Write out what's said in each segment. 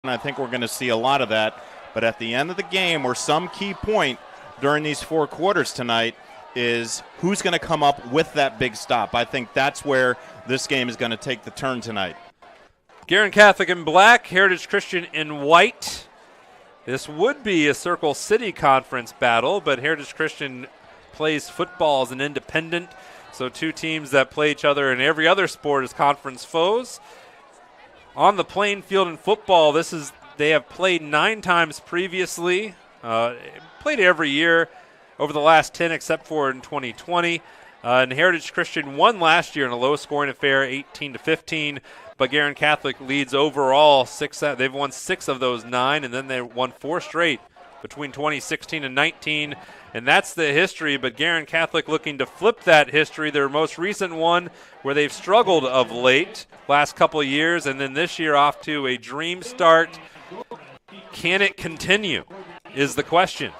and I think we're going to see a lot of that. But at the end of the game, or some key point during these 4 quarters tonight, is who's going to come up with that big stop. I think that's where this game is going to take the turn tonight. Guerin Catholic in black, Heritage Christian in white. This would be a Circle City Conference battle, but Heritage Christian plays football as an independent, so 2 teams that play each other in every other sport as conference foes. On the playing field in football, they have played 9 times previously, played every year over the last 10 except for in 2020. And Heritage Christian won last year in a low-scoring affair, 18-15. But Guerin Catholic leads overall. They've won 6 of those 9, and then they won 4 straight between 2016 and 19. And that's the history, but Guerin Catholic looking to flip that history. Their most recent one where they've struggled of late, last couple of years, and then this year off to a dream start. Can it continue is the question.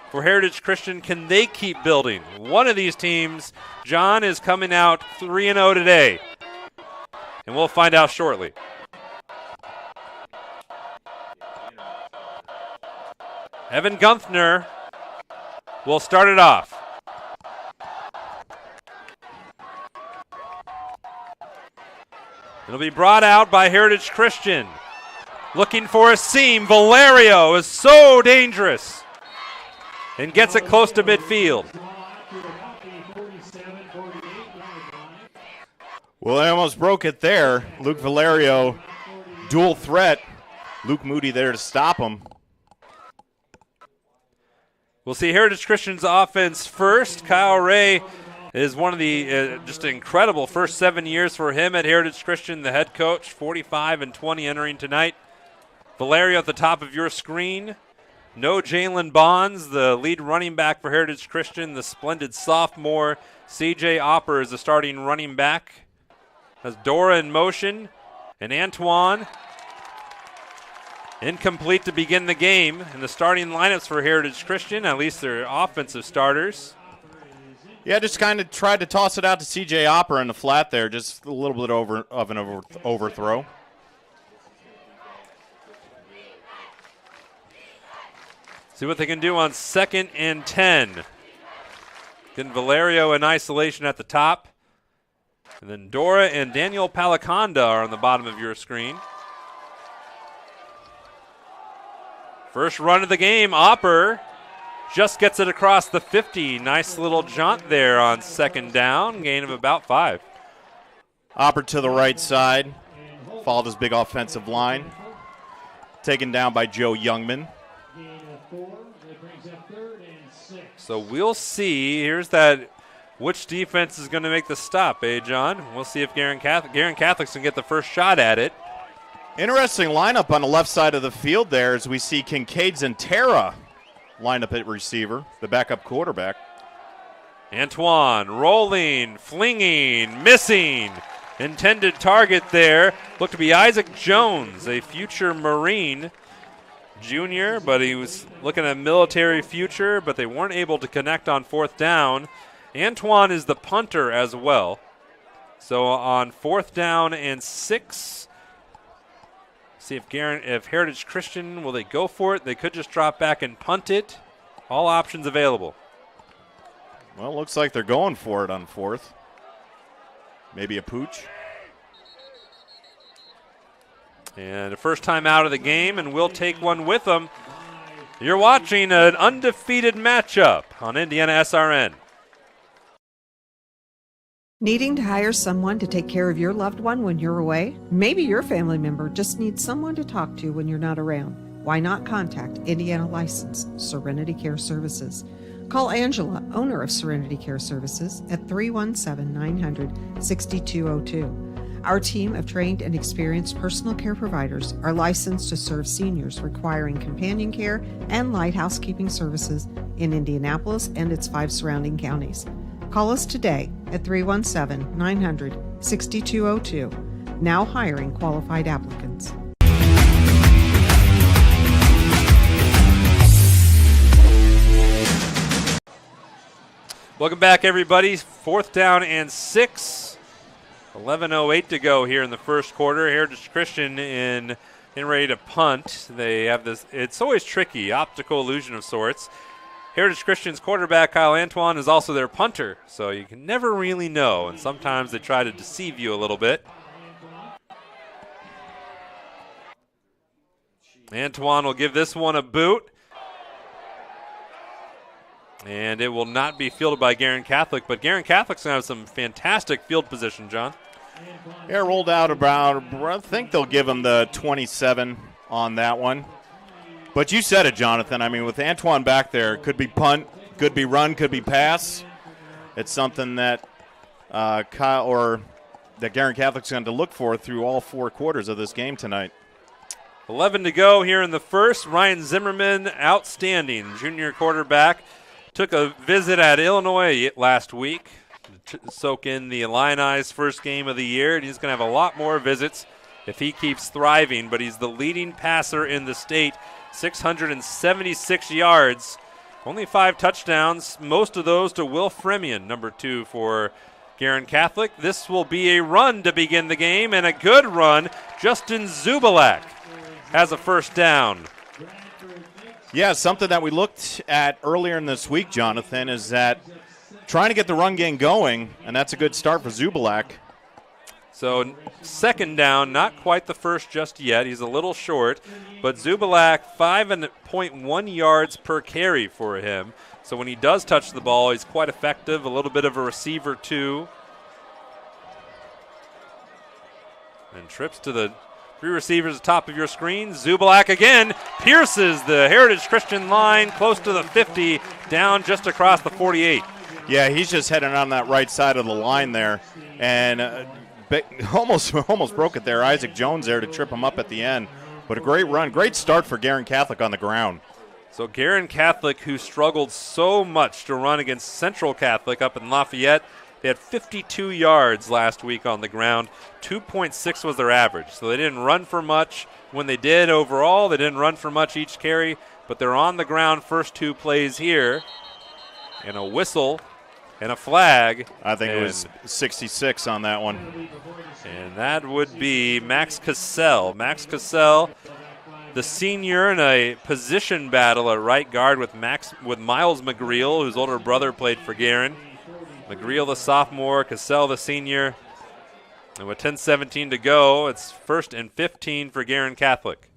For Heritage Christian, can they keep building? One of these teams, John, is coming out 3-0 today, and we'll find out shortly. Evan Gunther will start it off. It'll be brought out by Heritage Christian. Looking for a seam. Valerio is so dangerous and gets it close to midfield. Well, they almost broke it there. Luke Valerio, dual threat. Luke Moody there to stop him. We'll see Heritage Christian's offense first. Kyle Ray is one of the just incredible first 7 years for him at Heritage Christian, the head coach, 45-20 entering tonight. Valerio at the top of your screen. No Jalen Bonds, the lead running back for Heritage Christian, the splendid sophomore. C.J. Opper is the starting running back. Has Dora in motion, and Antoine incomplete to begin the game. And the starting lineups for Heritage Christian, at least their offensive starters. Yeah, just kind of tried to toss it out to C.J. Opper in the flat there, just a little bit of an overthrow. See what they can do on 2nd and 10. Then Valerio in isolation at the top. And then Dora and Daniel Palaconda are on the bottom of your screen. First run of the game, Opper just gets it across the 50. Nice little jaunt there on 2nd down, gain of about 5. Opper to the right side, followed his big offensive line. Taken down by Joe Youngman. So we'll see. Here's that. Which defense is going to make the stop, John? We'll see if Guerin Catholics can get the first shot at it. Interesting lineup on the left side of the field there as we see Kincaid Zentera line up at receiver, the backup quarterback. Antoine rolling, flinging, missing. Intended target there looked to be Isaac Jones, a future Marine junior, but he was looking at military future, but they weren't able to connect on 4th down. Antoine is the punter as well. So on 4th down and 6, see if Heritage Christian, will they go for it? They could just drop back and punt it. All options available. Well, looks like they're going for it on 4th. Maybe a pooch. And the first time out of the game, and we'll take one with them. You're watching an undefeated matchup on IndianaSRN. Needing to hire someone to take care of your loved one when you're away? Maybe your family member just needs someone to talk to when you're not around. Why not contact Indiana licensed Serenity Care Services? Call Angela, owner of Serenity Care Services, at 317-900-6202. Our team of trained and experienced personal care providers are licensed to serve seniors requiring companion care and light housekeeping services in Indianapolis and its 5 surrounding counties. Call us today at 317-900-6202. Now hiring qualified applicants. Welcome back, everybody. 4th down and 6. 11:08 to go here in the first quarter. Heritage Christian in getting ready to punt. They have this, it's always tricky, optical illusion of sorts. Heritage Christian's quarterback, Kyle Antoine, is also their punter, so you can never really know, and sometimes they try to deceive you a little bit. Antoine will give this one a boot. And it will not be fielded by Guerin Catholic, but Guerin Catholic's going to have some fantastic field position, John. Yeah, rolled out about, I think they'll give him the 27 on that one. But you said it, Jonathan. I mean, with Antoine back there, could be punt, could be run, could be pass. It's something that that Guerin Catholic's going to look for through all 4 quarters of this game tonight. 11 to go here in the first. Ryan Zimmerman, outstanding junior quarterback. Took a visit at Illinois last week to soak in the Illini's first game of the year, and he's going to have a lot more visits if he keeps thriving. But he's the leading passer in the state, 676 yards, only 5 touchdowns, most of those to Will Fremion, number 2 for Guerin Catholic. This will be a run to begin the game, and a good run. Justin Zubalak has a first down. Yeah, something that we looked at earlier in this week, Jonathan, is that trying to get the run game going, and that's a good start for Zubalak. So second down, not quite the first just yet. He's a little short, but Zubalak 5.1 yards per carry for him. So when he does touch the ball, he's quite effective, a little bit of a receiver too. And trips to the 3 receivers at the top of your screen. Zubalak again pierces the Heritage Christian line close to the 50, down just across the 48. Yeah, he's just heading on that right side of the line there, and almost broke it there. Isaac Jones there to trip him up at the end. But a great run, great start for Guerin Catholic on the ground. So Guerin Catholic, who struggled so much to run against Central Catholic up in Lafayette, they had 52 yards last week on the ground. 2.6 was their average. So they didn't run for much. When they did overall, they didn't run for much each carry, but they're on the ground first 2 plays here. And a whistle and a flag. I think it was 66 on that one. And that would be Max Cassell. Max Cassell, the senior, in a position battle at right guard with Miles McGreal, whose older brother played for Guerin. McGreal, the sophomore, Cassell, the senior. And with 10:17 to go, it's 1st and 15 for Guerin Catholic.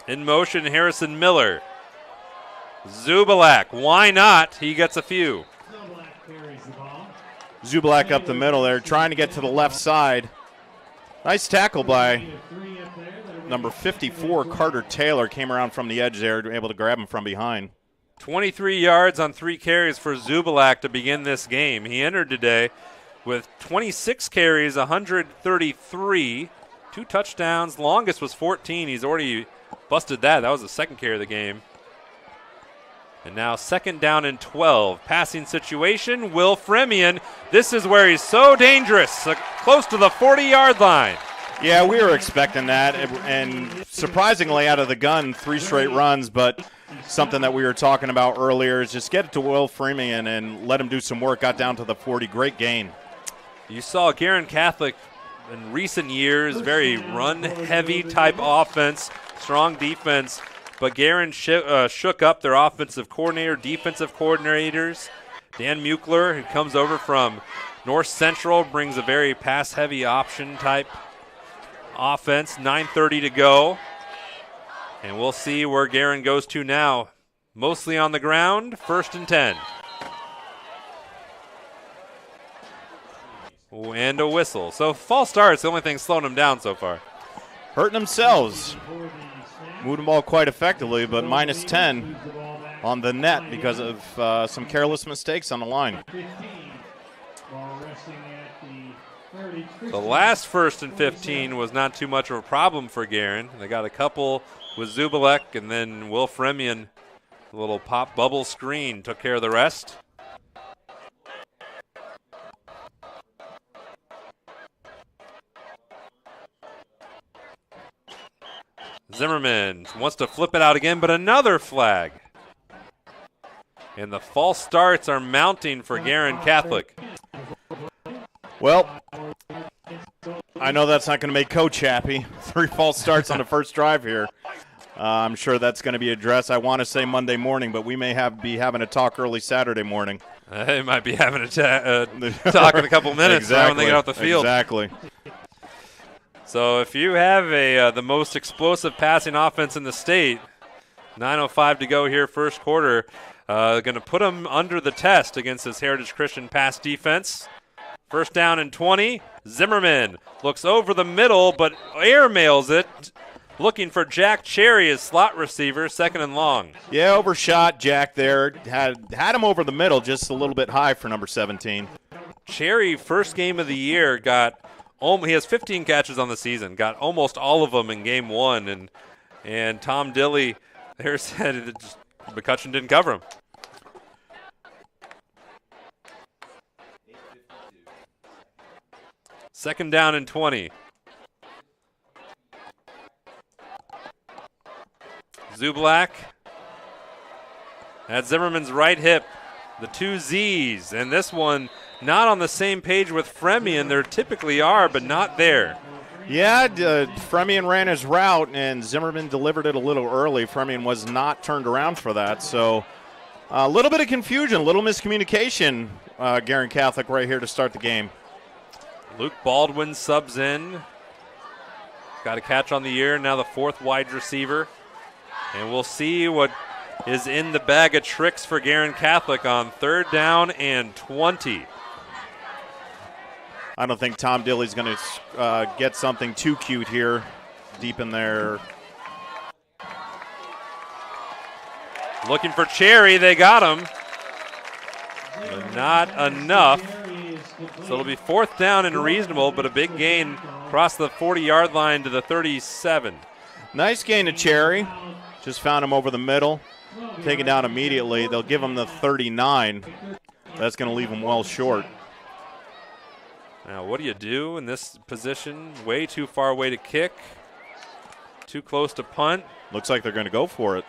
In motion, Harrison Miller. Zubalak, why not? He gets a few. Zubalak up the middle there, trying to get to the left side. Nice tackle by number 54, Carter Taylor, came around from the edge there, able to grab him from behind. 23 yards on 3 carries for Zubalak to begin this game. He entered today with 26 carries, 133, 2 touchdowns. Longest was 14. He's already busted that. That was the second carry of the game. And now 2nd down and 12. Passing situation, Will Fremion. This is where he's so dangerous, close to the 40-yard line. Yeah, we were expecting that, and surprisingly out of the gun, 3 straight runs, but something that we were talking about earlier is just get it to Will Fremion and let him do some work. Got down to the 40. Great gain. You saw Guerin Catholic in recent years, very run-heavy type offense, strong defense, but Guerin shook up their offensive coordinator, defensive coordinators. Dan Muckler, who comes over from North Central, brings a very pass-heavy option type offense. 9:30 to go. And we'll see where Guerin goes to now. Mostly on the ground, 1st and 10. And a whistle. So false start's the only thing slowing them down so far. Hurting themselves. Moved the ball quite effectively, but minus 10 on the net because of some careless mistakes on the line. The last 1st and 15 was not too much of a problem for Guerin. They got a couple with Zubalek, and then Will Fremion, a little pop bubble screen, took care of the rest. Zimmerman wants to flip it out again, but another flag. And the false starts are mounting for Guerin Catholic. Well, I know that's not going to make Coach happy. 3 false starts on the first drive here. I'm sure that's going to be addressed. I want to say Monday morning, but we may be having a talk early Saturday morning. They might be having a talk in a couple minutes exactly. when they get off the field. Exactly. So if you have the most explosive passing offense in the state, 9:05 to go here first quarter, going to put them under the test against this Heritage Christian pass defense. First down and 20. Zimmerman looks over the middle, but airmails it. Looking for Jack Cherry as slot receiver, second and long. Yeah, overshot Jack there. Had him over the middle, just a little bit high for number 17. Cherry, first game of the year, he has 15 catches on the season, got almost all of them in game 1, and Tom Dilley there said McCutcheon didn't cover him. Second down and 20. Zublak at Zimmerman's right hip, the 2 Z's, and this one not on the same page with Fremian. There typically are, but not there. Yeah, Fremian ran his route, and Zimmerman delivered it a little early. Fremian was not turned around for that, so a little bit of confusion, a little miscommunication, Guerin Catholic right here to start the game. Luke Baldwin subs in. Got a catch on the year, now the 4th wide receiver. And we'll see what is in the bag of tricks for Guerin Catholic on 3rd down and 20. I don't think Tom Dilley's going to get something too cute here deep in there. Looking for Cherry. They got him. But not enough. So it'll be 4th down and reasonable, but a big gain across the 40-yard line to the 37. Nice gain to Cherry. Just found him over the middle. Taken down immediately. They'll give him the 39. That's going to leave him well short. Now, what do you do in this position? Way too far away to kick. Too close to punt. Looks like they're going to go for it.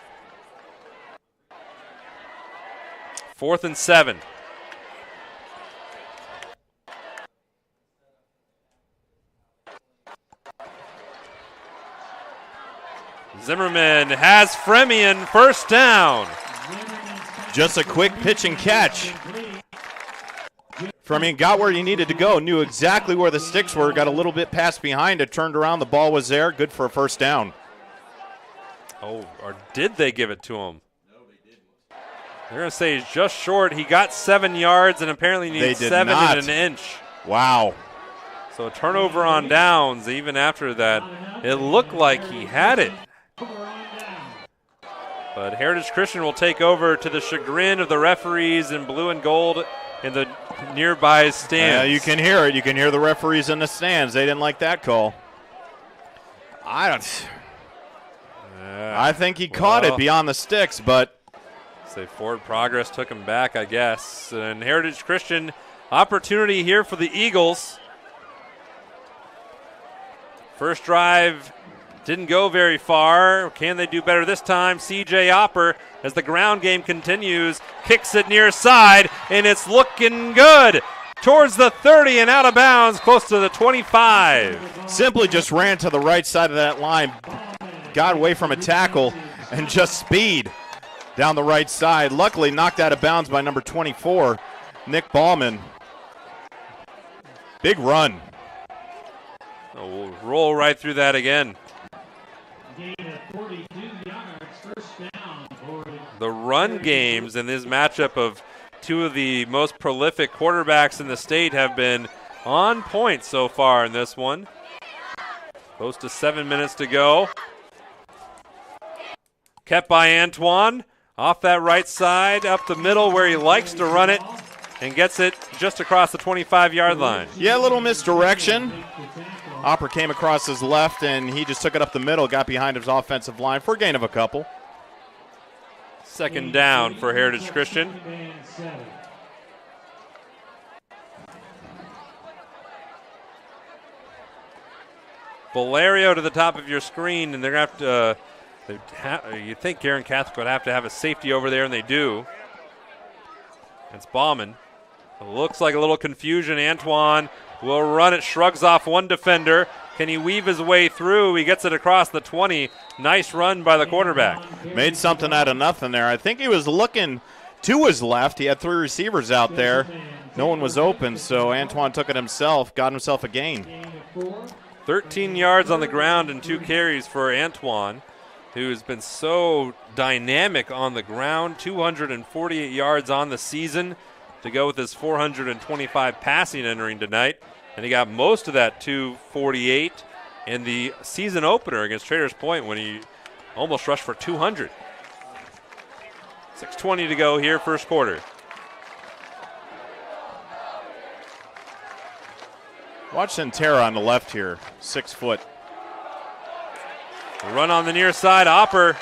4th and 7. Zimmerman has Fremian, first down. Just a quick pitch and catch. Fremian got where he needed to go, knew exactly where the sticks were, got a little bit past behind it, turned around, the ball was there, good for a first down. Oh, or did they give it to him? No, they didn't. They're going to say he's just short. He got 7 yards and apparently needs 7 and an inch. Wow. So a turnover on downs. Even after that, it looked like he had it. But Heritage Christian will take over to the chagrin of the referees in blue and gold in the nearby stands. Yeah, you can hear it. You can hear the referees in the stands. They didn't like that call. I think he caught it beyond the sticks, but say forward progress took him back, I guess. And Heritage Christian, opportunity here for the Eagles. First drive didn't go very far. Can they do better this time? C.J. Opper, as the ground game continues, kicks it near side, and it's looking good. Towards the 30 and out of bounds, close to the 25. Simply just ran to the right side of that line, got away from a tackle, and just speed down the right side. Luckily knocked out of bounds by number 24, Nick Ballman. Big run. Oh, we'll roll right through that again. The run games in this matchup of two of the most prolific quarterbacks in the state have been on point so far in this one. Close to 7 minutes to go. Kept by Antoine. Off that right side, up the middle where he likes to run it, and gets it just across the 25-yard line. Yeah, a little misdirection. Opper came across his left, and he just took it up the middle, got behind his offensive line for a gain of a couple. Second down for Heritage Christian. Valerio to the top of your screen, and they're going to have to, you think Guerin Catholic would have to have a safety over there, and they do. It's Bauman. It looks like a little confusion. Antoine will run it, shrugs off one defender. Can he weave his way through? He gets it across the 20. Nice run by the quarterback. Made something out of nothing there. I think he was looking to his left. He had 3 receivers out there. No one was open, so Antoine took it himself, got himself a gain. 13 yards on the ground and 2 carries for Antoine, who's been so dynamic on the ground. 248 yards on the season to go with his 425 passing entering tonight. And he got most of that 248 in the season opener against Traders Point when he almost rushed for 200. 6:20 to go here, first quarter. Watch Centera on the left here, 6 foot. Run on the near side, Opper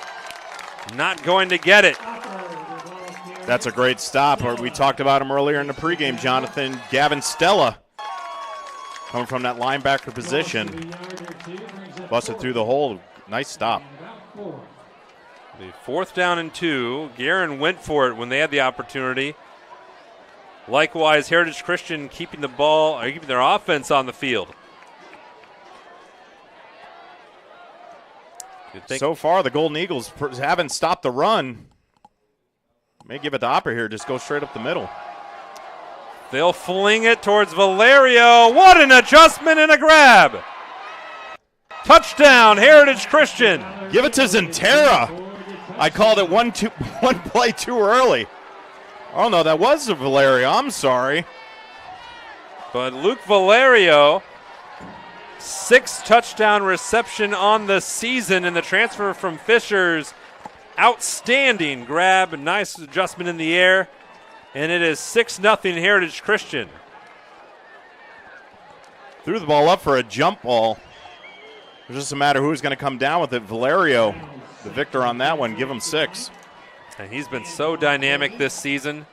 not going to get it. That's a great stop. We talked about him earlier in the pregame, Jonathan. Gavin Stella coming from that linebacker position. Busted through the hole. Nice stop. The 4th down and 2. Guerin went for it when they had the opportunity. Likewise, Heritage Christian keeping the ball, or keeping their offense on the field. So far, the Golden Eagles haven't stopped the run. May give it to Opper here. Just go straight up the middle. They'll fling it towards Valerio. What an adjustment and a grab. Touchdown, Heritage Christian. Give it to Centera. I called it one play too early. Oh, no, that was Valerio. I'm sorry. But Luke Valerio, 6th touchdown reception on the season, and the transfer from Fishers. Outstanding grab, nice adjustment in the air, and it is 6-0 Heritage Christian. Threw the ball up for a jump ball. It's just a matter who's going to come down with it. Valerio, the victor on that one, give him 6. And he's been so dynamic this season.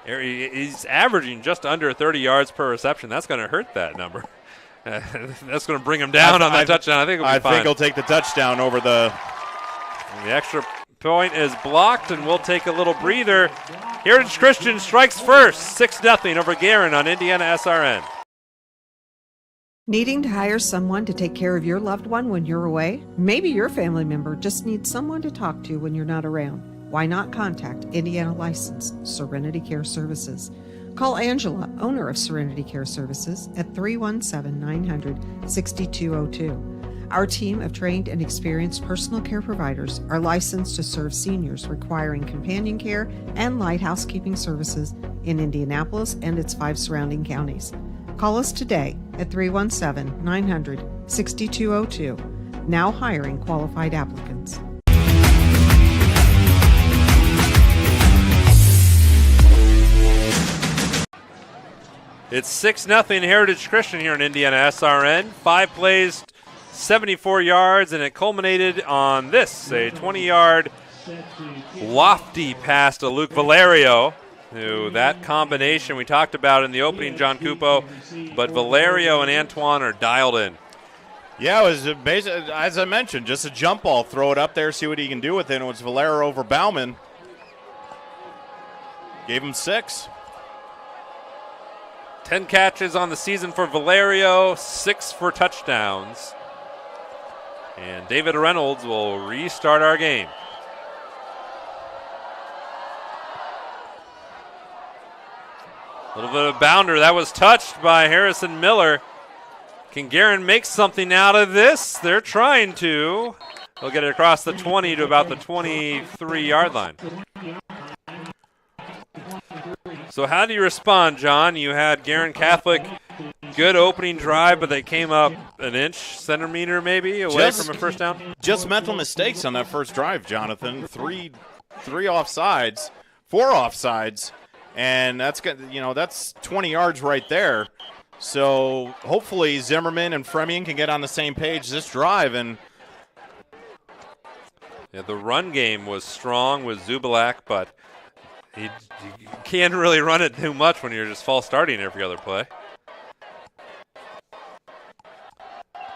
He's averaging just under 30 yards per reception. That's going to hurt that number. That's going to bring him down on that touchdown. I think it'll be fine. I think he'll take the touchdown over the... And the extra point is blocked, and we'll take a little breather. Heritage Christian strikes first, 6-0 over Guerin on IndianaSRN. Needing to hire someone to take care of your loved one when you're away? Maybe your family member just needs someone to talk to when you're not around. Why not contact Indiana licensed Serenity Care Services? Call Angela, owner of Serenity Care Services, at 317-900-6202. Our team of trained and experienced personal care providers are licensed to serve seniors requiring companion care and light housekeeping services in Indianapolis and its 5 surrounding counties. Call us today at 317-900-6202. Now hiring qualified applicants. It's 6-0 Heritage Christian here in IndianaSRN. 5 plays, 74 yards, and it culminated on this, a 20-yard lofty pass to Luke Valerio, who that combination we talked about in the opening, John Cupo, but Valerio and Antoine are dialed in. Yeah, it was basically, as I mentioned, just a jump ball. Throw it up there, see what he can do with it. And it was Valerio over Bauman. Gave him 6. 10 catches on the season for Valerio, 6 for touchdowns. And David Reynolds will restart our game. A little bit of bounder. That was touched by Harrison Miller. Can Guerin make something out of this? They're trying to. They'll get it across the 20 to about the 23-yard line. So how do you respond, John? You had Guerin Catholic, good opening drive, but they came up an inch, centimeter maybe, away from a first down? Just mental mistakes on that first drive, Jonathan. Three offsides, 4 offsides, and that's 20 yards right there. So hopefully Zimmerman and Fremian can get on the same page this drive. And yeah, the run game was strong with Zubilak, but you can't really run it too much when you're just false starting every other play.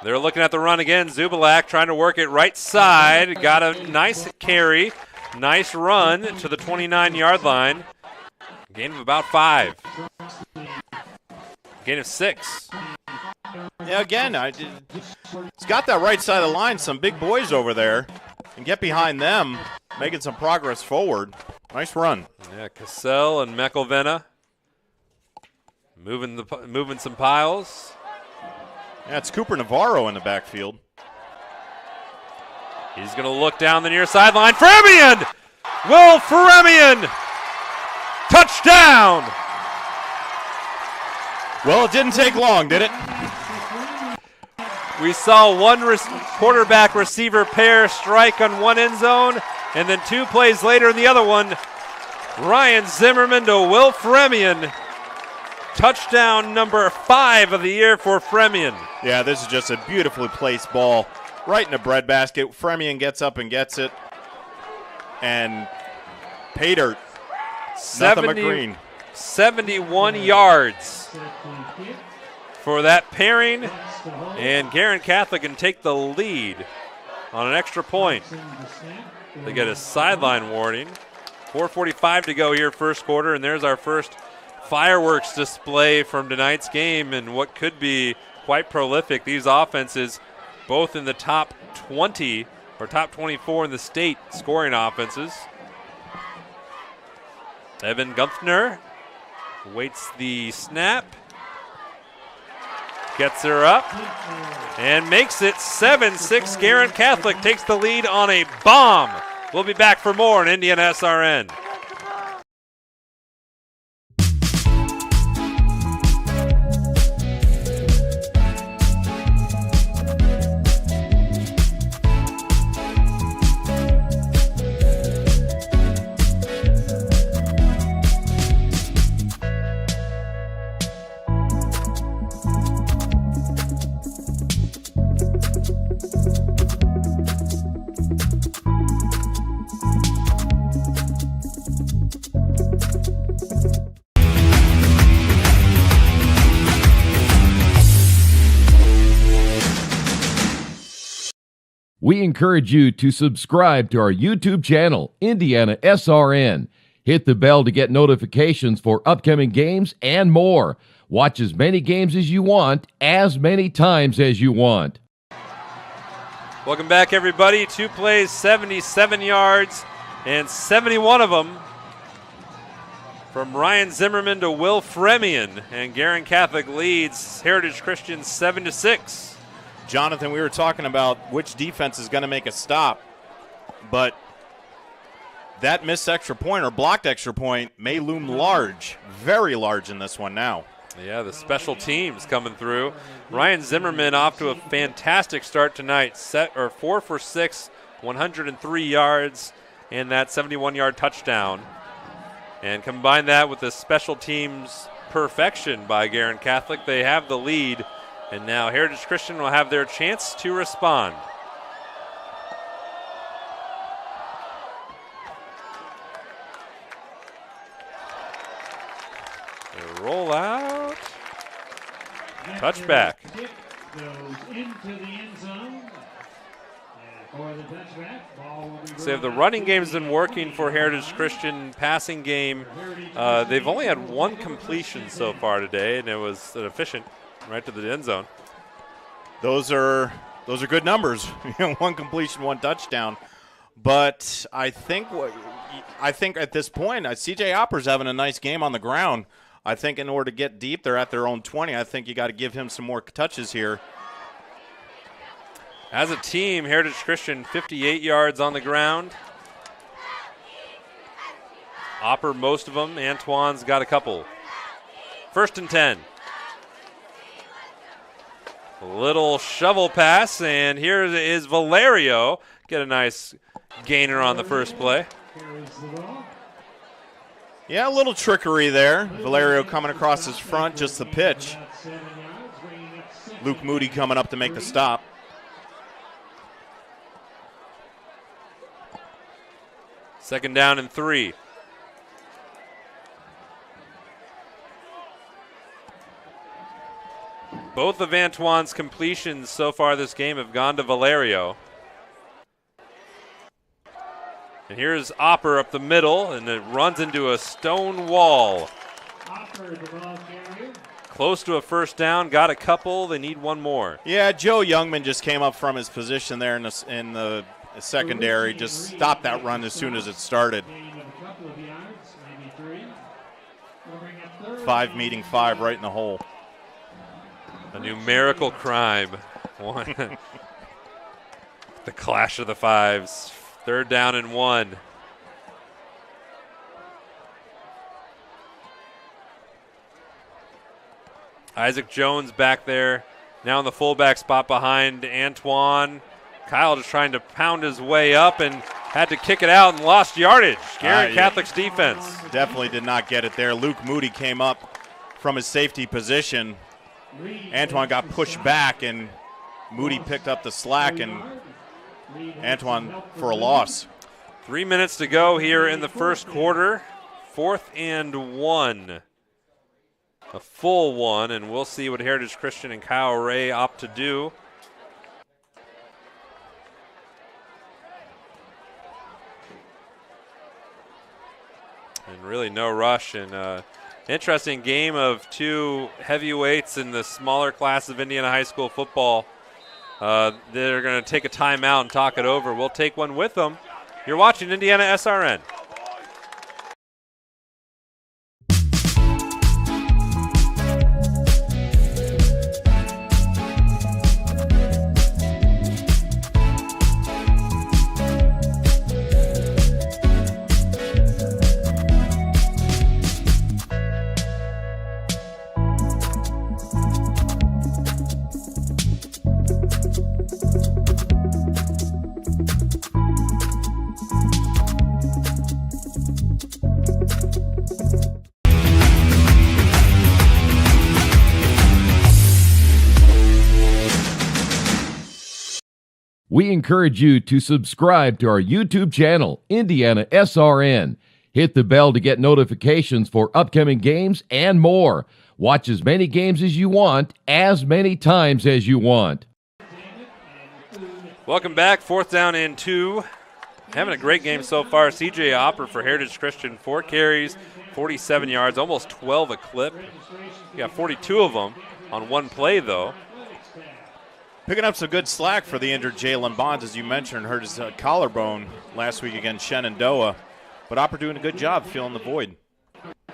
They're looking at the run again. Zubilak trying to work it right side. Got a nice carry. Nice run to the 29-yard line. Gain of about 5. Gain of 6. Yeah, again, he's got that right side of the line. Some big boys over there. And get behind them, making some progress forward. Nice run. Yeah, Cassell and McElvenna moving some piles. Yeah, it's Cooper Navarro in the backfield. He's going to look down the near sideline. Fremion! Will Fremion! Touchdown! Well, it didn't take long, did it? We saw one quarterback-receiver pair strike on one end zone, and then 2 plays later in the other one, Ryan Zimmerman to Will Fremion. Touchdown number 5 of the year for Fremion. Yeah, this is just a beautifully placed ball right in the breadbasket. Fremion gets up and gets it. And pay dirt. Nothing but green. 71 yards for that pairing. And Guerin Catholic can take the lead on an extra point. They get a sideline warning. 4:45 to go here first quarter, and there's our first fireworks display from tonight's game and what could be quite prolific. These offenses both in the top 20 or top 24 in the state scoring offenses. Evan Gunther waits the snap, gets her up, and makes it 7-6. Guerin Catholic takes the lead on a bomb. We'll be back for more in IndianaSRN. We encourage you to subscribe to our YouTube channel, IndianaSRN. Hit the bell to get notifications for upcoming games and more. Watch as many games as you want, as many times as you want. Welcome back, everybody. 2 plays, 77 yards, and 71 of them from Ryan Zimmerman to Will Fremion. And Guerin Catholic leads Heritage Christian 7-6. Jonathan, we were talking about which defense is going to make a stop, but that missed extra point or blocked extra point may loom large, very large in this one now. Yeah, the special teams coming through. Ryan Zimmerman off to a fantastic start tonight. 4 for 6, 103 yards, and that 71-yard touchdown. And combine that with the special teams perfection by Guerin Catholic, they have the lead. And now Heritage Christian will have their chance to respond. They roll out. Touchback. So if the running game's been working for Heritage Christian, passing game, they've only had 1 completion so far today, and it was an efficient right to the end zone. Those are good numbers. 1 completion, 1 touchdown. But I think at this point, CJ Opper's having a nice game on the ground. I think in order to get deep, they're at their own 20. I think you got to give him some more touches here. As a team, Heritage Christian 58 yards on the ground. Opper most of them. Antoine's got a couple. 1st and 10. A little shovel pass, and here is Valerio. Get a nice gainer on the first play. Yeah, a little trickery there. Valerio coming across his front, just the pitch. Luke Moody coming up to make the stop. Second down and 3. Both of Antoine's completions so far this game have gone to Valerio. And here's Opper up the middle, and it runs into a stone wall. Close to a first down, got a couple. They need one more. Yeah, Joe Youngman just came up from his position there in the secondary, just stopped that run as soon as it started. 5 meeting 5 right in the hole. A numerical crime. The clash of the fives. 3rd down and 1. Isaac Jones back there, now in the fullback spot behind Antoine. Kyle just trying to pound his way up and had to kick it out and lost yardage. Guerin Catholic's defense. Definitely did not get it there. Luke Moody came up from his safety position. Antoine got pushed back, and Moody picked up the slack, and Antoine for a loss. 3 minutes to go here in the first quarter. 4th and 1. A full one, and we'll see what Heritage Christian and Kyle Ray opt to do. And really no rush, and interesting game of 2 heavyweights in the smaller class of Indiana high school football. They're going to take a timeout and talk it over. We'll take one with them. You're watching IndianaSRN. We encourage you to subscribe to our YouTube channel, IndianaSRN. Hit the bell to get notifications for upcoming games and more. Watch as many games as you want, as many times as you want. Welcome back. 4th down and 2. Having a great game so far. CJ Opper for Heritage Christian, 4 carries, 47 yards, almost 12 a clip. He got 42 of them on one play, though. Picking up some good slack for the injured Jalen Bonds, as you mentioned, hurt his collarbone last week against Shenandoah. But Opper doing a good job filling the void.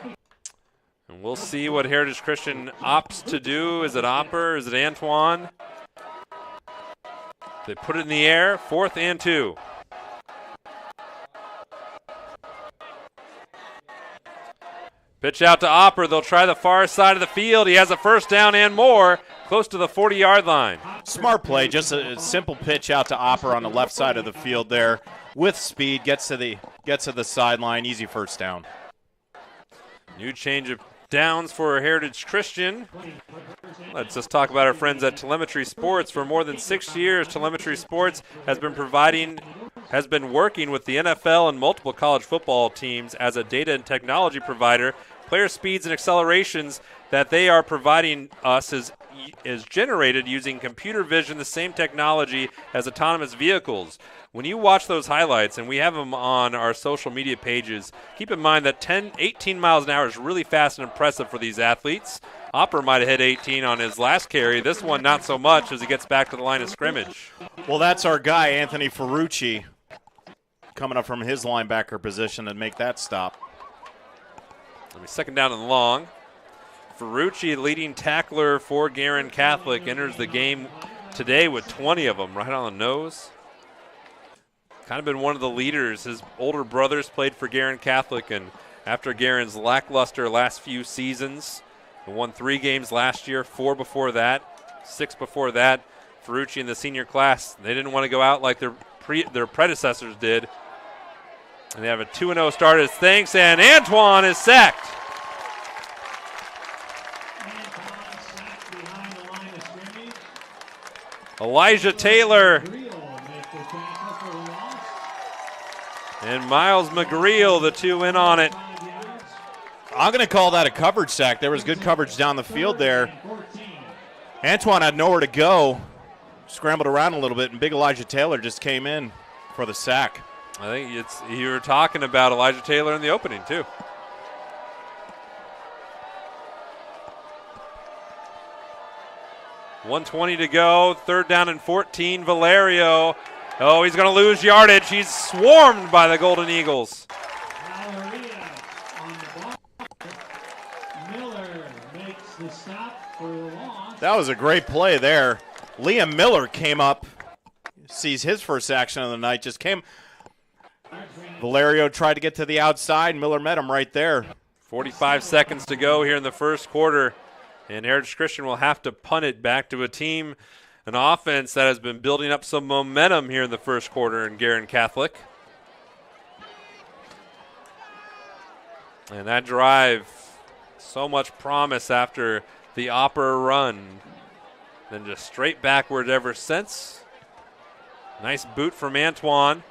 And we'll see what Heritage Christian opts to do. Is it Opper? Is it Antoine? They put it in the air. 4th and 2. Pitch out to Opper. They'll try the far side of the field. He has a first down and more, close to the 40-yard line. Smart play, just a simple pitch out to Opper on the left side of the field there. With speed, gets to the sideline, easy first down. New change of downs for Heritage Christian. Let's just talk about our friends at Telemetry Sports. For more than 6 years, Telemetry Sports has been working with the NFL and multiple college football teams as a data and technology provider. Player speeds and accelerations that they are providing us is generated using computer vision, the same technology as autonomous vehicles. When you watch those highlights, and we have them on our social media pages, keep in mind that 18 miles an hour is really fast and impressive for these athletes. Opper might have hit 18 on his last carry. This one not so much as he gets back to the line of scrimmage. Well, that's our guy, Anthony Ferrucci, coming up from his linebacker position and make that stop. It'll be 2nd down and long. Ferrucci, leading tackler for Guerin Catholic, enters the game today with 20 of them right on the nose. Kind of been one of the leaders. His older brothers played for Guerin Catholic, and after Guerin's lackluster last few seasons, he won 3 games last year, 4 before that, 6 before that. Ferrucci in the senior class, they didn't want to go out like their predecessors did. And they have a 2-0 start as thanks, and Antoine is sacked. Elijah Taylor and Miles McGreel, the 2 in on it. I'm going to call that a coverage sack. There was good coverage down the field there. Antoine had nowhere to go, scrambled around a little bit, and big Elijah Taylor just came in for the sack. I think you were talking about Elijah Taylor in the opening, too. .120 to go, 3rd down and 14. Valerio. Oh, he's going to lose yardage. He's swarmed by the Golden Eagles. That was a great play there. Liam Miller came up, sees his first action of the night, just came. Valerio tried to get to the outside. Miller met him right there. 45 seconds to go here in the first quarter, and Heritage Christian will have to punt it back to a team, an offense that has been building up some momentum here in the first quarter in Guerin Catholic. And that drive, so much promise after the opera run. Then just straight backward ever since. Nice boot from Antoine.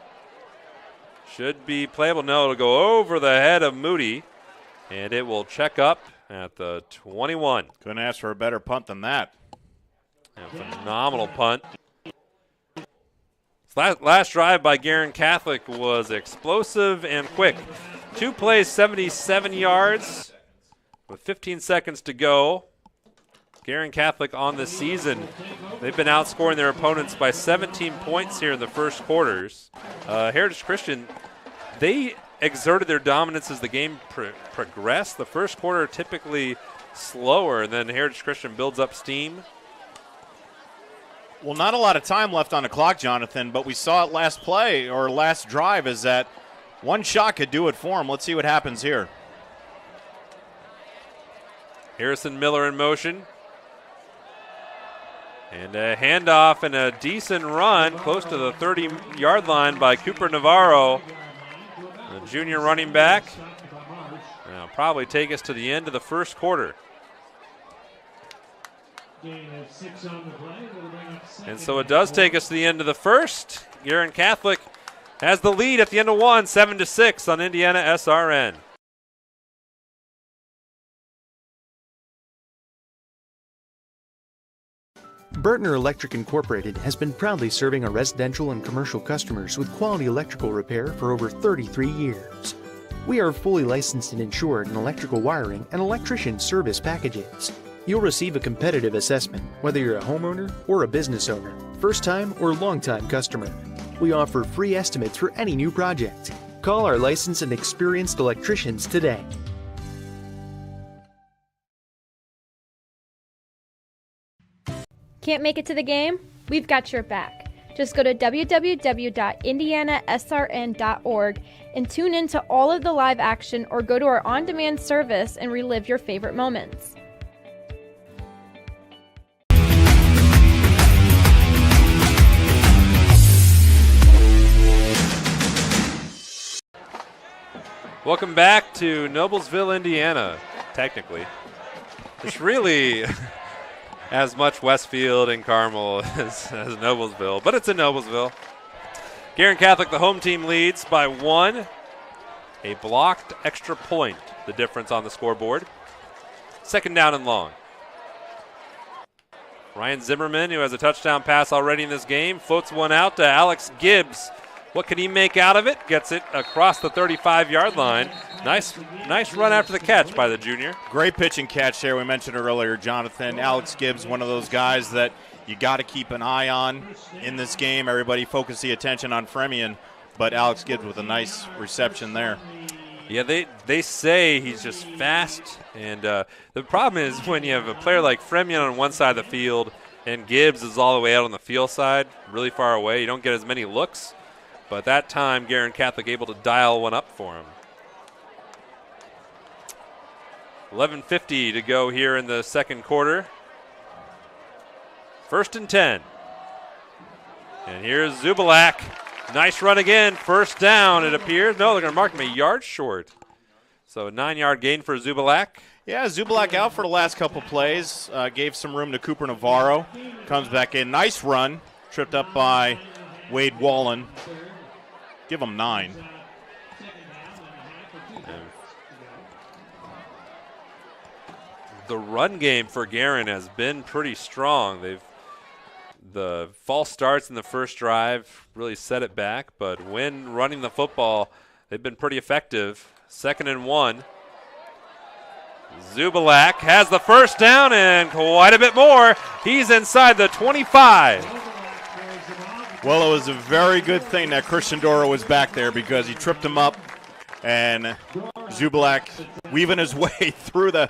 Should be playable. No, it'll go over the head of Moody. And it will check up at the 21. Couldn't ask for a better punt than that. A phenomenal punt. Last drive by Guerin Catholic was explosive and quick. 2 plays, 77 yards with 15 seconds to go. Guerin Catholic on the season, they've been outscoring their opponents by 17 points here in the first quarters. Heritage Christian, they exerted their dominance as the game progressed. The first quarter typically slower, and then Heritage Christian builds up steam. Well, not a lot of time left on the clock, Jonathan, but we saw it last play or last drive is that one shot could do it for him. Let's see what happens here. Harrison Miller in motion. And a handoff and a decent run close to the 30-yard line by Cooper Navarro, the junior running back. Now probably take us to the end of the first quarter. And so it does take us to the end of the first. Guerin Catholic has the lead at the end of one, 7-6 on IndianaSRN. Burtner Electric Incorporated has been proudly serving our residential and commercial customers with quality electrical repair for over 33 years. We are fully licensed and insured in electrical wiring and electrician service packages. You'll receive a competitive assessment whether you're a homeowner or a business owner, first-time or long-time customer. We offer free estimates for any new project. Call our licensed and experienced electricians today. Can't make it to the game? We've got your back. Just go to www.IndianaSRN.org and tune in to all of the live action or go to our on-demand service and relive your favorite moments. Welcome back to Noblesville, Indiana, technically. It's really as much Westfield and Carmel as Noblesville, but it's in Noblesville. Guerin Catholic, the home team, leads by 1. A blocked extra point, the difference on the scoreboard. 2nd down and long. Ryan Zimmerman, who has a touchdown pass already in this game, floats one out to Alex Gibbs. What can he make out of it? Gets it across the 35-yard line. Nice run after the catch by the junior. Great pitch and catch there. We mentioned earlier, Jonathan. Alex Gibbs, one of those guys that you got to keep an eye on in this game. Everybody focus the attention on Fremion, but Alex Gibbs with a nice reception there. Yeah, they say he's just fast, and the problem is when you have a player like Fremion on one side of the field and Gibbs is all the way out on the field side, really far away, you don't get as many looks. But that time, Guerin Catholic able to dial one up for him. 11:50 to go here in the second quarter. 1st and 10. And here's Zubalak. Nice run again. 1st down, it appears. No, they're going to mark him a yard short. So a 9-yard gain for Zubalak. Yeah, Zubalak out for the last couple plays. Gave some room to Cooper Navarro. Comes back in. Nice run. Tripped up by Wade Wallen. Give him 9. The run game for Guerin has been pretty strong. The false starts in the first drive really set it back, but when running the football, they've been pretty effective. 2nd and 1. Zubalak has the first down and quite a bit more. He's inside the 25. Well, it was a very good thing that Christian Dora was back there because he tripped him up, and Zubalak weaving his way through the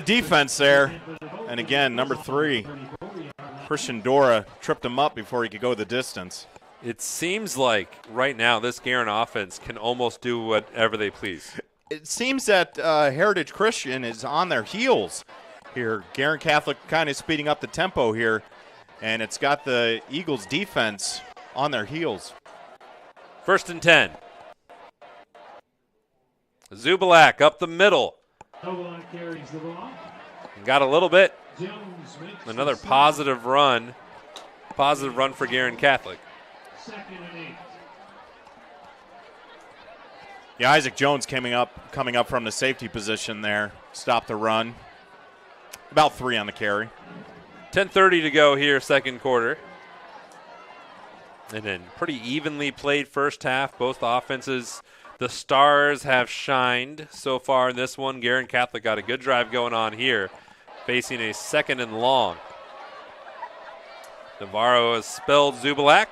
defense there. And again, number 3, Christian Dora tripped him up before he could go the distance. It seems like right now this Guerin offense can almost do whatever they please. It seems that Heritage Christian is on their heels here. Guerin Catholic kind of speeding up the tempo here, and it's got the Eagles defense on their heels. 1st and 10. Zubalak up the middle. Got a little bit. Another positive run for Guerin Catholic. Yeah, Isaac Jones coming up from the safety position there. Stopped the run. About 3 on the carry. 10:30 to go here, second quarter. And then pretty evenly played first half. Both offenses, the stars have shined so far in this one. Guerin Catholic got a good drive going on here, facing a 2nd and long. Navarro has spelled Zubalak.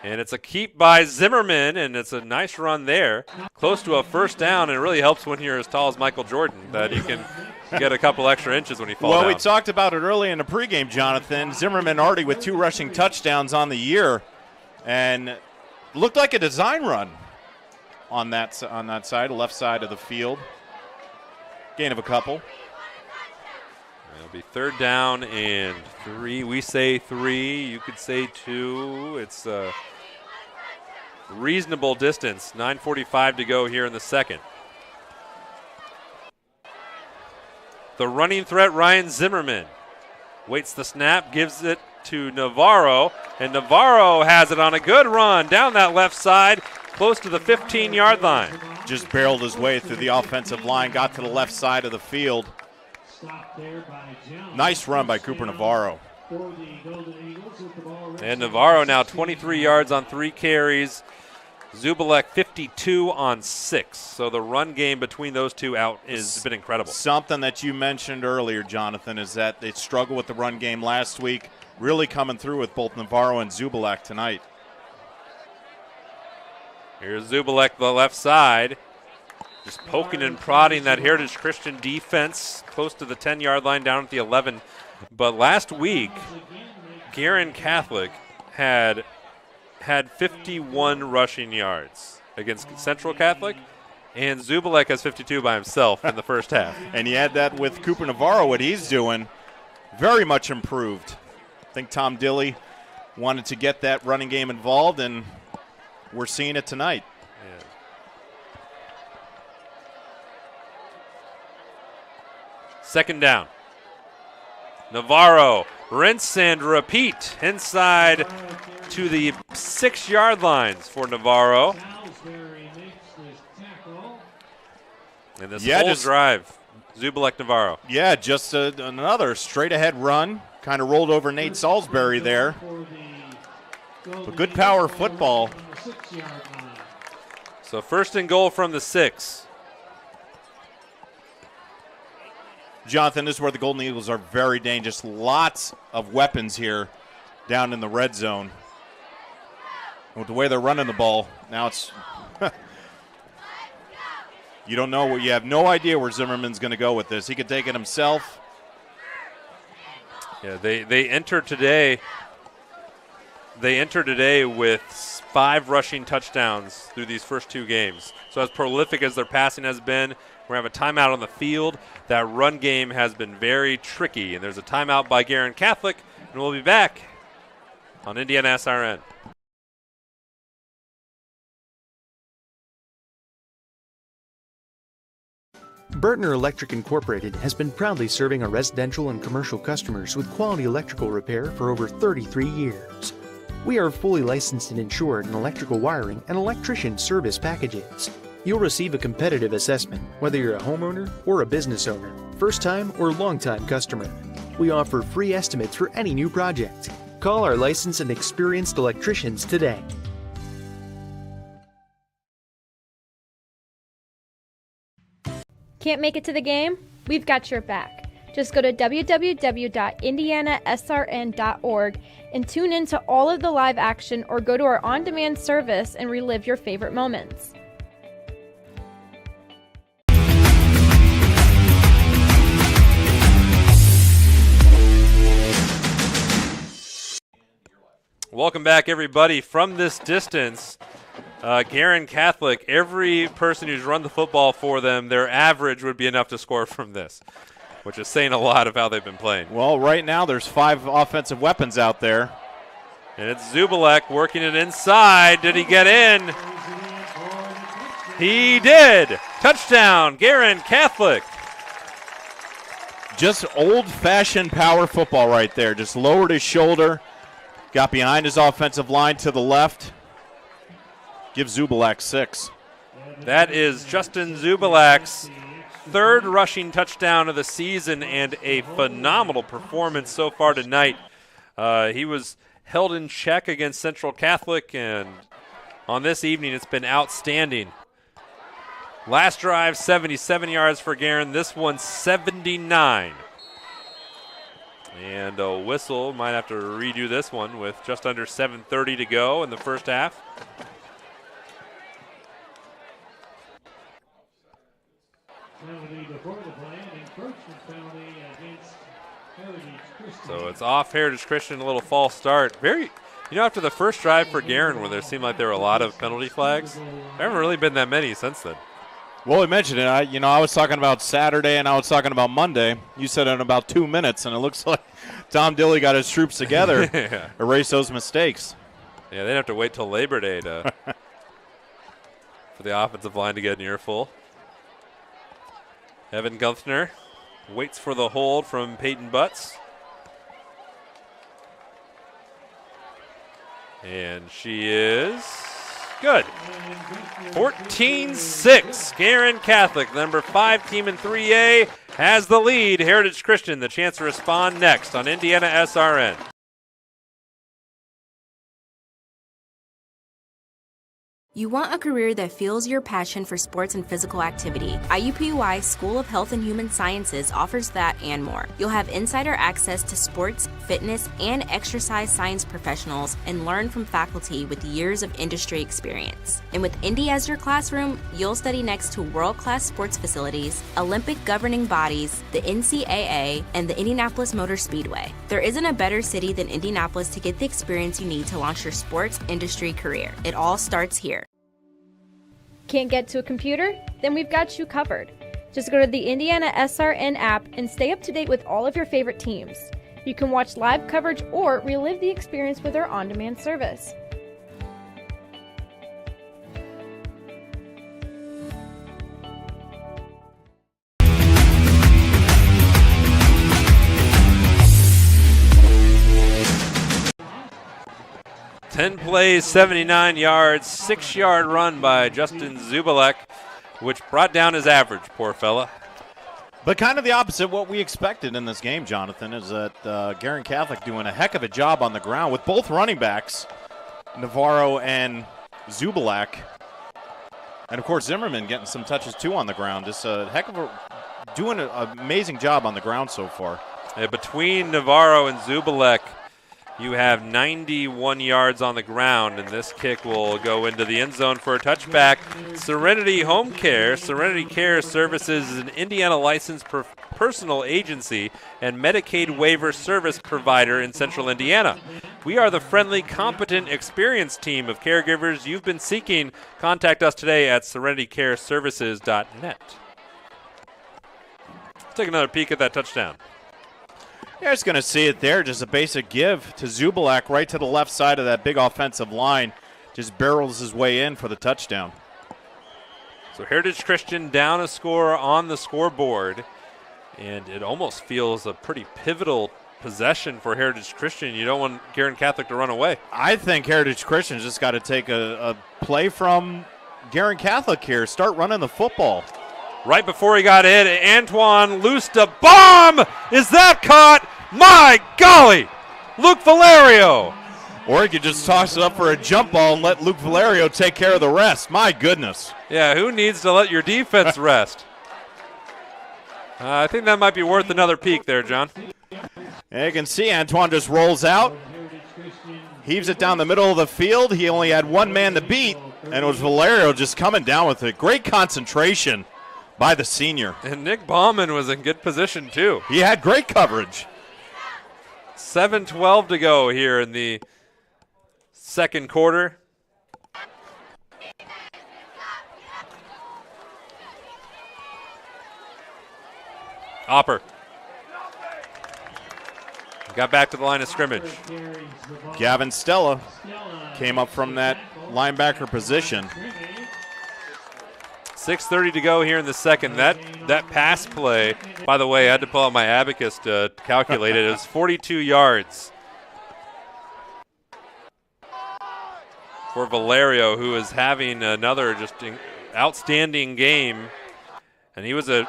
And it's a keep by Zimmerman, and it's a nice run there. Close to a first down, and it really helps when you're as tall as Michael Jordan that he can get a couple extra inches when he falls down. Well, we talked about it early in the pregame, Jonathan. Zimmerman already with 2 rushing touchdowns on the year, and looked like a design run on that side, left side of the field. Gain of a couple. It'll be 3rd down and 3. We say 3. You could say 2. It's a reasonable distance. 9:45 to go here in the second. The running threat, Ryan Zimmerman, waits the snap, gives it to Navarro, and Navarro has it on a good run down that left side, close to the 15-yard line. Just barreled his way through the offensive line, got to the left side of the field. Nice run by Cooper Navarro. And Navarro now 23 yards on 3 carries. Zubalek 52 on 6. So the run game between those two out has been incredible. Something that you mentioned earlier, Jonathan, is that they struggled with the run game last week. Really coming through with both Navarro and Zubalek tonight. Here's Zubalek, the left side. Just poking and prodding that Heritage Christian defense close to the 10-yard line down at the 11. But last week, Guerin Catholic had 51 rushing yards against Central Catholic, and Zubalek has 52 by himself in the first half. And you add that with Cooper Navarro, what he's doing, very much improved. I think Tom Dilley wanted to get that running game involved, and we're seeing it tonight. Yeah. Second down. Navarro, rinse and repeat inside to the 6-yard lines for Navarro. And this whole drive, Zubalek Navarro. Yeah, just another straight-ahead run. Kind of rolled over Nate Salisbury there. But good power football. So 1st and goal from the 6. Jonathan, this is where the Golden Eagles are very dangerous. Lots of weapons here down in the red zone. With the way they're running the ball, now it's you don't know. You have no idea where Zimmerman's going to go with this. He could take it himself. Yeah, they enter today. They enter today with 5 rushing touchdowns through these first 2 games. So as prolific as their passing has been, we're going to have a timeout on the field. That run game has been very tricky, and there's a timeout by Guerin Catholic, and we'll be back on IndianaSRN. Burtner Electric Incorporated has been proudly serving our residential and commercial customers with quality electrical repair for over 33 years. We are fully licensed and insured in electrical wiring and electrician service packages. You'll receive a competitive assessment, whether you're a homeowner or a business owner, first-time or long-time customer. We offer free estimates for any new project. Call our licensed and experienced electricians today. Can't make it to the game? We've got your back. Just go to www.IndianaSRN.org and tune in to all of the live action, or go to our on-demand service and relive your favorite moments. Welcome back, everybody. From this distance, Guerin Catholic, every person who's run the football for them, their average would be enough to score from this, which is saying a lot of how they've been playing. Well, right now there's 5 offensive weapons out there. And it's Zubalek working it inside. Did he get in? He did. Touchdown, Guerin Catholic. Just old-fashioned power football right there. Just lowered his shoulder, got behind his offensive line to the left. Give Zubalek 6. That is Justin Zubalek's 3rd rushing touchdown of the season and a phenomenal performance so far tonight. He was held in check against Central Catholic, and on this evening it's been outstanding. Last drive, 77 yards for Guerin. This one, 79. And a whistle. Might have to redo this one with just under 7:30 to go in the first half. So it's off Heritage Christian, a little false start. After the first drive for Guerin, where there seemed like there were a lot of penalty flags, there haven't really been that many since then. Well, we mentioned it. I was talking about Saturday and I was talking about Monday. You said in about 2 minutes, and it looks like Tom Dilley got his troops together, Yeah. erase those mistakes. Yeah, they'd have to wait till Labor Day for the offensive line to get near full. Evan Gunther waits for the hold from Peyton Butts. And she is good. 14-6. Guerin Catholic, number 5 team in 3A, has the lead. Heritage Christian, the chance to respond next on Indiana SRN. You want a career that fuels your passion for sports and physical activity. IUPUI School of Health and Human Sciences offers that and more. You'll have insider access to sports, fitness, and exercise science professionals and learn from faculty with years of industry experience. And with Indy as your classroom, you'll study next to world-class sports facilities, Olympic governing bodies, the NCAA, and the Indianapolis Motor Speedway. There isn't a better city than Indianapolis to get the experience you need to launch your sports industry career. It all starts here. Can't get to a computer? Then we've got you covered. Just go to the Indiana SRN app and stay up to date with all of your favorite teams. You can watch live coverage or relive the experience with our on-demand service. Ten plays, 79 yards, 6-yard run by Justin Zubalek, which brought down his average, poor fella. But kind of the opposite of what we expected in this game, Jonathan, is that Guerin Catholic doing a heck of a job on the ground with both running backs, Navarro and Zubalek. And, of course, Zimmerman getting some touches, too, on the ground. Just a heck of doing an amazing job on the ground so far. Yeah, between Navarro and Zubalek, you have 91 yards on the ground, and this kick will go into the end zone for a touchback. Serenity Home Care. Serenity Care Services is an Indiana licensed personal agency and Medicaid waiver service provider in central Indiana. We are the friendly, competent, experienced team of caregivers you've been seeking. Contact us today at serenitycareservices.net. Let's take another peek at that touchdown. You're just going to see it there, just a basic give to Zubalek right to the left side of that big offensive line. Just barrels his way in for the touchdown. So Heritage Christian down a score on the scoreboard, and it almost feels a pretty pivotal possession for Heritage Christian. You don't want Guerin Catholic to run away. I think Heritage Christian's just got to take a play from Guerin Catholic here, start running the football. Right before he got hit, Antoine loosed a bomb. Is that caught? My golly! Luke Valerio. Or you could just toss it up for a jump ball and let Luke Valerio take care of the rest. My goodness. Yeah, who needs to let your defense rest? I think that might be worth another peek there, John. And you can see Antoine just rolls out, heaves it down the middle of the field. He only had one man to beat, and it was Valerio just coming down with it. Great concentration by the senior. And Nick Bauman was in good position, too. He had great coverage. 7:12 to go here in the second quarter. Hopper got back to the line of scrimmage. Gavin Stella came up from that linebacker position. 6:30 to go here in the second. That pass play, by the way, I had to pull out my abacus to calculate it. It was 42 yards for Valerio, who is having another just outstanding game. And he was a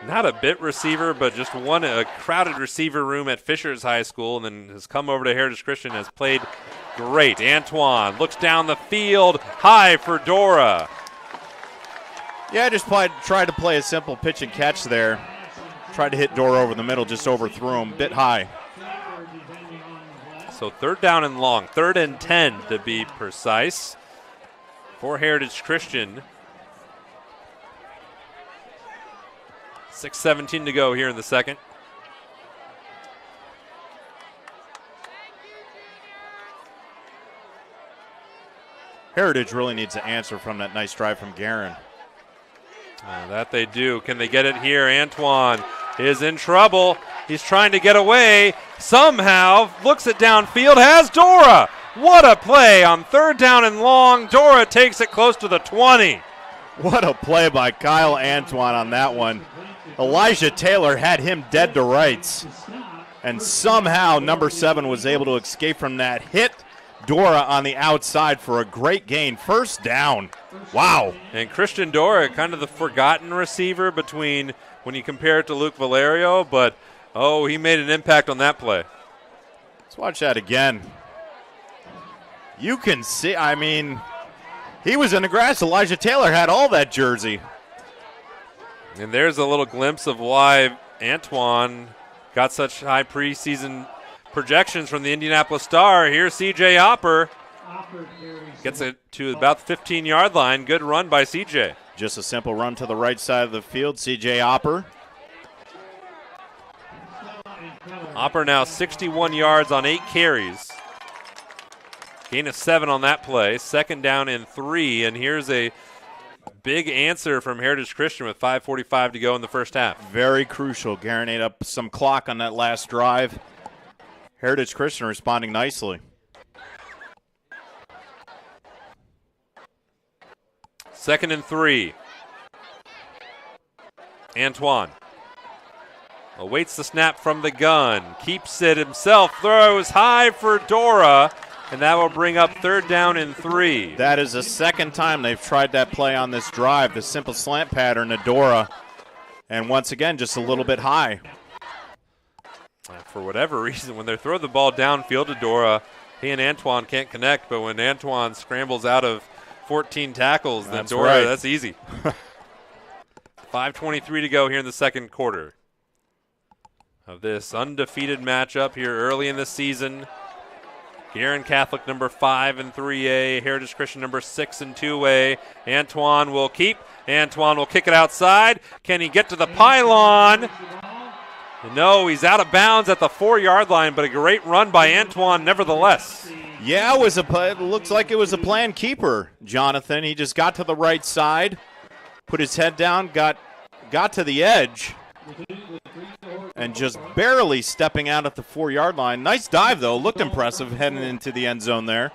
not a bit receiver, but just won a crowded receiver room at Fishers High School, and then has come over to Heritage Christian, has played great. Antoine looks down the field, high for Dora. Yeah, I just tried to play a simple pitch and catch there. Tried to hit Dora over the middle, just overthrew him, bit high. So 3rd down and long, 3rd and 10 to be precise for Heritage Christian. 6:17 to go here in the second. Heritage really needs an answer from that nice drive from Guerin. That they do. Can they get it here? Antoine is in trouble. He's trying to get away. Somehow looks it downfield. Has Dora. What a play on 3rd down and long. Dora takes it close to the 20. What a play by Kyle Antoine on that one. Elijah Taylor had him dead to rights. And somehow number 7 was able to escape from that. Hit Dora on the outside for a great gain. 1st down. Wow. And Christian Dora, kind of the forgotten receiver between when you compare it to Luke Valerio, but he made an impact on that play. Let's watch that again. You can see, he was in the grass. Elijah Taylor had all that jersey. And there's a little glimpse of why Antoine got such high preseason projections from the Indianapolis Star. Here's C.J. Hopper. Gets it to about the 15-yard line. Good run by C.J. Just a simple run to the right side of the field. C.J. Hopper. Hopper now 61 yards on 8 carries. Gain of 7 on that play. 2nd down and 3. And here's a big answer from Heritage Christian with 5:45 to go in the first half. Very crucial. Guerin ate up some clock on that last drive. Heritage Christian responding nicely. 2nd and 3. Antoine awaits the snap from the gun. Keeps it himself. Throws high for Dora. And that will bring up 3rd down and 3. That is the 2nd time they've tried that play on this drive, the simple slant pattern to Dora. And once again, just a little bit high. For whatever reason, when they throw the ball downfield to Dora, he and Antoine can't connect. But when Antoine scrambles out of 14 tackles, then Dora, right. That's easy. 5:23 to go here in the second quarter of this undefeated matchup here early in the season. Guerin Catholic number 5 in 3A, Heritage Christian number 6 in 2A. Antoine will keep. Antoine will kick it outside. Can he get to the pylon? No, he's out of bounds at the 4-yard line, but a great run by Antoine nevertheless. Yeah, it looks like it was a planned keeper, Jonathan. He just got to the right side, put his head down, got to the edge, and just barely stepping out at the 4-yard line. Nice dive, though. Looked impressive heading into the end zone there,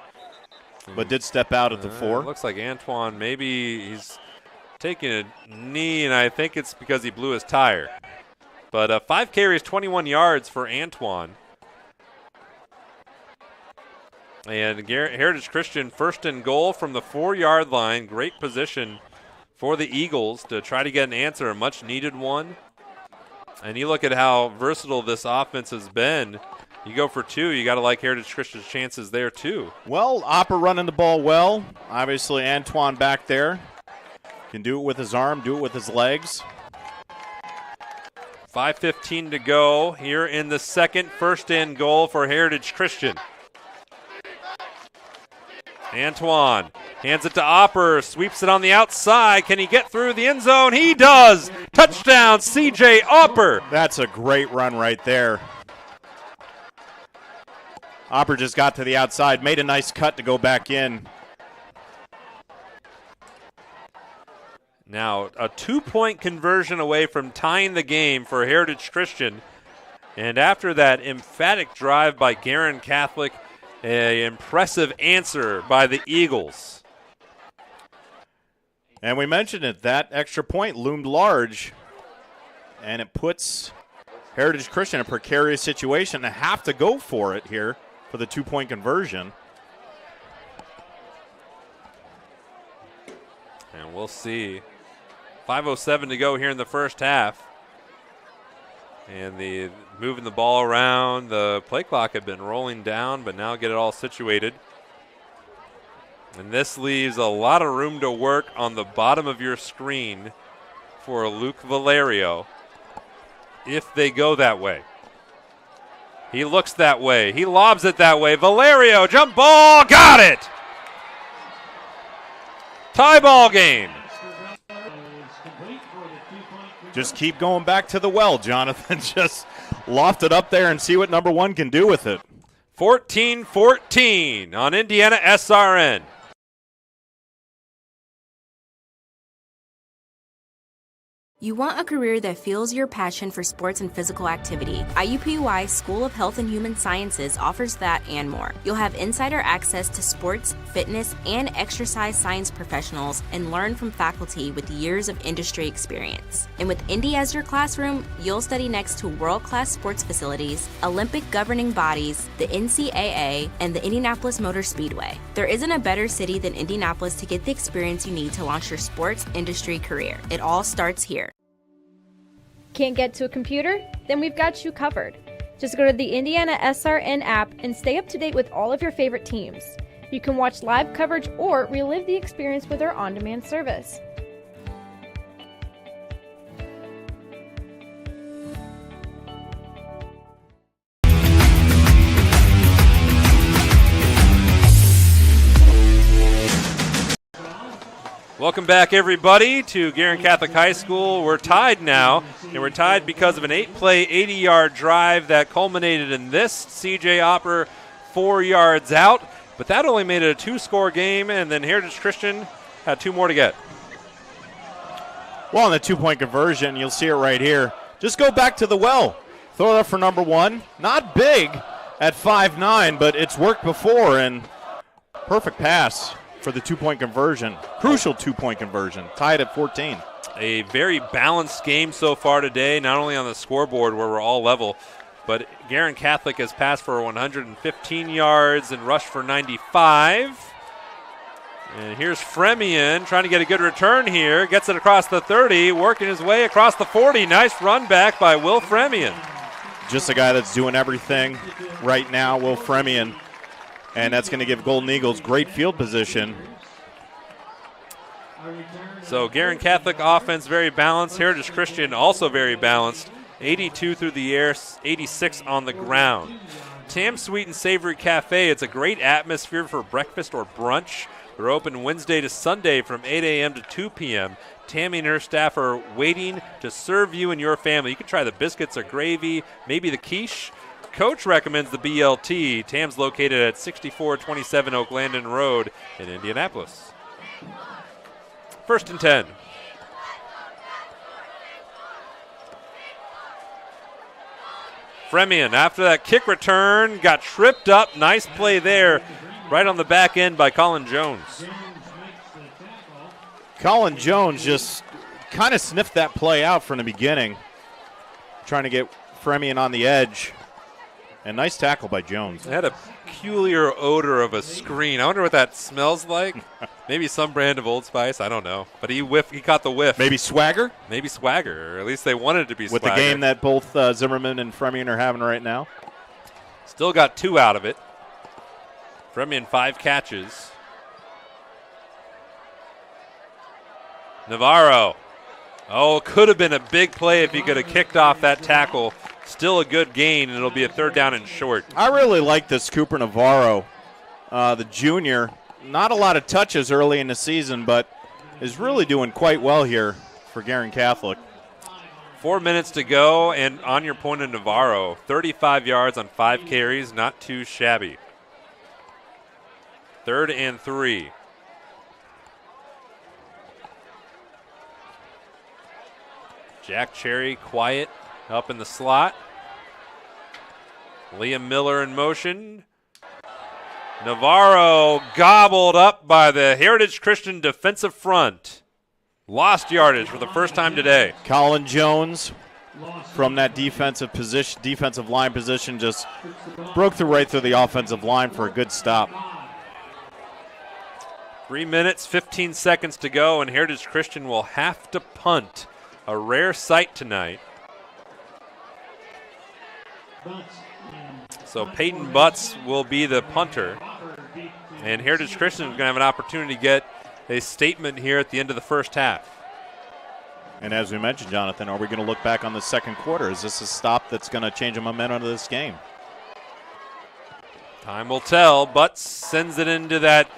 but did step out at the 4. Looks like Antoine, maybe he's taking a knee, and I think it's because he blew his tire. But 5 carries, 21 yards for Antoine. And Heritage Christian 1st and goal from the 4-yard line. Great position for the Eagles to try to get an answer, a much-needed one. And you look at how versatile this offense has been. You go for two, you got to like Heritage Christian's chances there too. Well, Opper running the ball well. Obviously, Antoine back there can do it with his arm, do it with his legs. 5:15 to go here in the second. First and goal for Heritage Christian. Antoine hands it to Opper, sweeps it on the outside. Can he get through the end zone? He does. Touchdown, C.J. Opper. That's a great run right there. Opper just got to the outside, made a nice cut to go back in. Now, a 2-point conversion away from tying the game for Heritage Christian. And after that emphatic drive by Guerin Catholic, an impressive answer by the Eagles. And we mentioned it, that extra point loomed large, and it puts Heritage Christian in a precarious situation to have to go for it here for the 2-point conversion. And we'll see. 5:07 to go here in the first half. And the moving the ball around, the play clock had been rolling down, but now get it all situated. And this leaves a lot of room to work on the bottom of your screen for Luke Valerio if they go that way. He looks that way. He lobs it that way. Valerio, jump ball, got it! Tie ball game. Just keep going back to the well, Jonathan. Just loft it up there and see what number one can do with it. 14-14 on IndianaSRN. You want a career that fuels your passion for sports and physical activity. IUPUI School of Health and Human Sciences offers that and more. You'll have insider access to sports, fitness, and exercise science professionals and learn from faculty with years of industry experience. And with Indy as your classroom, you'll study next to world-class sports facilities, Olympic governing bodies, the NCAA, and the Indianapolis Motor Speedway. There isn't a better city than Indianapolis to get the experience you need to launch your sports industry career. It all starts here. Can't get to a computer? Then we've got you covered. Just go to the IndianaSRN app and stay up to date with all of your favorite teams. You can watch live coverage or relive the experience with our on-demand service. Welcome back, everybody, to Guerin Catholic High School. We're tied now, and we're tied because of an 8-play, 80-yard drive that culminated in this. C.J. Opper 4 yards out, but that only made it a 2-score game, and then Heritage Christian had 2 more to get. Well, on the 2-point conversion, you'll see it right here. Just go back to the well. Throw it up for number one. Not big at 5'9", but it's worked before, and perfect pass for the 2-point conversion. Crucial 2-point conversion. Tied at 14. A very balanced game so far today, not only on the scoreboard where we're all level, but Guerin Catholic has passed for 115 yards and rushed for 95. And here's Fremian trying to get a good return here. Gets it across the 30, working his way across the 40. Nice run back by Will Fremian. Just a guy that's doing everything right now, Will Fremian. And that's going to give Golden Eagles great field position. So Guerin Catholic offense very balanced. Heritage Christian also very balanced. 82 through the air, 86 on the ground. Tam's Sweet and Savory Cafe, it's a great atmosphere for breakfast or brunch. They're open Wednesday to Sunday from 8 a.m. to 2 p.m. Tammy and her staff are waiting to serve you and your family. You can try the biscuits or gravy, maybe the quiche. Coach recommends the BLT. Tam's located at 6427 Oak Landon Road in Indianapolis. 1st and 10. Fremian, after that kick return, got tripped up. Nice play there, right on the back end by Colin Jones. Colin Jones just kind of sniffed that play out from the beginning, trying to get Fremian on the edge. And nice tackle by Jones. It had a peculiar odor of a screen. I wonder what that smells like. Maybe some brand of Old Spice. I don't know. But he caught the whiff. Maybe Swagger? Maybe Swagger. Or at least they wanted it to be With Swagger. the game that both Zimmerman and Fremian are having right now. Still got 2 out of it. Fremion 5 catches. Navarro. Oh, could have been a big play if he could have kicked off that tackle. Still a good gain, and it'll be a 3rd down and short. I really like this Cooper Navarro, the junior. Not a lot of touches early in the season, but is really doing quite well here for Guerin Catholic. 4 minutes to go, and on your point of Navarro, 35 yards on 5 carries, not too shabby. 3rd and 3. Jack Cherry quiet up in the slot. Liam Miller in motion. Navarro gobbled up by the Heritage Christian defensive front. Lost yardage for the first time today. Colin Jones from that defensive line position just broke right through the offensive line for a good stop. 3 minutes, 15 seconds to go, and Heritage Christian will have to punt. A rare sight tonight. So Peyton Butts will be the punter. And Heritage Christian is going to have an opportunity to get a statement here at the end of the first half. And as we mentioned, Jonathan, are we going to look back on the second quarter? Is this a stop that's going to change the momentum of this game? Time will tell. Butts sends it into that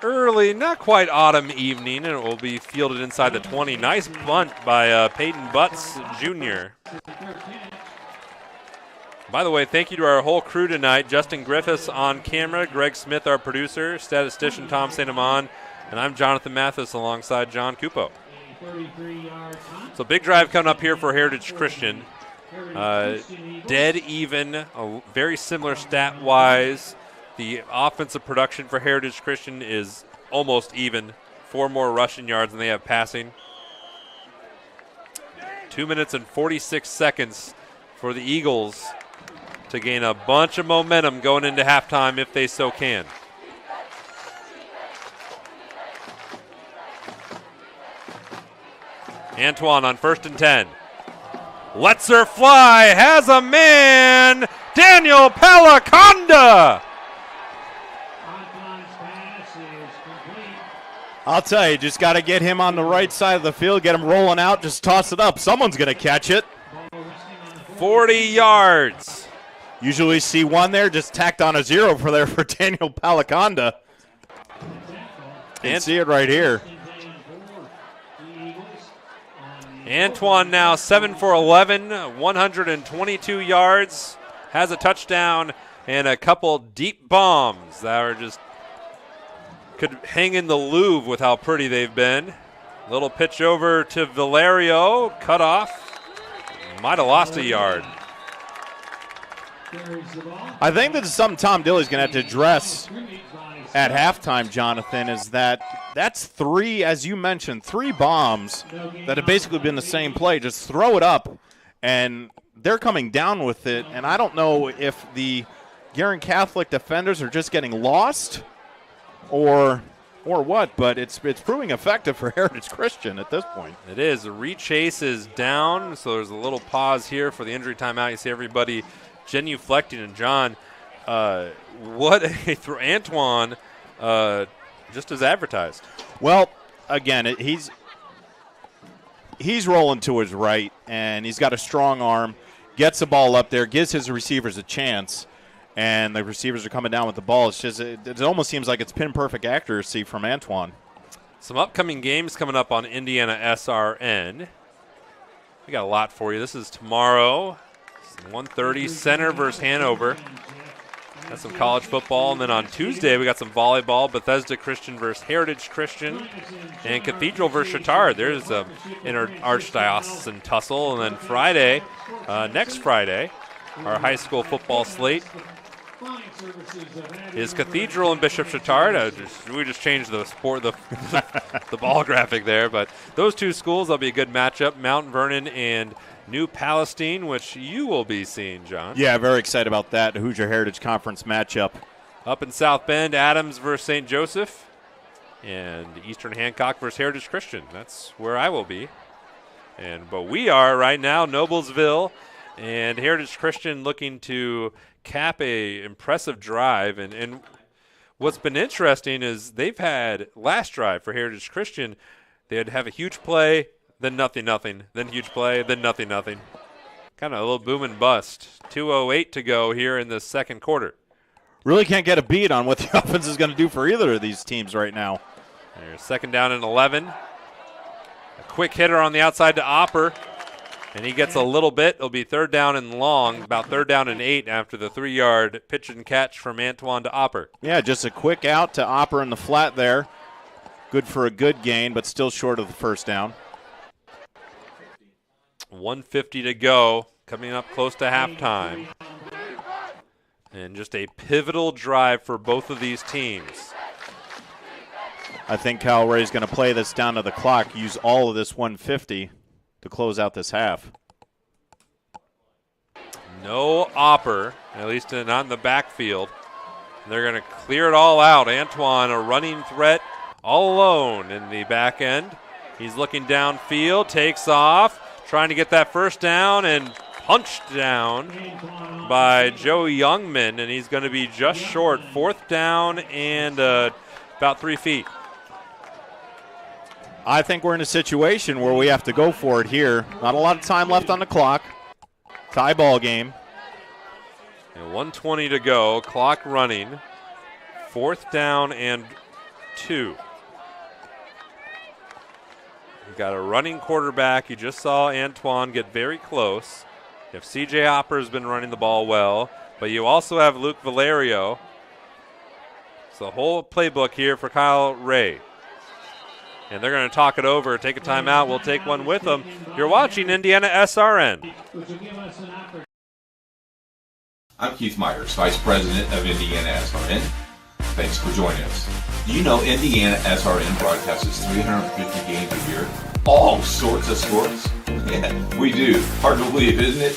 early, not quite autumn evening, and it will be fielded inside the 20. Nice bunt by Peyton Butts Jr. By the way, thank you to our whole crew tonight. Justin Griffiths on camera, Greg Smith, our producer, statistician Tom St. Amand, and I'm Jonathan Mathis alongside John Cupo. So big drive coming up here for Heritage Christian. Dead even, very similar stat-wise. The offensive production for Heritage Christian is almost even. 4 more rushing yards than they have passing. 2 minutes and 46 seconds for the Eagles to gain a bunch of momentum going into halftime if they so can. Antoine on 1st and 10. Lets her fly, has a man, Daniel Palaconda. I'll tell you, just got to get him on the right side of the field, get him rolling out, just toss it up. Someone's going to catch it. 40 yards. Usually see one there, just tacked on a 0 for Daniel Palaconda. And see it right here. Antoine now 7 for 11, 122 yards, has a touchdown and a couple deep bombs that are just could hang in the Louvre with how pretty they've been. Little pitch over to Valerio, cut off. Might have lost a yard. I think this is something Tom Dilley's going to have to address at halftime, Jonathan, is that's 3, as you mentioned, 3 bombs that have basically been the same play. Just throw it up, and they're coming down with it. And I don't know if the Guerin Catholic defenders are just getting lost or what, but it's proving effective for Heritage Christian at this point. It is. The rechase is down, so there's a little pause here for the injury timeout. You see everybody genuflecting, and John, what a throw. Antoine, just as advertised. Well, again, he's rolling to his right, and he's got a strong arm, gets the ball up there, gives his receivers a chance, and the receivers are coming down with the ball. It's just it almost seems like it's pin-perfect accuracy from Antoine. Some upcoming games coming up on IndianaSRN. We got a lot for you. This is tomorrow, 1:30, Center versus Hanover. Got some college football, and then on Tuesday we got some volleyball, Bethesda Christian versus Heritage Christian, and Cathedral versus Chatard. There's an archdiocesan tussle, and then Friday, next Friday, our high school football slate is Cathedral and Bishop Chatard. We just changed the sport, the ball graphic there, but those two schools, that'll be a good matchup. Mount Vernon and New Palestine, which you will be seeing, John. Yeah, very excited about that Hoosier Heritage Conference matchup. Up in South Bend, Adams versus St. Joseph, and Eastern Hancock versus Heritage Christian. That's where I will be. But we are right now, Noblesville And Heritage Christian looking to cap a impressive drive. And what's been interesting is they've had last drive for Heritage Christian, they'd have a huge play, then nothing, then huge play, then nothing. Kind of a little boom and bust. 2:08 to go here in the second quarter. Really can't get a beat on what the offense is going to do for either of these teams right now. There's second down and 11. A quick hitter on the outside to Opper, and he gets a little bit. It'll be third down and long, about third down and 8 after the 3-yard pitch and catch from Antoine to Opper. Yeah, just a quick out to Opper in the flat there. Good for a good gain, but still short of the first down. 1:50 to go, coming up close to halftime. And just a pivotal drive for both of these teams. I think Cal Ray's going to play this down to the clock, use all of this 150 to close out this half. No Opper, at least not in the backfield. They're going to clear it all out. Antoine, a running threat, all alone in the back end. He's looking downfield, takes off, trying to get that first down, and punched down by Joe Youngman, and he's going to be just short. Fourth down and about 3 feet. I think we're in a situation where we have to go for it here. Not a lot of time left on the clock. Tie ball game. And 1:20 to go, clock running. Fourth down and 2. You've got a running quarterback. You just saw Antoine get very close. You have C.J. Opper's been running the ball well, but you also have Luke Valerio. It's the whole playbook here for Kyle Ray. And they're going to talk it over, take a timeout. We'll take one with them. You're watching Indiana SRN. I'm Keith Myers, Vice President of IndianaSRN. Thanks for joining us. Do you know IndianaSRN broadcasts 350 games a year? All sorts of sports? Yeah, we do. Hard to believe, isn't it?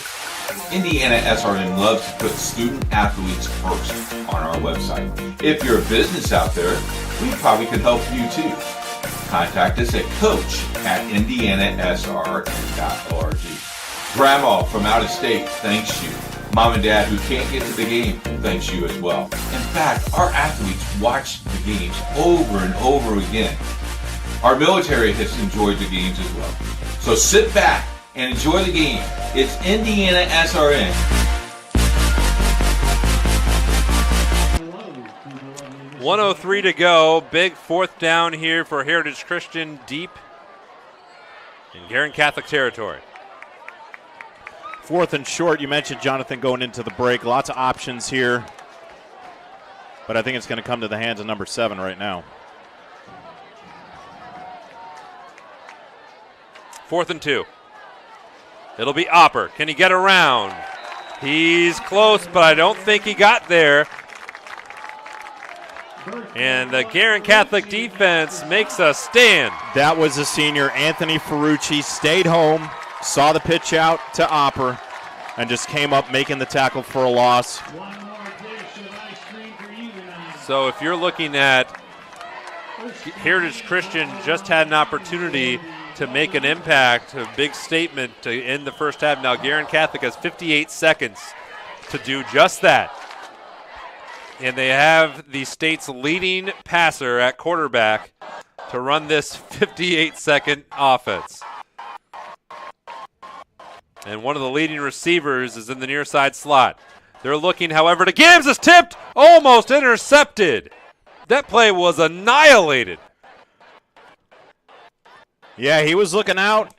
IndianaSRN loves to put student athletes first on our website. If you're a business out there, we probably could help you too. Contact us at coach@indianasrn.org. Grandma from out of state thanks you. Mom and Dad who can't get to the game thanks you as well. In fact, our athletes watch the games over and over again. Our military has enjoyed the games as well. So sit back and enjoy the game. It's IndianaSRN. .103 to go. Big fourth down here for Heritage Christian, deep in Guerin Catholic territory. Fourth and short. You mentioned Jonathan going into the break. Lots of options here. But I think it's going to come to the hands of number 7 right now. Fourth and 2. It'll be Opper. Can he get around? He's close, but I don't think he got there. And the Guerin Catholic defense makes a stand. That was the senior, Anthony Ferrucci, stayed home, saw the pitch out to Opper, and just came up making the tackle for a loss. So if you're looking at Heritage Christian just had an opportunity to make an impact, a big statement to end the first half. Now Guerin Catholic has 58 seconds to do just that. And they have the state's leading passer at quarterback to run this 58-second offense. And one of the leading receivers is in the near side slot. They're looking, however, to Gibbs. Is tipped, almost intercepted. That play was annihilated. Yeah, he was looking out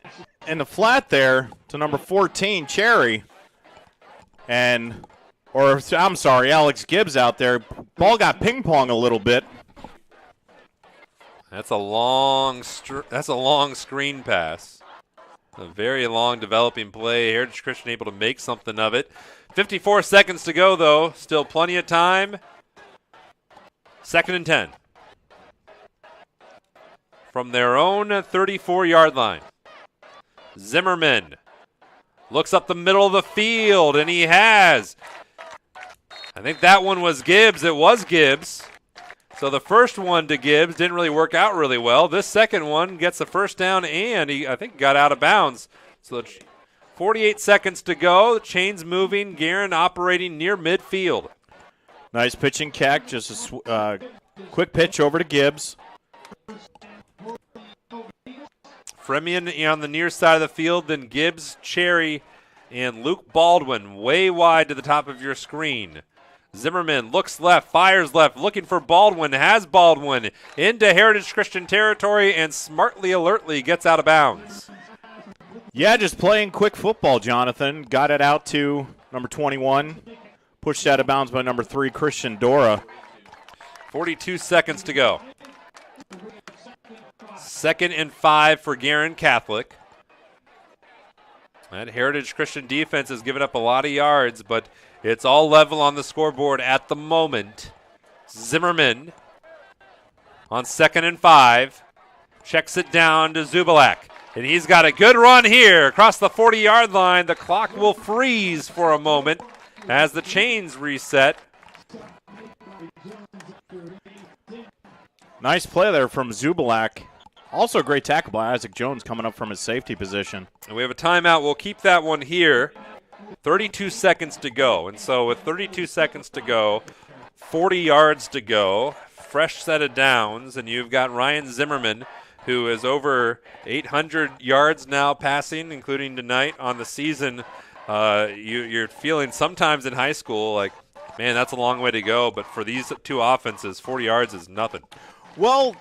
in the flat there to number 14, Cherry. Alex Gibbs out there. Ball got ping-pong a little bit. That's a long screen pass. A very long developing play. Heritage Christian able to make something of it. 54 seconds to go, though. Still plenty of time. 2nd and 10. From their own 34-yard line. Zimmerman looks up the middle of the field, and he has. I think that one was Gibbs. It was Gibbs. So the first one to Gibbs didn't really work out really well. This second one gets the first down, and I think got out of bounds. So 48 seconds to go. The chain's moving. Guerin operating near midfield. Nice pitching catch. Just a quick pitch over to Gibbs. Fremion on the near side of the field, then Gibbs, Cherry, and Luke Baldwin way wide to the top of your screen. Zimmerman looks left, fires left, looking for Baldwin, has Baldwin into Heritage Christian territory and smartly, alertly gets out of bounds. Yeah, just playing quick football, Jonathan. Got it out to number 21. Pushed out of bounds by number 3, Christian Dora. 42 seconds to go. 2nd and 5 for Guerin Catholic. That Heritage Christian defense has given up a lot of yards, but it's all level on the scoreboard at the moment. Zimmerman on 2nd and 5. Checks it down to Zubalak. And he's got a good run here across the 40-yard line. The clock will freeze for a moment as the chains reset. Nice play there from Zubalak. Also a great tackle by Isaac Jones coming up from his safety position. And we have a timeout. We'll keep that one here. 32 seconds to go. And so with 32 seconds to go, 40 yards to go, fresh set of downs, and you've got Ryan Zimmerman, who is over 800 yards now passing, including tonight on the season. You're feeling sometimes in high school like, man, that's a long way to go. But for these two offenses, 40 yards is nothing. Well,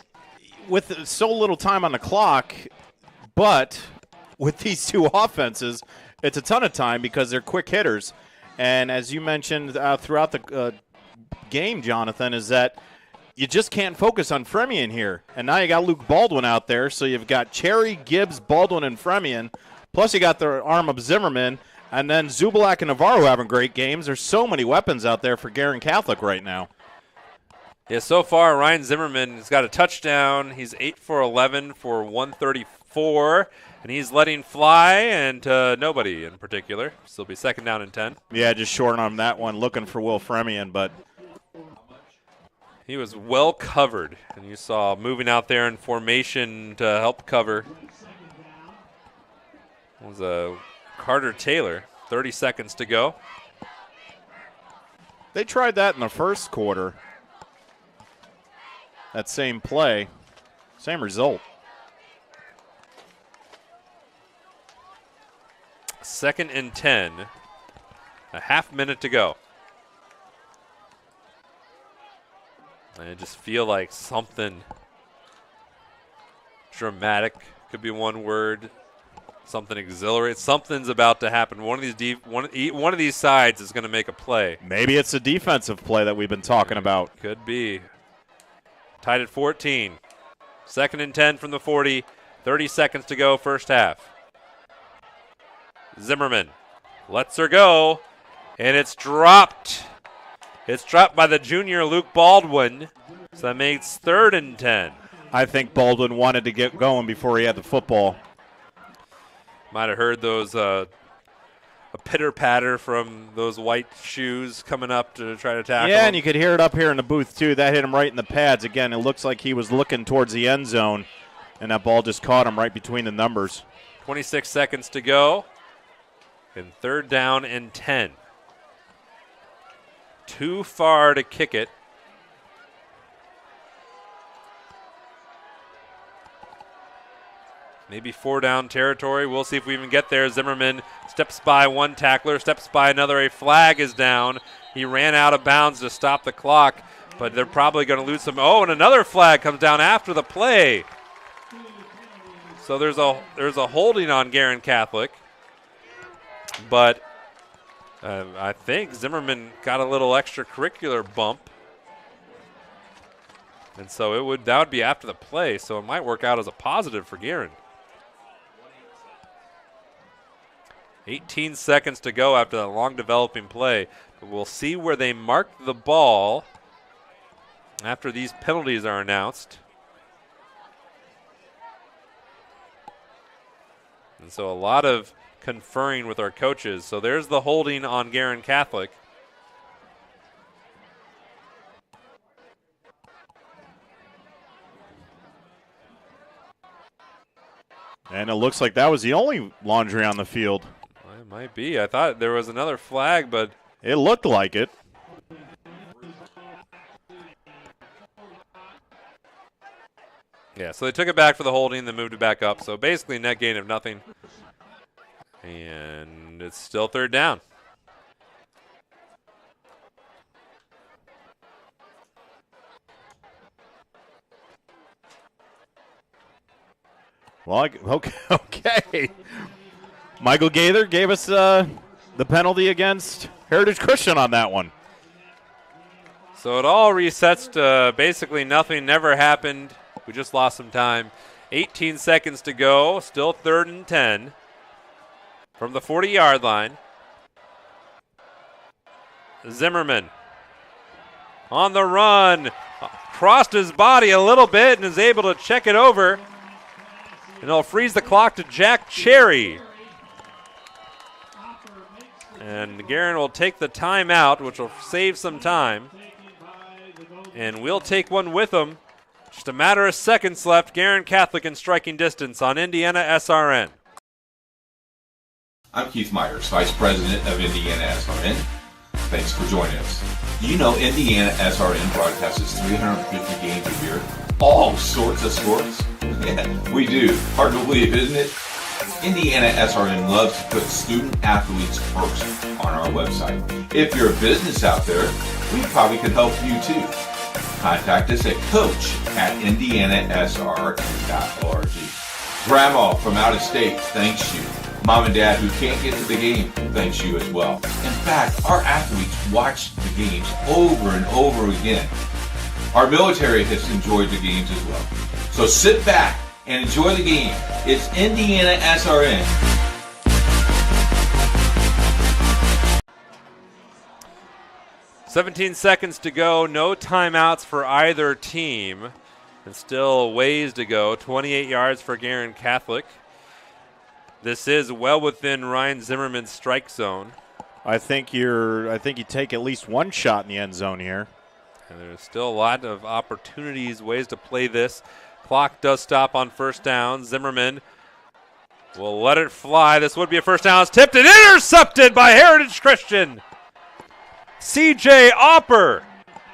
with so little time on the clock, but with these two offenses, it's a ton of time because they're quick hitters. And as you mentioned throughout the game, Jonathan, is that you just can't focus on Fremion here. And now you got Luke Baldwin out there, so you've got Cherry, Gibbs, Baldwin, and Fremion. Plus you got the arm of Zimmerman, and then Zubalak and Navarro having great games. There's so many weapons out there for Guerin Catholic right now. Yeah, so far Ryan Zimmerman has got a touchdown. He's 8 for 11 for 134, and he's letting fly and nobody in particular. So it'll be 2nd down and 10. Yeah, just short on that one, looking for Will Fremion, but he was well covered, and you saw moving out there in formation to help cover was Carter Taylor. 30 seconds to go. They tried that in the first quarter. That same play, same result. 2nd and 10. A half minute to go. And I just feel like something dramatic, could be one word, something exhilarating. Something's about to happen. One of these sides is going to make a play. Maybe it's a defensive play that we've been talking about. Could be. Tied at 14. 2nd and 10 from the 40. 30 seconds to go, first half. Zimmerman lets her go, and it's dropped. It's dropped by the junior Luke Baldwin, so that makes 3rd and 10. I think Baldwin wanted to get going before he had the football. Might have heard those a pitter-patter from those white shoes coming up to try to tackle him. Yeah, and you could hear it up here in the booth, too. That hit him right in the pads. Again, it looks like he was looking towards the end zone, and that ball just caught him right between the numbers. 26 seconds to go, and 3rd down and 10. Too far to kick it. Maybe 4 down territory. We'll see if we even get there. Zimmerman steps by one tackler, steps by another. A flag is down. He ran out of bounds to stop the clock, but they're probably going to lose some. Oh, and another flag comes down after the play. So there's a holding on Guerin Catholic, but I think Zimmerman got a little extracurricular bump. And so that would be after the play, so it might work out as a positive for Guerin. 18 seconds to go after that long developing play. But we'll see where they mark the ball after these penalties are announced. And so a lot of conferring with our coaches. So there's the holding on Guerin Catholic. And it looks like that was the only laundry on the field. It might be. I thought there was another flag, but it looked like it. Yeah, so they took it back for the holding, then moved it back up. So basically net gain of nothing. And it's still third down. Well, okay. Michael Gaither gave us the penalty against Heritage Christian on that one. So it all resets to basically nothing never happened. We just lost some time. 18 seconds to go. Still 3rd and 10 from the 40-yard line. Zimmerman on the run. Crossed his body a little bit and is able to check it over. And it'll freeze the clock to Jack Cherry. And Guerin will take the timeout, which will save some time. And we'll take one with them. Just a matter of seconds left. Guerin Catholic in striking distance on IndianaSRN. I'm Keith Myers, Vice President of IndianaSRN. Thanks for joining us. Do you know IndianaSRN broadcasts 350 games a year? All sorts of sports? Yeah, we do. Hard to believe, isn't it? IndianaSRN loves to put student athletes first on our website. If you're a business out there, we probably could help you too. Contact us at coach@indianasrn.org. Grandma from out of state thanks you. Mom and Dad who can't get to the game thanks you as well. In fact, our athletes watch the games over and over again. Our military has enjoyed the games as well. So sit back and enjoy the game. It's IndianaSRN. "17 seconds to go. No timeouts for either team. And still ways to go. 28 yards for Guerin Catholic. This is well within Ryan Zimmerman's strike zone. I think you take at least one shot in the end zone here. And there's still a lot of opportunities, ways to play this. Clock does stop on first down. Zimmerman will let it fly. This would be a first down. It's tipped and intercepted by Heritage Christian. C.J. Opper,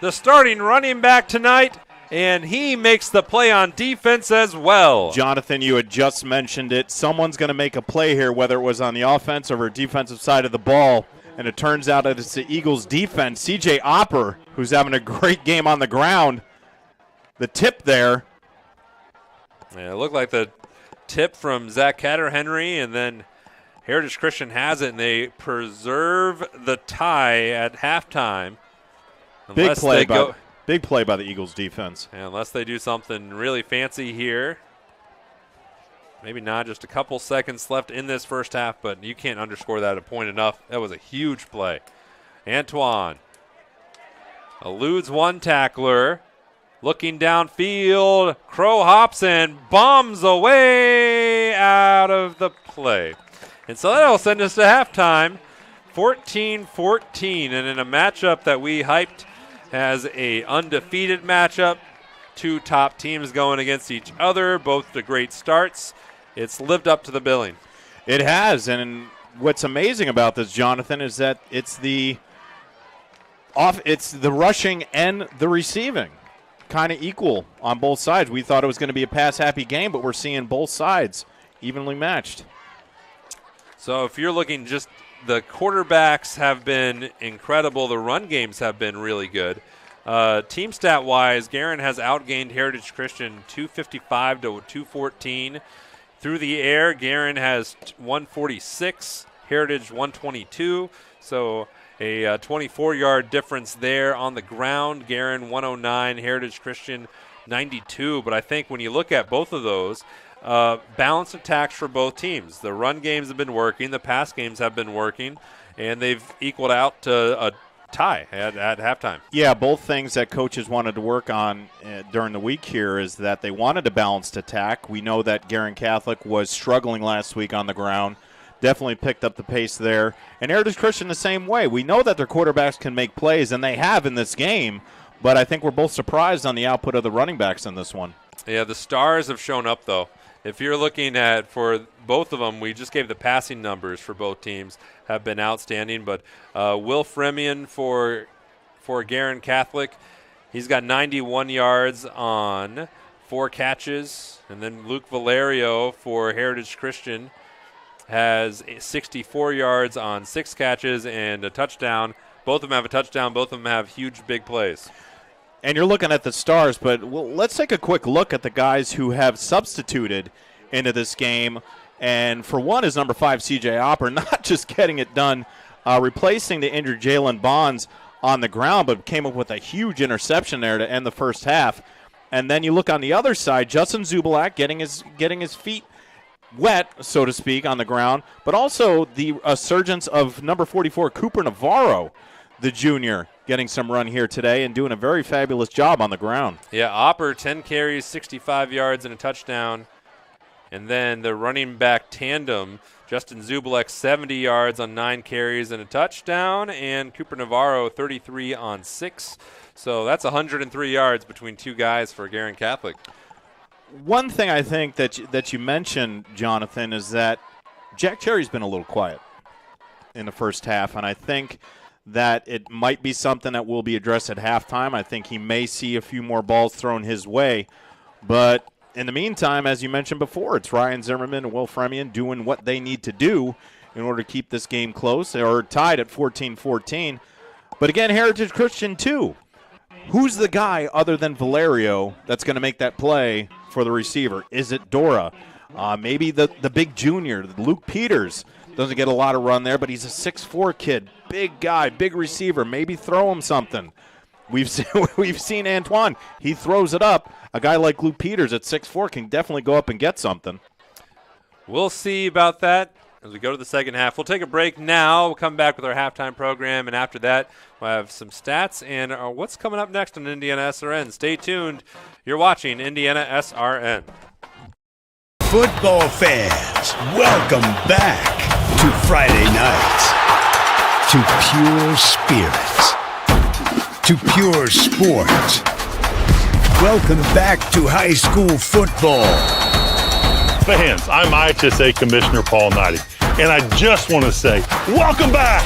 the starting running back tonight, and he makes the play on defense as well. Jonathan, you had just mentioned it. Someone's going to make a play here, whether it was on the offensive or defensive side of the ball, and it turns out that it's the Eagles' defense. C.J. Opper, who's having a great game on the ground. The tip there. Yeah, it looked like the tip from Zach Catter-Henry, and then Heritage Christian has it, and they preserve the tie at halftime. Big play by the Eagles defense. Yeah, unless they do something really fancy here. Maybe not, just a couple seconds left in this first half, but you can't underscore that a point enough. That was a huge play. Antoine eludes one tackler. Looking downfield, Crow hops and bombs away out of the play. And so that'll send us to halftime, 14-14. And in a matchup that we hyped as a undefeated matchup, two top teams going against each other, both the great starts, it's lived up to the billing. It has, and what's amazing about this, Jonathan, is that it's the rushing and the receiving. Kind of equal on both sides. We thought it was going to be a pass-happy game, but we're seeing both sides evenly matched. So if you're looking just the quarterbacks have been incredible. The run games have been really good. Team stat-wise, Guerin has outgained Heritage Christian 255 to 214. Through the air, Guerin has 146, Heritage 122. So a 24-yard difference there. On the ground, Guerin 109, Heritage Christian 92. But I think when you look at both of those, balanced attacks for both teams. The run games have been working, the pass games have been working, and they've equaled out to a tie at halftime. Yeah, both things that coaches wanted to work on during the week here is that they wanted a balanced attack. We know that Guerin Catholic was struggling last week on the ground. Definitely picked up the pace there. And Heritage Christian the same way. We know that their quarterbacks can make plays, and they have in this game, but I think we're both surprised on the output of the running backs in this one. Yeah, the stars have shown up, though. if you're looking at for both of them, we just gave the passing numbers for both teams have been outstanding. But Will Fremion for Guerin Catholic, he's got 91 yards on 4 catches. And then Luke Valerio for Heritage Christian has 64 yards on 6 catches and a touchdown. Both of them have a touchdown. Both of them have huge, big plays. And you're looking at the stars, but let's take a quick look at the guys who have substituted into this game. And for one is number 5, C.J. Opper, not just getting it done, replacing the injured Jalen Bonds on the ground, but came up with a huge interception there to end the first half. And then you look on the other side, Justin Zubalak getting his feet wet, so to speak, on the ground, but also the resurgence of number 44, Cooper Navarro, the junior, getting some run here today and doing a very fabulous job on the ground. Yeah, Opper, 10 carries, 65 yards, and a touchdown. And then the running back tandem, Justin Zubalek, 70 yards on 9 carries and a touchdown, and Cooper Navarro, 33 on 6. So that's 103 yards between 2 guys for Guerin Catholic. One thing I think that you mentioned, Jonathan, is that Jack Cherry's been a little quiet in the first half, and I think that it might be something that will be addressed at halftime. I think he may see a few more balls thrown his way. But in the meantime, as you mentioned before, it's Ryan Zimmerman and Will Fremion doing what they need to do in order to keep this game close. They are tied at 14-14. But again, Heritage Christian too. Who's the guy other than Valerio that's going to make that play for the receiver? Is it Dora? Maybe the big junior, Luke Peters. Doesn't get a lot of run there, but he's a 6'4" kid. Big guy, big receiver. Maybe throw him something. We've seen Antoine. He throws it up. A guy like Luke Peters at 6'4" can definitely go up and get something. We'll see about that as we go to the second half. We'll take a break now. We'll come back with our halftime program, and after that, we'll have some stats and what's coming up next on Indiana SRN. Stay tuned. You're watching Indiana SRN. Football fans, welcome back to Friday nights, to pure spirits, to pure sports. Welcome back to high school football. Fans, I'm IHSAA Commissioner Paul Knighty, and I just want to say, welcome back!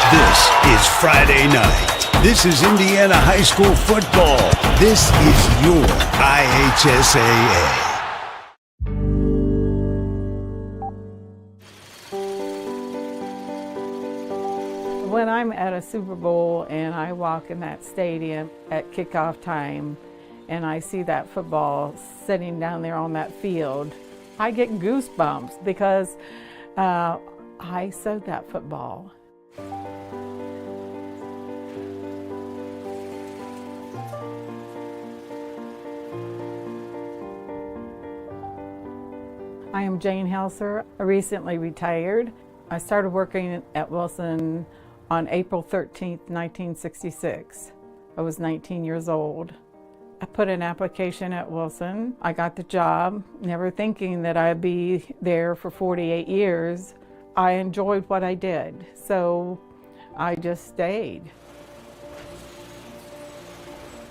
This is Friday night. This is Indiana high school football. This is your IHSAA. When I'm at a Super Bowl and I walk in that stadium at kickoff time and I see that football sitting down there on that field, I get goosebumps because I sewed that football. I am Jane Helser. I recently retired. I started working at Wilson on April 13th, 1966. I was 19 years old. I put an application at Wilson. I got the job, never thinking that I'd be there for 48 years. I enjoyed what I did, so I just stayed.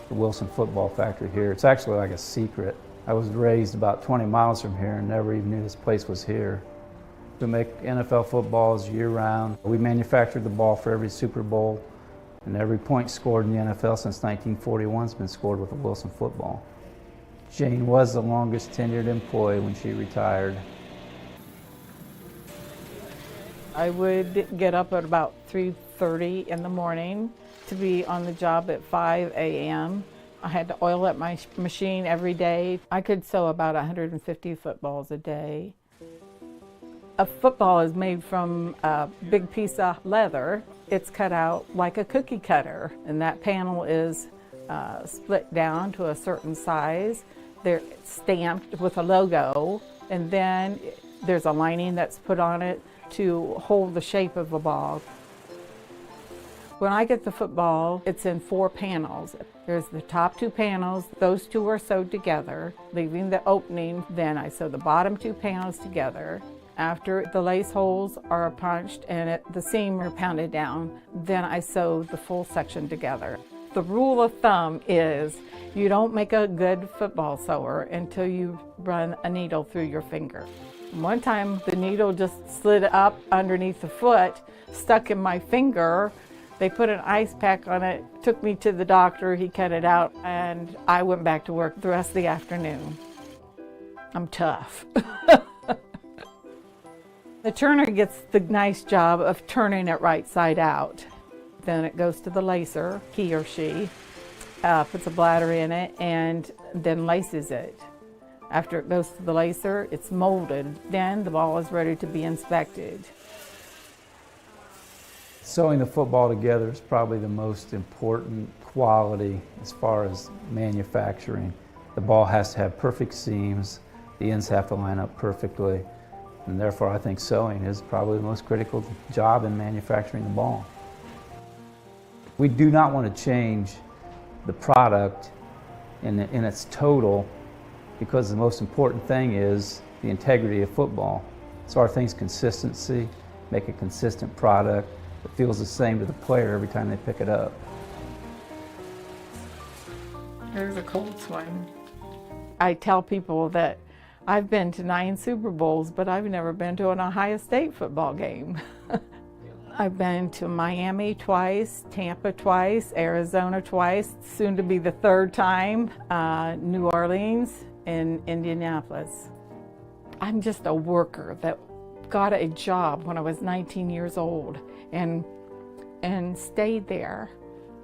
The Wilson Football Factory here, it's actually like a secret. I was raised about 20 miles from here and never even knew this place was here. We make NFL footballs year-round. We manufactured the ball for every Super Bowl, and every point scored in the NFL since 1941 has been scored with a Wilson football. Jane was the longest tenured employee when she retired. I would get up at about 3:30 in the morning to be on the job at 5 a.m. I had to oil up my machine every day. I could sew about 150 footballs a day. A football is made from a big piece of leather. It's cut out like a cookie cutter, and that panel is split down to a certain size. They're stamped with a logo, and then there's a lining that's put on it to hold the shape of the ball. When I get the football, it's in 4 panels. There's the top 2 panels. Those 2 are sewed together, leaving the opening. Then I sew the bottom 2 panels together. After the lace holes are punched and the seam are pounded down, then I sew the full section together. The rule of thumb is you don't make a good football sewer until you run a needle through your finger. One time the needle just slid up underneath the foot, stuck in my finger. They put an ice pack on it, took me to the doctor, he cut it out, and I went back to work the rest of the afternoon. I'm tough. The turner gets the nice job of turning it right side out. Then it goes to the lacer, he or she, puts a bladder in it and then laces it. After it goes to the lacer, it's molded. Then the ball is ready to be inspected. Sewing the football together is probably the most important quality as far as manufacturing. The ball has to have perfect seams, the ends have to line up perfectly, and therefore I think sewing is probably the most critical job in manufacturing the ball. We do not want to change the product in its total, because the most important thing is the integrity of football. So our thing's consistency, make a consistent product that feels the same to the player every time they pick it up. There's a cold swim. I tell people that I've been to 9 Super Bowls, but I've never been to an Ohio State football game. I've been to Miami twice, Tampa twice, Arizona twice, soon to be the 3rd time, New Orleans and Indianapolis. I'm just a worker that got a job when I was 19 years old and stayed there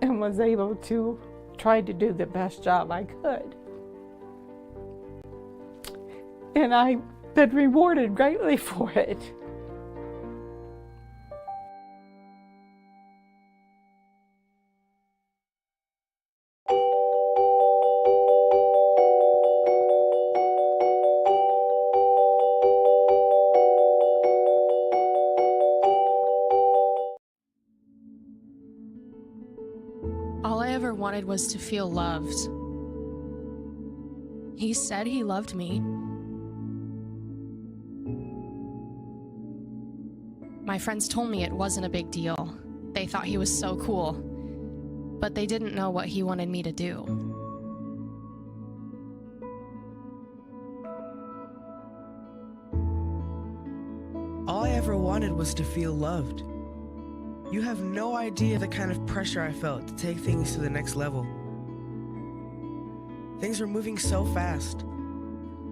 and was able to try to do the best job I could. And I've been rewarded greatly for it. All I ever wanted was to feel loved. He said he loved me. My friends told me it wasn't a big deal. They thought he was so cool, but they didn't know what he wanted me to do. All I ever wanted was to feel loved. You have no idea the kind of pressure I felt to take things to the next level. Things were moving so fast.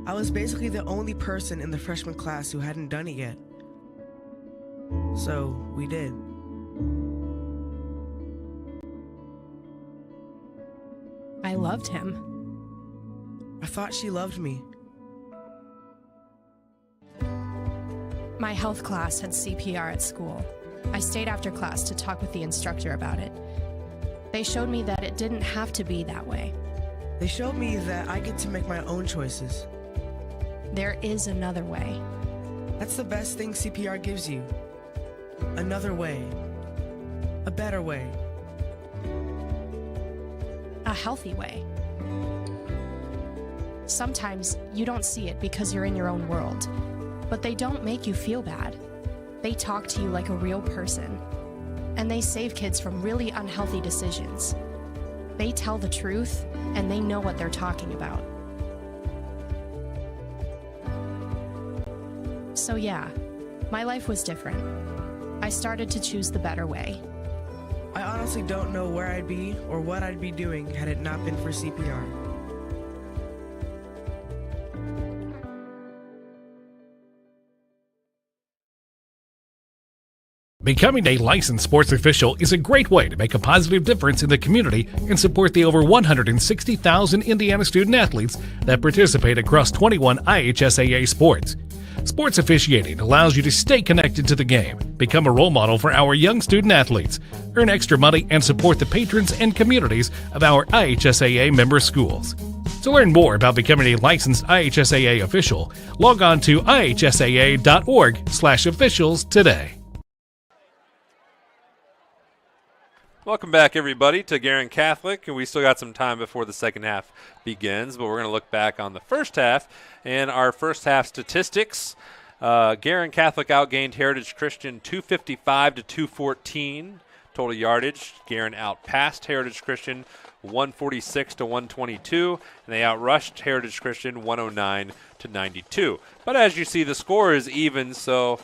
I was basically the only person in the freshman class who hadn't done it yet. So we did. I loved him. I thought she loved me. My health class had CPR at school. I stayed after class to talk with the instructor about it. They showed me that it didn't have to be that way. They showed me that I get to make my own choices. There is another way. That's the best thing CPR gives you. Another way. A better way. A healthy way. Sometimes you don't see it because you're in your own world, but they don't make you feel bad. They talk to you like a real person, and they save kids from really unhealthy decisions. They tell the truth, and they know what they're talking about. So yeah, my life was different. I started to choose the better way. I honestly don't know where I'd be or what I'd be doing had it not been for CPR. Becoming a licensed sports official is a great way to make a positive difference in the community and support the over 160,000 Indiana student athletes that participate across 21 IHSAA sports. Sports officiating allows you to stay connected to the game, become a role model for our young student athletes, earn extra money, and support the patrons and communities of our IHSAA member schools. To learn more about becoming a licensed IHSAA official, log on to ihsaa.org/officials today. Welcome back, everybody, to Guerin Catholic. And we still got some time before the second half begins, but we're going to look back on the first half and our first half statistics. Guerin Catholic outgained Heritage Christian 255 to 214. total yardage. Guerin outpassed Heritage Christian 146 to 122, and they outrushed Heritage Christian 109 to 92. But as you see, the score is even, so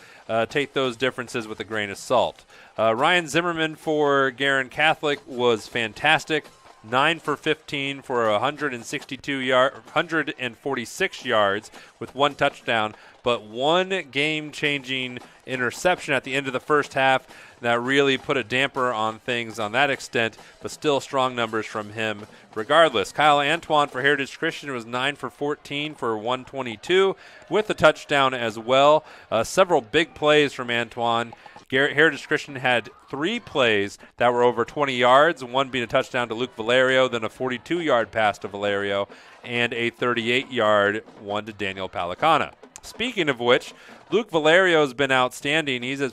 take those differences with a grain of salt. Ryan Zimmerman for Guerin Catholic was fantastic. 9 for 15 for 146 yards with 1 touchdown, but 1 game-changing interception at the end of the first half that really put a damper on things on that extent, but still strong numbers from him regardless. Kyle Antoine for Heritage Christian was 9 for 14 for 122 with a touchdown as well. Several big plays from Antoine. Heritage Christian had 3 plays that were over 20 yards, one being a touchdown to Luke Valerio, then a 42-yard pass to Valerio, and a 38-yard one to Daniel Palacana. Speaking of which, Luke Valerio has been outstanding. He's had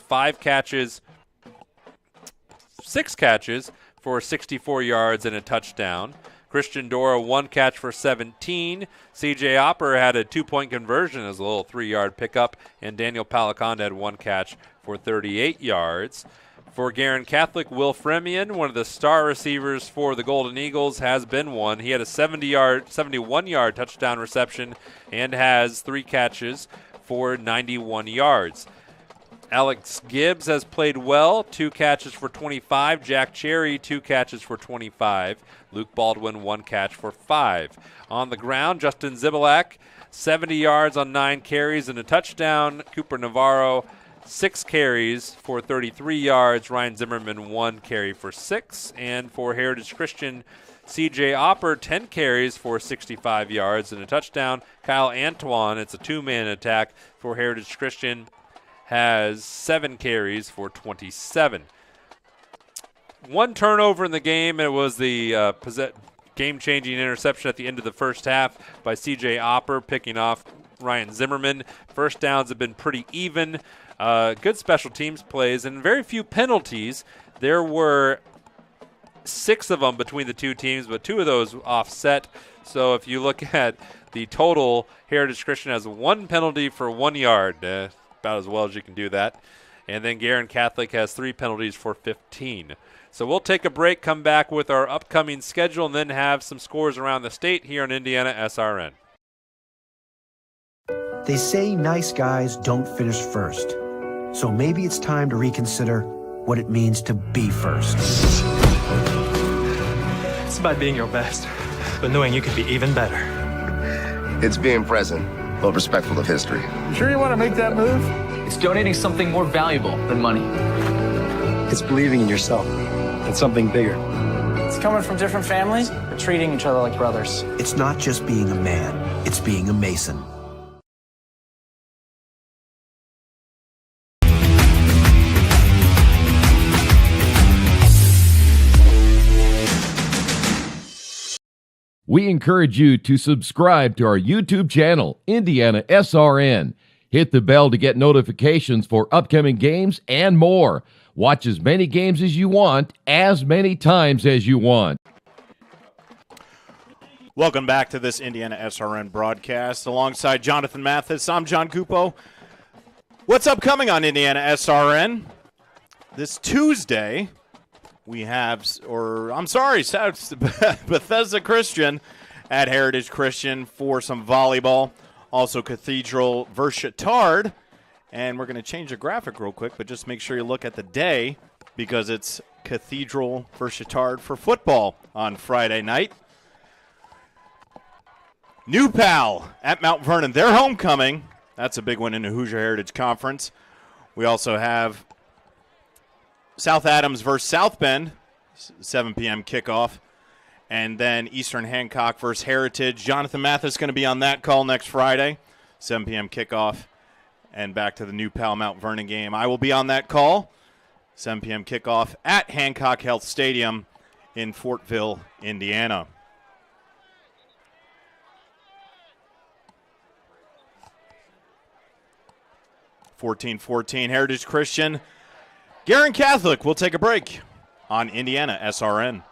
6 catches for 64 yards and a touchdown. Christian Dora 1 catch for 17. C.J. Opper had a 2-point conversion as a little 3-yard pickup, and Daniel Palacanda had 1 catch for 38 yards. For Guerin Catholic, Will Fremian, one of the star receivers for the Golden Eagles, has been one. He had a 71-yard touchdown reception and has 3 catches for 91 yards. Alex Gibbs has played well, 2 catches for 25. Jack Cherry, 2 catches for 25. Luke Baldwin, 1 catch for 5. On the ground, Justin Zibilak, 70 yards on 9 carries and a touchdown. Cooper Navarro, 6 carries for 33 yards. Ryan Zimmerman, 1 carry for 6. And for Heritage Christian, C.J. Opper, 10 carries for 65 yards and a touchdown. Kyle Antoine, it's a 2-man attack for Heritage Christian, has 7 carries for 27. 1 turnover in the game. It was the game-changing interception at the end of the first half by C.J. Opper, picking off Ryan Zimmerman. First downs have been pretty even. Good special teams plays and very few penalties. There were 6 of them between the two teams, but 2 of those offset. So if you look at the total, Heritage Christian has 1 penalty for 1 yard. About as well as you can do that. And then Guerin Catholic has 3 penalties for 15. So we'll take a break, come back with our upcoming schedule, and then have some scores around the state here on IndianaSRN. They say nice guys don't finish first. So maybe it's time to reconsider what it means to be first. It's about being your best, but knowing you could be even better. It's being present, but respectful of history. You sure you want to make that move? It's donating something more valuable than money. It's believing in yourself and something bigger. It's coming from different families, but treating each other like brothers. It's not just being a man, it's being a Mason. We encourage you to subscribe to our YouTube channel, IndianaSRN. Hit the bell to get notifications for upcoming games and more. Watch as many games as you want, as many times as you want. Welcome back to this IndianaSRN broadcast. Alongside Jonathan Mathis, I'm John Cupo. What's upcoming on IndianaSRN? This Tuesday, we have, Bethesda Christian at Heritage Christian for some volleyball. Also Cathedral versus Chatard. And we're going to change the graphic real quick, but just make sure you look at the day because it's Cathedral versus Chatard for football on Friday night. New Pal at Mount Vernon, their homecoming. That's a big one in the Hoosier Heritage Conference. We also have South Adams versus South Bend, 7 p.m. kickoff. And then Eastern Hancock versus Heritage. Jonathan Mathis is going to be on that call next Friday, 7 p.m. kickoff. And back to the New Pal Mount Vernon game. I will be on that call, 7 p.m. kickoff at Hancock Health Stadium in Fortville, Indiana. (14-14) Heritage Christian. Guerin Catholic. We'll take a break on IndianaSRN.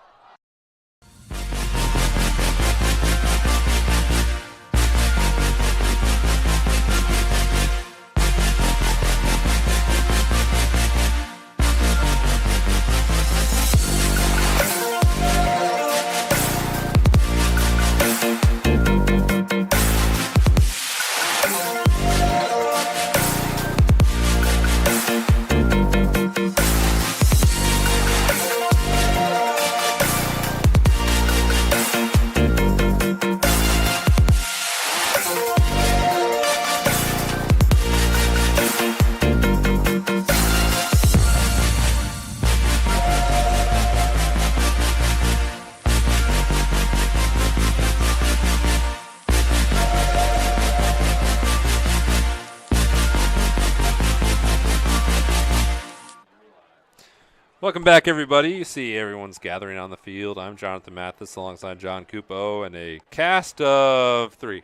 Welcome back, everybody. You see everyone's gathering on the field. I'm Jonathan Mathis alongside John Cupo and a cast of 3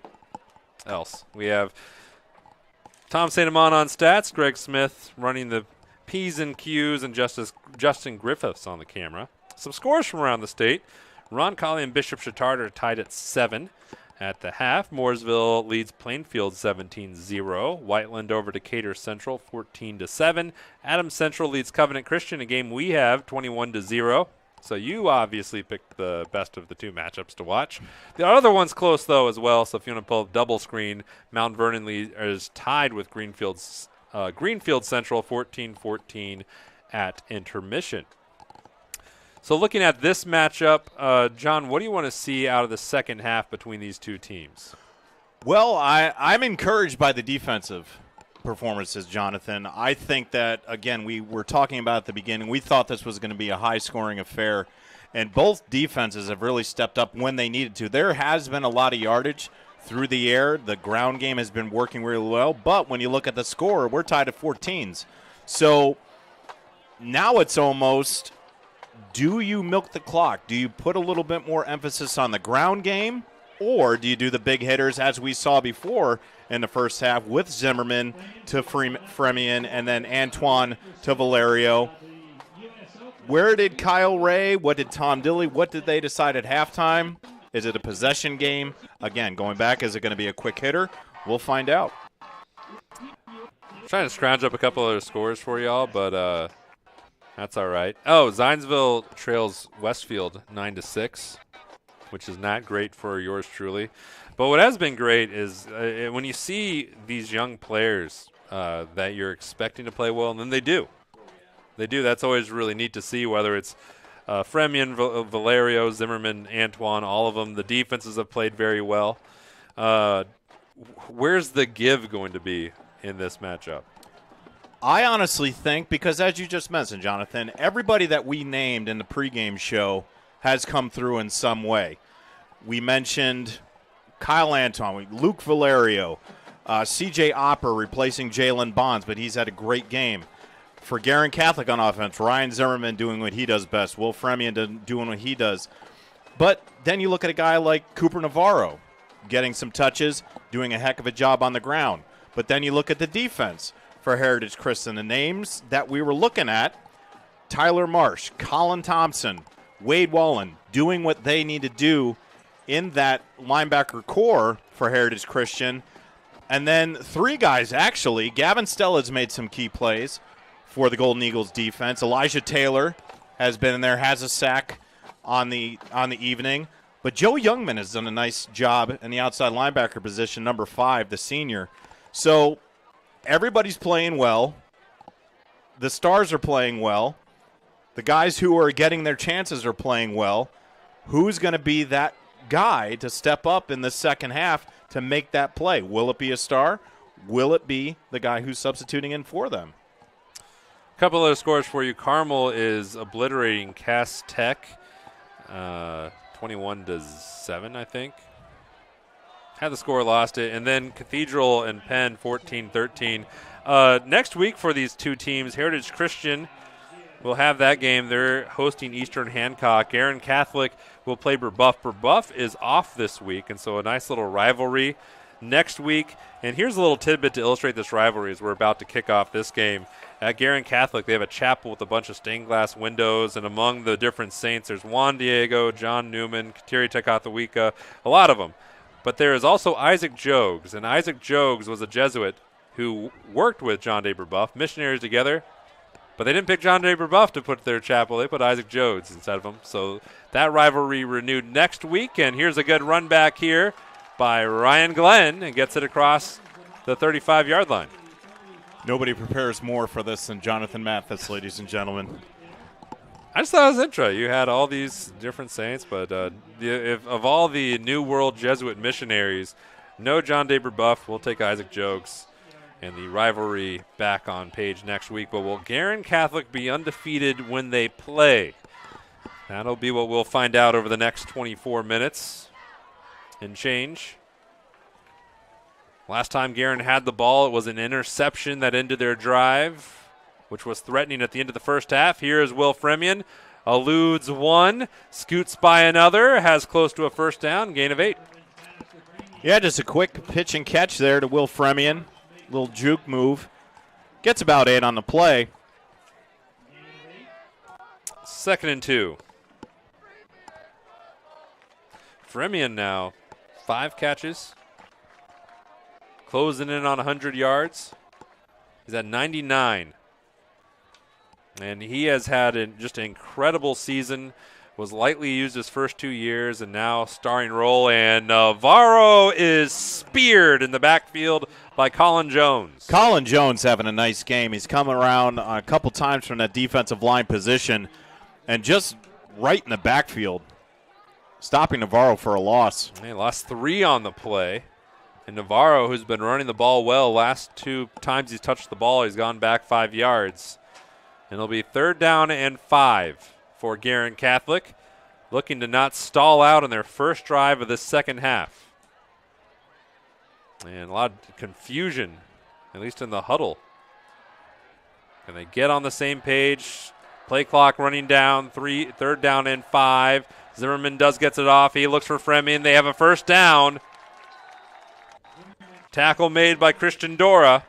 else. We have Tom St. Amant on stats, Greg Smith running the P's and Q's, and Justin Griffiths on the camera. Some scores from around the state. Ron Colley and Bishop Chatard are tied at 7 at the half. Mooresville leads Plainfield 17-0. Whiteland over Decatur Central 14-7. Adams Central leads Covenant Christian, a game we have, 21-0. So you obviously picked the best of the 2 matchups to watch. The other one's close, though, as well. So if you want to pull up double screen, Mount Vernon is tied with Greenfield Central 14-14 at intermission. So looking at this matchup, John, what do you want to see out of the second half between these 2 teams? Well, I'm encouraged by the defensive performances, Jonathan. I think that, again, we were talking about at the beginning, we thought this was going to be a high-scoring affair, and both defenses have really stepped up when they needed to. There has been a lot of yardage through the air. The ground game has been working really well, but when you look at the score, we're tied at 14s. So now it's almost, do you milk the clock? Do you put a little bit more emphasis on the ground game, or do you do the big hitters as we saw before in the first half with Zimmerman to Fremian and then Antoine to Valerio? Where did Kyle Ray, what did Tom Dilly, what did they decide at halftime? Is it a possession game? Again, going back, is it going to be a quick hitter? We'll find out. I'm trying to scrounge up a couple other scores for y'all, but that's all right. Oh, Zionsville trails Westfield 9-6, which is not great for yours truly. But what has been great is when you see these young players that you're expecting to play well, and then they do. They do. That's always really neat to see, whether it's Fremian, Valerio, Zimmerman, Antoine, all of them. The defenses have played very well. Where's the give going to be in this matchup? I honestly think, because as you just mentioned, Jonathan, everybody that we named in the pregame show has come through in some way. We mentioned Kyle Antoine, Luke Valerio, C.J. Opper replacing Jalen Bonds, but he's had a great game. For Guerin Catholic on offense, Ryan Zimmerman doing what he does best, Will Fremian doing what he does. But then you look at a guy like Cooper Navarro getting some touches, doing a heck of a job on the ground. But then you look at the defense for Heritage Christian. The names that we were looking at, Tyler Marsh, Colin Thompson, Wade Wallen, doing what they need to do in that linebacker core for Heritage Christian. And then 3 guys, actually. Gavin Stella's made some key plays for the Golden Eagles defense. Elijah Taylor has been in there, has a sack on the evening. But Joe Youngman has done a nice job in the outside linebacker position, number 5, the senior. So everybody's playing well. The stars are playing well. The guys who are getting their chances are playing well. Who's going to be that guy to step up in the second half to make that play? Will it be a star? Will it be the guy who's substituting in for them? A couple of scores for you. Carmel is obliterating Cass Tech 21-7, I think. Had the score, lost it. And then Cathedral and Penn 14-13. Next week for these 2 teams, Heritage Christian will have that game. They're hosting Eastern Hancock. Guerin Catholic will play Brebeuf. Brebeuf is off this week, and so a nice little rivalry next week. And here's a little tidbit to illustrate this rivalry as we're about to kick off this game. At Guerin Catholic, they have a chapel with a bunch of stained glass windows, and among the different saints, there's Juan Diego, John Newman, Kateri Tekathawika, a lot of them. But there is also Isaac Jogues, and Isaac Jogues was a Jesuit who worked with John Day Brebeuf, missionaries together. But they didn't pick John Day Brebeuf to put their chapel. They put Isaac Jogues instead of him. So that rivalry renewed next week. And here's a good run back here by Ryan Glenn, and gets it across the 35-yard line. Nobody prepares more for this than Jonathan Mathis, ladies and gentlemen. I just thought it was interesting. You had all these different saints, but of all the New World Jesuit missionaries, no John Day Brebeuf. We'll take Isaac Jogues. And the rivalry back on page next week. But will Guerin Catholic be undefeated when they play? That'll be what we'll find out over the next 24 minutes and change. Last time Guerin had the ball, it was an interception that ended their drive which was threatening at the end of the first half. Here is Will Fremion. Eludes one, scoots by another, has close to a first down, gain of 8. Yeah, just a quick pitch and catch there to Will Fremion. Little juke move. Gets about 8 on the play. 2nd and 2. Fremion now, 5 catches. Closing in on 100 yards. He's at 99. And he has had just an incredible season. Was lightly used his first 2 years and now starring role. And Navarro is speared in the backfield by Colin Jones. Colin Jones having a nice game. He's come around a couple times from that defensive line position and just right in the backfield, stopping Navarro for a loss. He lost 3 on the play. And Navarro, who's been running the ball well, last 2 times he's touched the ball, he's gone back 5 yards. And it'll be 3rd down and 5 for Guerin Catholic, looking to not stall out on their first drive of the second half. And a lot of confusion, at least in the huddle. Can they get on the same page? Play clock running down, 3rd down and 5. Zimmerman gets it off. He looks for Fremion. They have a first down. Tackle made by Christian Dora.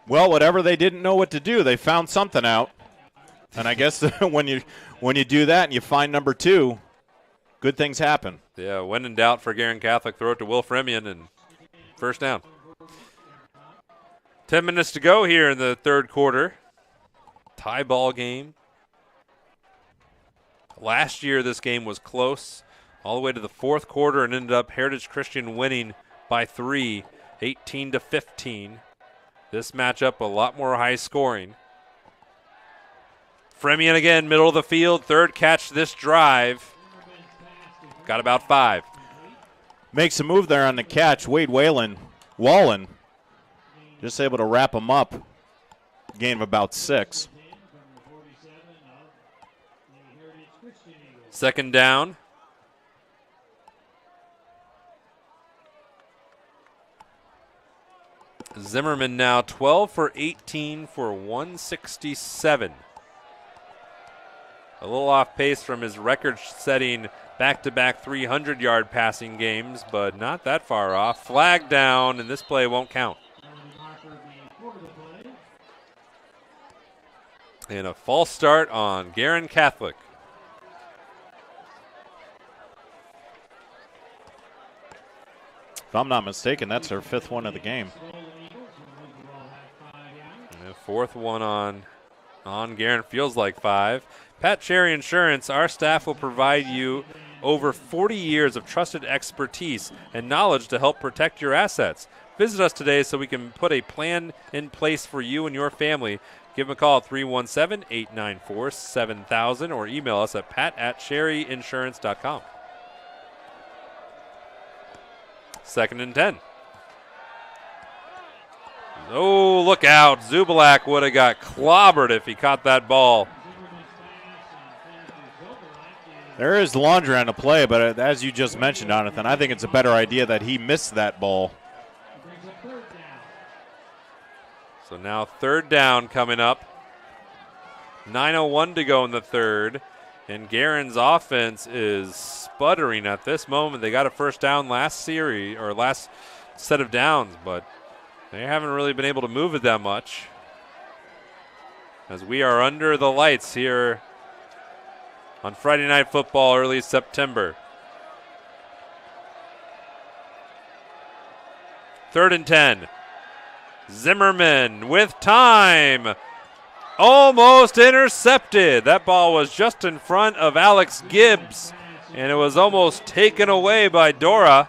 Well, whatever they didn't know what to do, they found something out. And I guess when you do that and you find number 2, good things happen. Yeah, when in doubt for Guerin Catholic, throw it to Will Fremion and first down. 10 minutes to go here in the 3rd quarter. Tie ball game. Last year this game was close all the way to the 4th quarter and ended up Heritage Christian winning by 3, 18-15. This matchup a lot more high scoring. Fremion again, middle of the field, 3rd catch this drive. Got about 5. Makes a move there on the catch. Wade Wallen just able to wrap him up. Gain of about 6. 2nd down. Zimmerman now 12 for 18 for 167. A little off pace from his record-setting back-to-back 300-yard passing games, but not that far off. Flag down, and this play won't count. And a false start on Guerin Catholic. If I'm not mistaken, that's their 5th one of the game. And 4th one on Guerin, feels like 5. Pat Cherry Insurance, our staff will provide you over 40 years of trusted expertise and knowledge to help protect your assets. Visit us today so we can put a plan in place for you and your family. Give them a call at 317-894-7000 or email us at pat@cherryinsurance.com. 2nd and 10. Oh, look out. Zubilak would have got clobbered if he caught that ball. There is laundry on the play, but as you just mentioned, Jonathan, I think it's a better idea that he missed that ball. So now 3rd down coming up. 9:01 to go in the 3rd. And Guerin's offense is sputtering at this moment. They got a first down last series, or last set of downs, but they haven't really been able to move it that much. As we are under the lights here on Friday Night Football, early September. 3rd and 10. Zimmerman with time. Almost intercepted. That ball was just in front of Alex Gibbs, and it was almost taken away by Dora.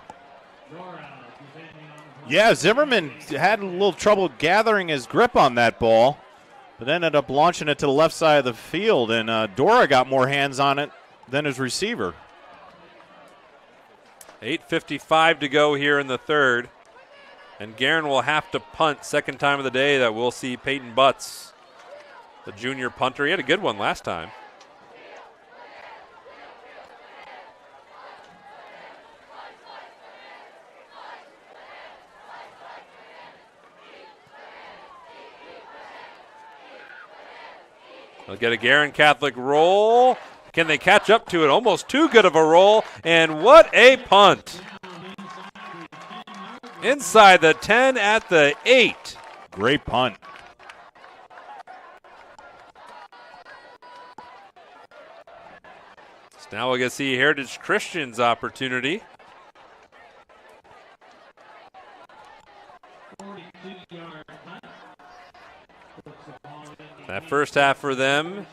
Yeah, Zimmerman had a little trouble gathering his grip on that ball, but ended up launching it to the left side of the field, and Dora got more hands on it than his receiver. 8:55 to go here in the 3rd, and Guerin will have to punt. 2nd time of the day that we'll see Peyton Butts, the junior punter. He had a good one last time. They'll get a Guerin Catholic roll. Can they catch up to it? Almost too good of a roll. And what a punt. Inside the 10 at the 8. Great punt. So now we're going to see Heritage Christian's opportunity. That first half for them,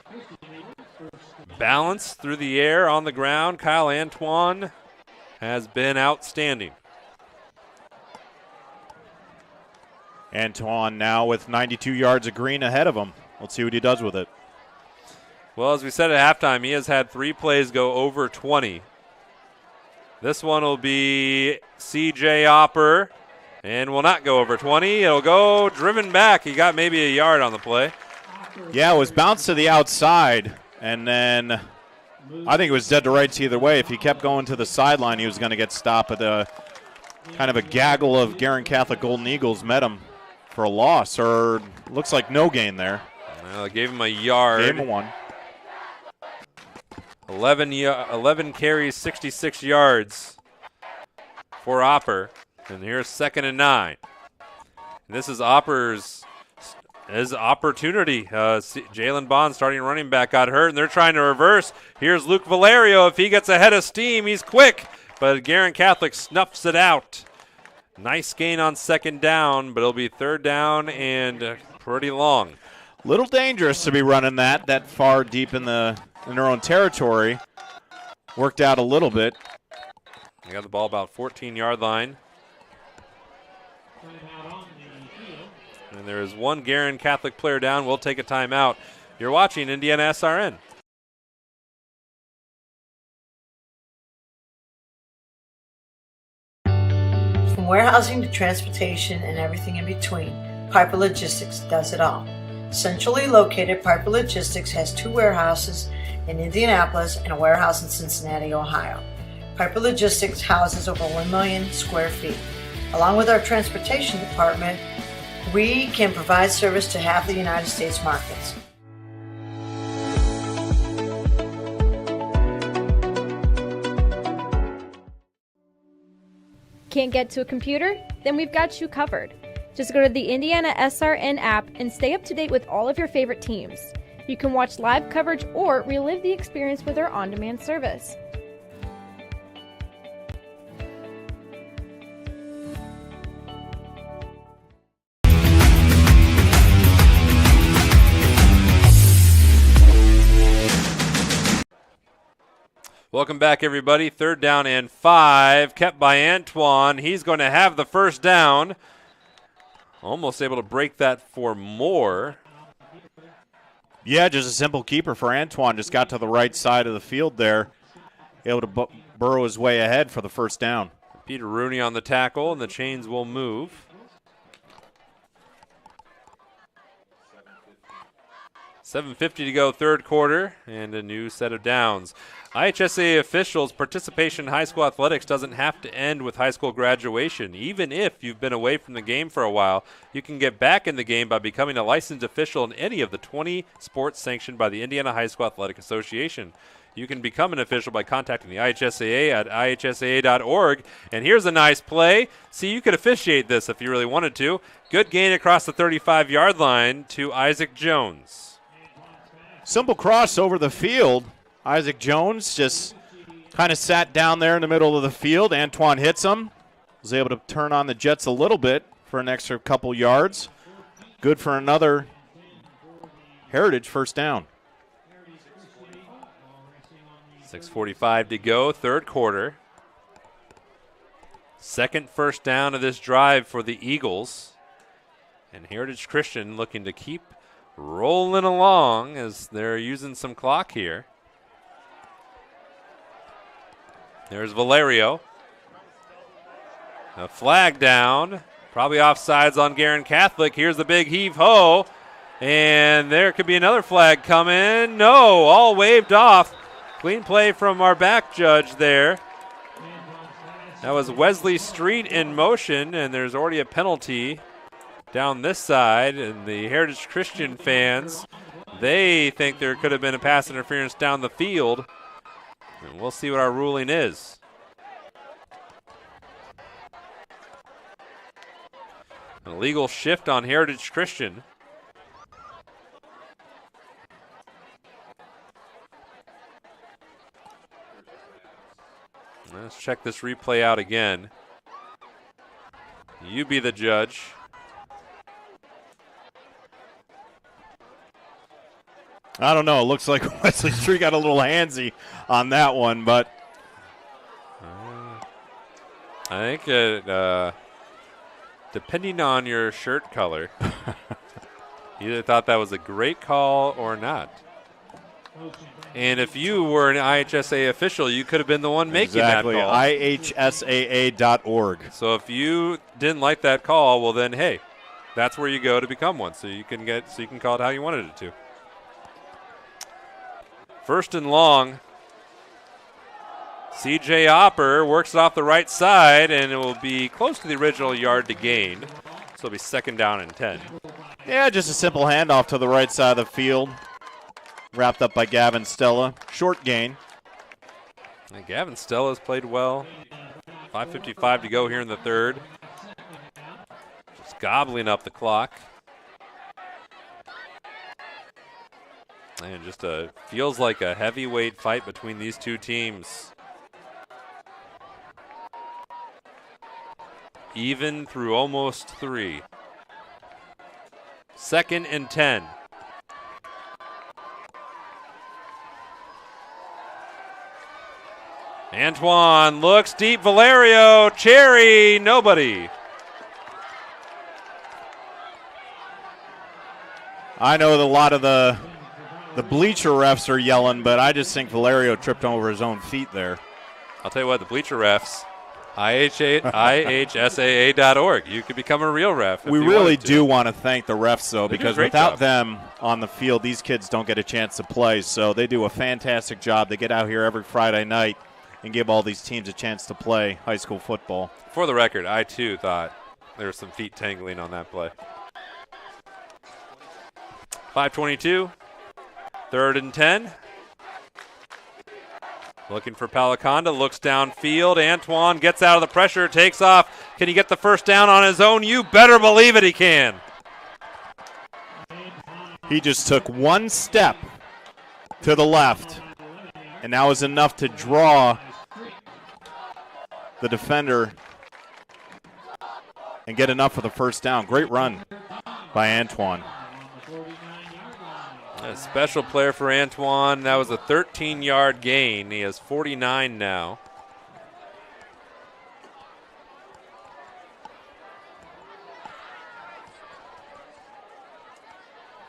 balance through the air on the ground. Kyle Antoine has been outstanding. Antoine now with 92 yards of green ahead of him. Let's see what he does with it. Well, as we said at halftime, he has had 3 plays go over 20. This one will be C.J. Opper and will not go over 20. It'll go driven back. He got maybe a yard on the play. Yeah, it was bounced to the outside, and then I think it was dead to rights either way. If he kept going to the sideline, he was going to get stopped, but kind of a gaggle of Guerin Catholic Golden Eagles met him for a loss, or looks like no gain there. Well, gave him a yard. Gave him one. 11 carries, 66 yards for Opper. And here's 2nd and 9. And this is Opper's opportunity. Jalen Bond, starting running back, got hurt, and they're trying to reverse. Here's Luke Valerio. If he gets ahead of steam, he's quick. But Guerin Catholic snuffs it out. Nice gain on 2nd down, but it'll be 3rd down and pretty long. Little dangerous to be running that far deep in their own territory. Worked out a little bit. They got the ball about 14-yard line. And there is one Guerin Catholic player down. We'll take a timeout. You're watching IndianaSRN. From warehousing to transportation and everything in between, Piper Logistics does it all. Centrally located, Piper Logistics has 2 warehouses in Indianapolis and a warehouse in Cincinnati, Ohio. Piper Logistics houses over 1 million square feet. Along with our transportation department, we can provide service to half the United States markets. Can't get to a computer? Then we've got you covered. Just go to the IndianaSRN app and stay up to date with all of your favorite teams. You can watch live coverage or relive the experience with our on-demand service. Welcome back, everybody. 3rd down and 5, kept by Antoine. He's going to have the 1st down. Almost able to break that for more. Yeah, just a simple keeper for Antoine. Just got to the right side of the field there. Able to burrow his way ahead for the 1st down. Peter Rooney on the tackle, and the chains will move. 7:50 to go, 3rd quarter, and a new set of downs. IHSAA officials, participation in high school athletics doesn't have to end with high school graduation. Even if you've been away from the game for a while, you can get back in the game by becoming a licensed official in any of the 20 sports sanctioned by the Indiana High School Athletic Association. You can become an official by contacting the IHSAA at ihsaa.org. And here's a nice play. See, you could officiate this if you really wanted to. Good gain across the 35-yard line to Isaac Jones. Simple cross over the field. Isaac Jones just kind of sat down there in the middle of the field. Antoine hits him. Was able to turn on the Jets a little bit for an extra couple yards. Good for another Heritage 1st down. 6:45 to go, 3rd quarter. 2nd 1st down of this drive for the Eagles. And Heritage Christian looking to keep rolling along as they're using some clock here. There's Valerio. A flag down. Probably offsides on Guerin Catholic. Here's the big heave-ho. And there could be another flag coming. No, all waved off. Clean play from our back judge there. That was Wesley Street in motion, and there's already a penalty down this side. And the Heritage Christian fans They think there could have been a pass interference down the field. And we'll see what our ruling is. An illegal shift on Heritage Christian. Let's check this replay out again. You be the judge. I don't know. It looks like Wesley Tree got a little handsy on that one, but I think depending on your shirt color, you either thought that was a great call or not. And if you were an IHSAA official, you could have been the one making that call. IHSAA.org. So if you didn't like that call, well then, hey, that's where you go to become one. So you can call it how you wanted it to. First and long. CJ Opper works it off the right side, and it will be close to the original yard to gain. So it'll be 2nd down and 10. Yeah, just a simple handoff to the right side of the field. Wrapped up by Gavin Stella. Short gain. And Gavin Stella's played well. 5:55 to go here in the third. Just gobbling up the clock. And just feels like a heavyweight fight between these two teams. Even through almost 3. 2nd and 10. Antoine looks deep. Valerio, Cherry, nobody. I know that a lot of the bleacher refs are yelling, but I just think Valerio tripped over his own feet there. I'll tell you what, the bleacher refs, IHSAA.org. You could become a real ref. We really do want to thank the refs, though, because without job. them on the field, these kids don't get a chance to play. So they do a fantastic job. They get out here every Friday night and give all these teams a chance to play high school football. For the record, I too thought there was some feet tangling on that play. 5:22, 3rd and 10. Looking for Palaconda, looks downfield. Antoine gets out of the pressure, takes off. Can he get the first down on his own? You better believe it, he can. He just took one step to the left, and that was enough to draw the defender and get enough for the first down. Great run by Antoine. A special player for Antoine. That was a 13-yard gain. He has 49 now.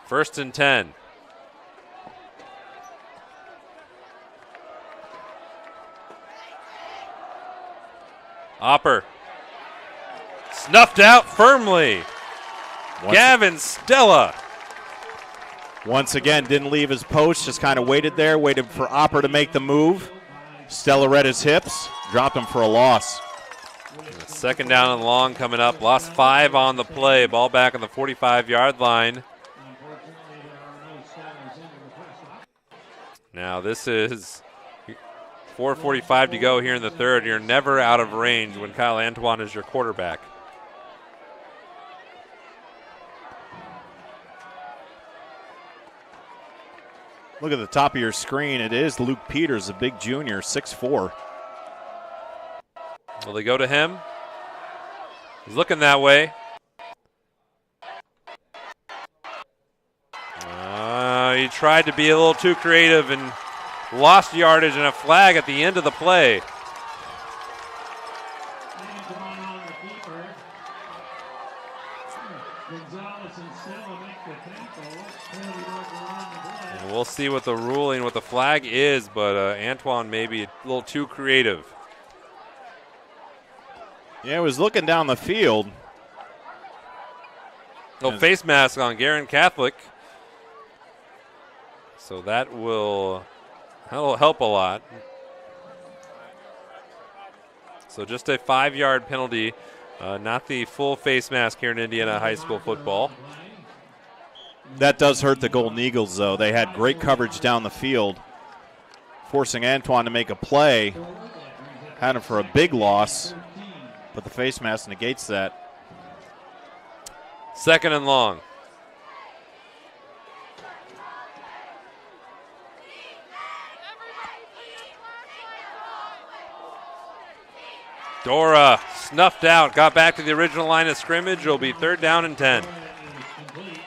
First and 10. Opper. Snuffed out firmly. Gavin Stella. Once again, didn't leave his post, just kind of waited there, waited for Opper to make the move. Stella read his hips, dropped him for a loss. 2nd down and long coming up. Lost 5 on the play. Ball back on the 45-yard line. Now this is 4:45 to go here in the third. You're never out of range when Kyle Antoine is your quarterback. Look at the top of your screen. It is Luke Peters, a big junior, 6'4". Will they go to him? He's looking that way. He tried to be a little too creative and lost yardage and a flag at the end of the play. And we'll see what the ruling, what the flag is, but Antoine may be a little too creative. Yeah, he was looking down the field. No face mask on Guerin Catholic. So that'll help a lot. So just a 5-yard penalty, not the full face mask here in Indiana high school football. That does hurt the Golden Eagles, though. They had great coverage down the field, forcing Antoine to make a play. Had him for a big loss, but the face mask negates that. 2nd and long. Dora snuffed out, got back to the original line of scrimmage. It'll be 3rd down and 10.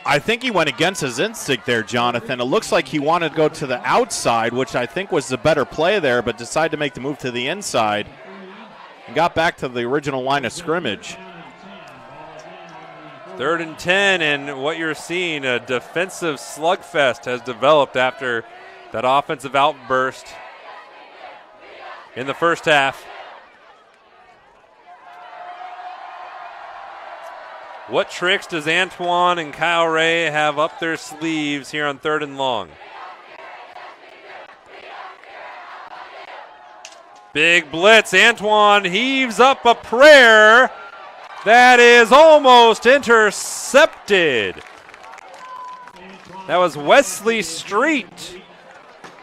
I think he went against his instinct there, Jonathan. It looks like he wanted to go to the outside, which I think was the better play there, but decided to make the move to the inside and got back to the original line of scrimmage. 3rd and 10, and what you're seeing, a defensive slugfest has developed after that offensive outburst in the first half. What tricks does Antoine and Kyle Ray have up their sleeves here on 3rd and long? Big blitz. Antoine heaves up a prayer that is almost intercepted. That was Wesley Street,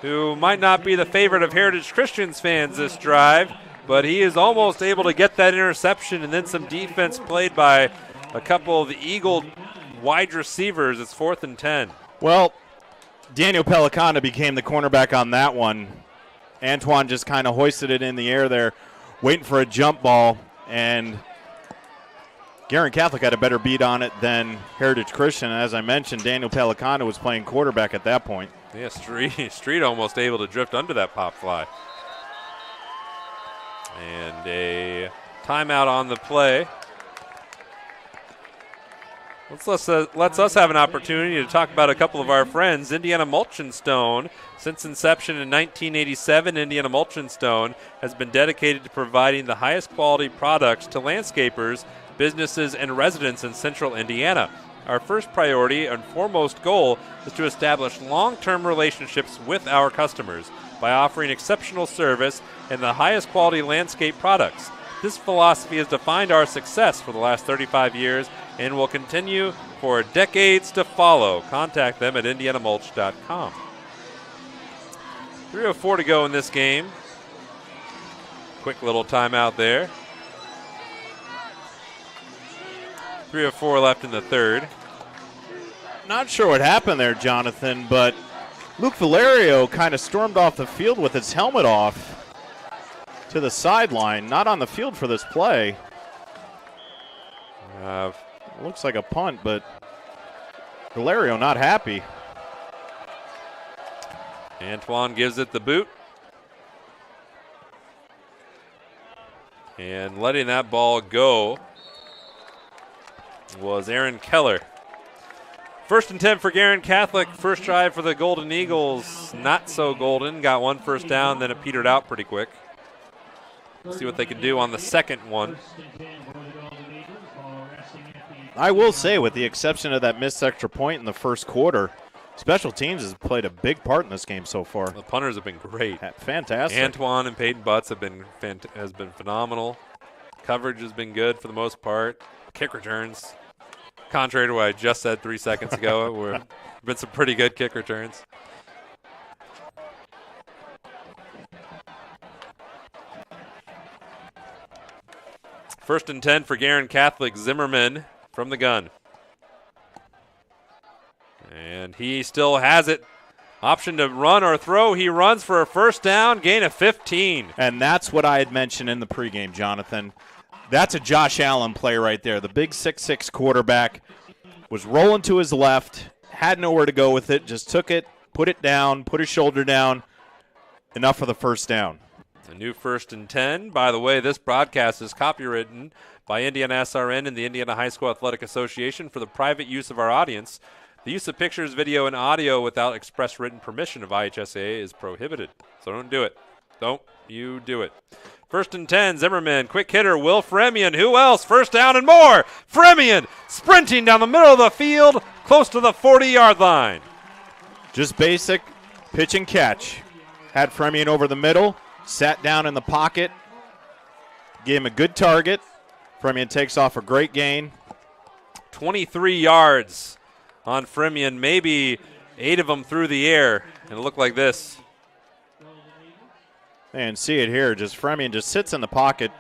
who might not be the favorite of Heritage Christians fans this drive, but he is almost able to get that interception, and then some defense played by a couple of the Eagle wide receivers. It's 4th and 10. Well, Daniel Pelicano became the cornerback on that one. Antoine just kind of hoisted it in the air there, waiting for a jump ball, and Guerin Catholic had a better beat on it than Heritage Christian. As I mentioned, Daniel Pelicano was playing quarterback at that point. Yeah, Street almost able to drift under that pop fly. And a timeout on the play. Let's us have an opportunity to talk about a couple of our friends. Indiana Mulch and Stone. Since inception in 1987, Indiana Mulch and Stone has been dedicated to providing the highest quality products to landscapers, businesses, and residents in central Indiana. Our first priority and foremost goal is to establish long-term relationships with our customers by offering exceptional service and the highest quality landscape products. This philosophy has defined our success for the last 35 years and will continue for decades to follow. Contact them at indianamulch.com. 3:04 to go in this game. Quick little timeout there. 3:04 left in the 3rd. Not sure what happened there, Jonathan, but Luke Valerio kind of stormed off the field with his helmet off to the sideline. Not on the field for this play. Looks like a punt, but Valerio not happy. Antoine gives it the boot. And letting that ball go was Aaron Keller. 1st and 10 for Guerin Catholic. First drive for the Golden Eagles. Not so golden. Got one first down, then it petered out pretty quick. Let's see what they can do on the second one. I will say, with the exception of that missed extra point in the first quarter, special teams has played a big part in this game so far. The punters have been great. Fantastic. Antoine and Peyton Butts have been phenomenal. Coverage has been good for the most part. Kick returns, contrary to what I just said 3 seconds ago, have been some pretty good kick returns. First and 10 for Guerin Catholic. Zimmerman from the gun. And he still has it. Option to run or throw. He runs for a first down, gain of 15. And that's what I had mentioned in the pregame, Jonathan. That's a Josh Allen play right there. The big 6'6" quarterback was rolling to his left, had nowhere to go with it, just took it, put it down, put his shoulder down. Enough for the first down. A new 1st and 10. By the way, this broadcast is copywritten by IndianaSRN and the Indiana High School Athletic Association for the private use of our audience. The use of pictures, video, and audio without express written permission of IHSAA is prohibited. So don't do it. Don't you do it. 1st and 10, Zimmerman, quick hitter, Will Fremian. Who else? First down and more. Fremian sprinting down the middle of the field, close to the 40-yard line. Just basic pitch and catch. Had Fremian over the middle, sat down in the pocket, gave him a good target. Fremian takes off a great gain. 23 yards on Fremion, maybe 8 of them through the air, and it looked like this. And see it here, just Fremion just sits in the pocket.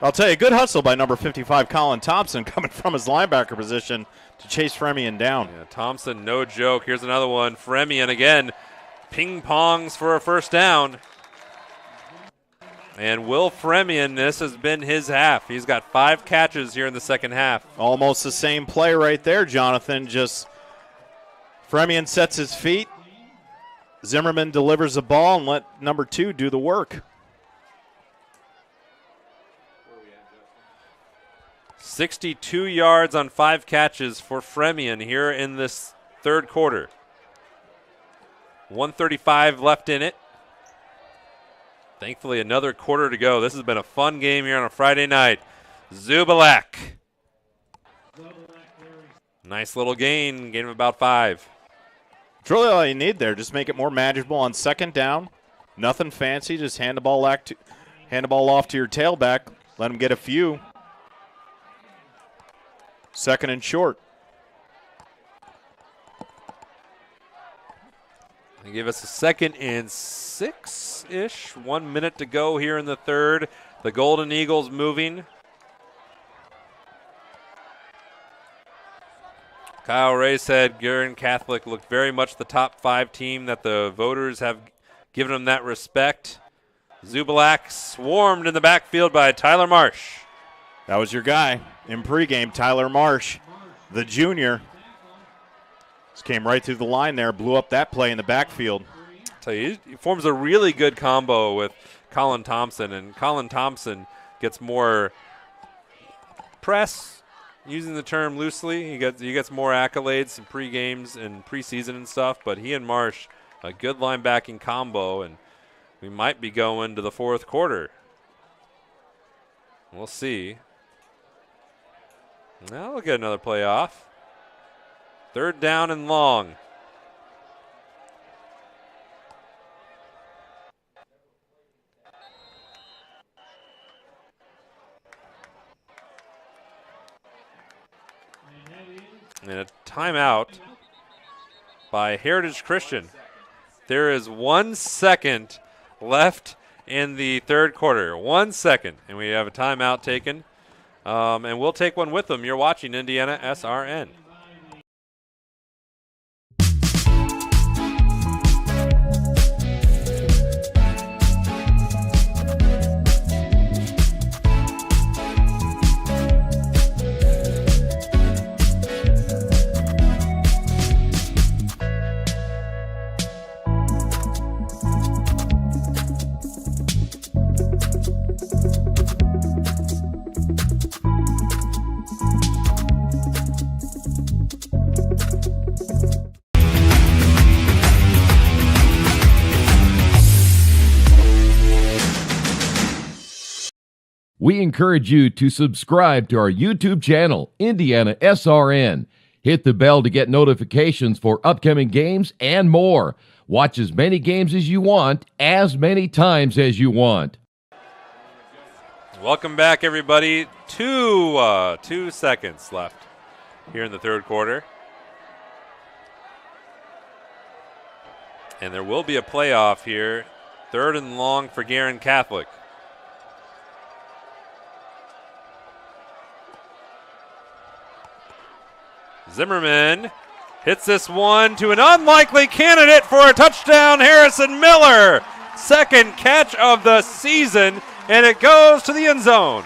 I'll tell you, good hustle by number 55, Colin Thompson, coming from his linebacker position to chase Fremion down. Yeah, Thompson, no joke. Here's another one. Fremion again, ping-pongs for a first down. And Will Fremion, this has been his half. He's got 5 catches here in the second half. Almost the same play right there, Jonathan. Just Fremion sets his feet. Zimmerman delivers the ball and let number 2 do the work. 62 yards on 5 catches for Fremion here in this third quarter. 1:35 left in it. Thankfully, another quarter to go. This has been a fun game here on a Friday night. Zubalak. Nice little gain of about 5. It's really all you need there. Just make it more manageable on second down. Nothing fancy. Just hand the ball off to your tailback. Let him get a few. Second and short. They give us a 2nd and 6-ish. 1 minute to go here in the third. The Golden Eagles moving. Kyle Ray said Guerin Catholic looked very much the top 5 team, that the voters have given them that respect. Zubalak swarmed in the backfield by Tyler Marsh. That was your guy in pregame, Tyler Marsh, the junior. Just came right through the line there, blew up that play in the backfield. I'll tell you, he forms a really good combo with Colin Thompson, and Colin Thompson gets more press, using the term loosely. He gets more accolades in pre-games and preseason and stuff, but he and Marsh, a good linebacking combo, and we might be going to the fourth quarter. We'll see. Now we'll get another play off. 3rd down and long. And a timeout by Heritage Christian. There is 1 second left in the third quarter. 1 second. And we have a timeout taken. And we'll take one with them. You're watching IndianaSRN. We encourage you to subscribe to our YouTube channel, IndianaSRN. Hit the bell to get notifications for upcoming games and more. Watch as many games as you want, as many times as you want. Welcome back, everybody. 2 seconds left here in the third quarter. And there will be a playoff here. 3rd and long for Guerin Catholic. Zimmerman hits this one to an unlikely candidate for a touchdown, Harrison Miller. 2nd catch of the season, and it goes to the end zone.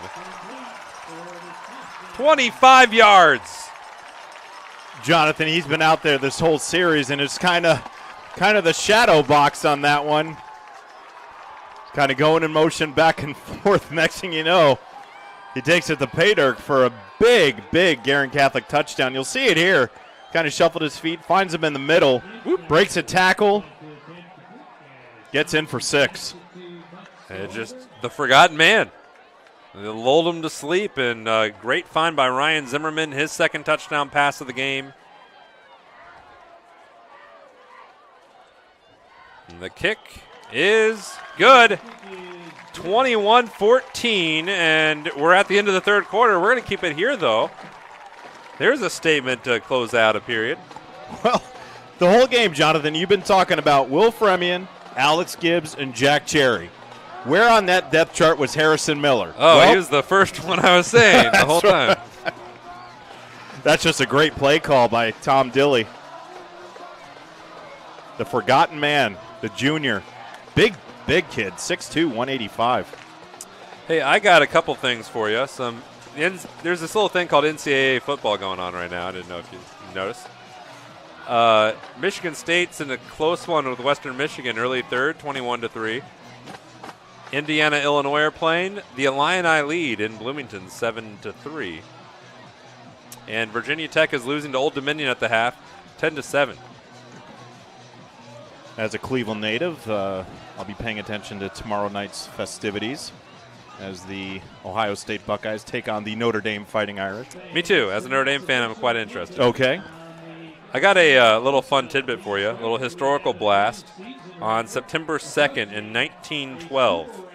25 yards. Jonathan, he's been out there this whole series, and it's kind of the shadow box on that one. Kind of going in motion back and forth. Next thing you know, he takes it to pay dirt for a big Guerin Catholic touchdown. You'll see it here. Kind of shuffled his feet, finds him in the middle, breaks a tackle, gets in for 6. And just the forgotten man. They lulled him to sleep, and great find by Ryan Zimmerman, his 2nd touchdown pass of the game. And the kick is good. 21-14, and we're at the end of the third quarter. We're going to keep it here, though. There's a statement to close out a period. Well, the whole game, Jonathan, you've been talking about Will Fremian, Alex Gibbs, and Jack Cherry. Where on that depth chart was Harrison Miller? Oh, well, he was the first one I was saying the whole time. That's just a great play call by Tom Dilley. The forgotten man, the junior. Big kid, 6'2", 185. Hey, I got a couple things for you. There's this little thing called NCAA football going on right now. I didn't know if you noticed. Michigan State's in a close one with Western Michigan, early third, 21-3. Indiana, Illinois are playing. The Illini lead in Bloomington, 7-3. And Virginia Tech is losing to Old Dominion at the half, 10-7. As a Cleveland native, I'll be paying attention to tomorrow night's festivities as the Ohio State Buckeyes take on the Notre Dame Fighting Irish. Me too. As a Notre Dame fan, I'm quite interested. Okay. I got a little fun tidbit for you, a little historical blast. On September 2nd in 1912,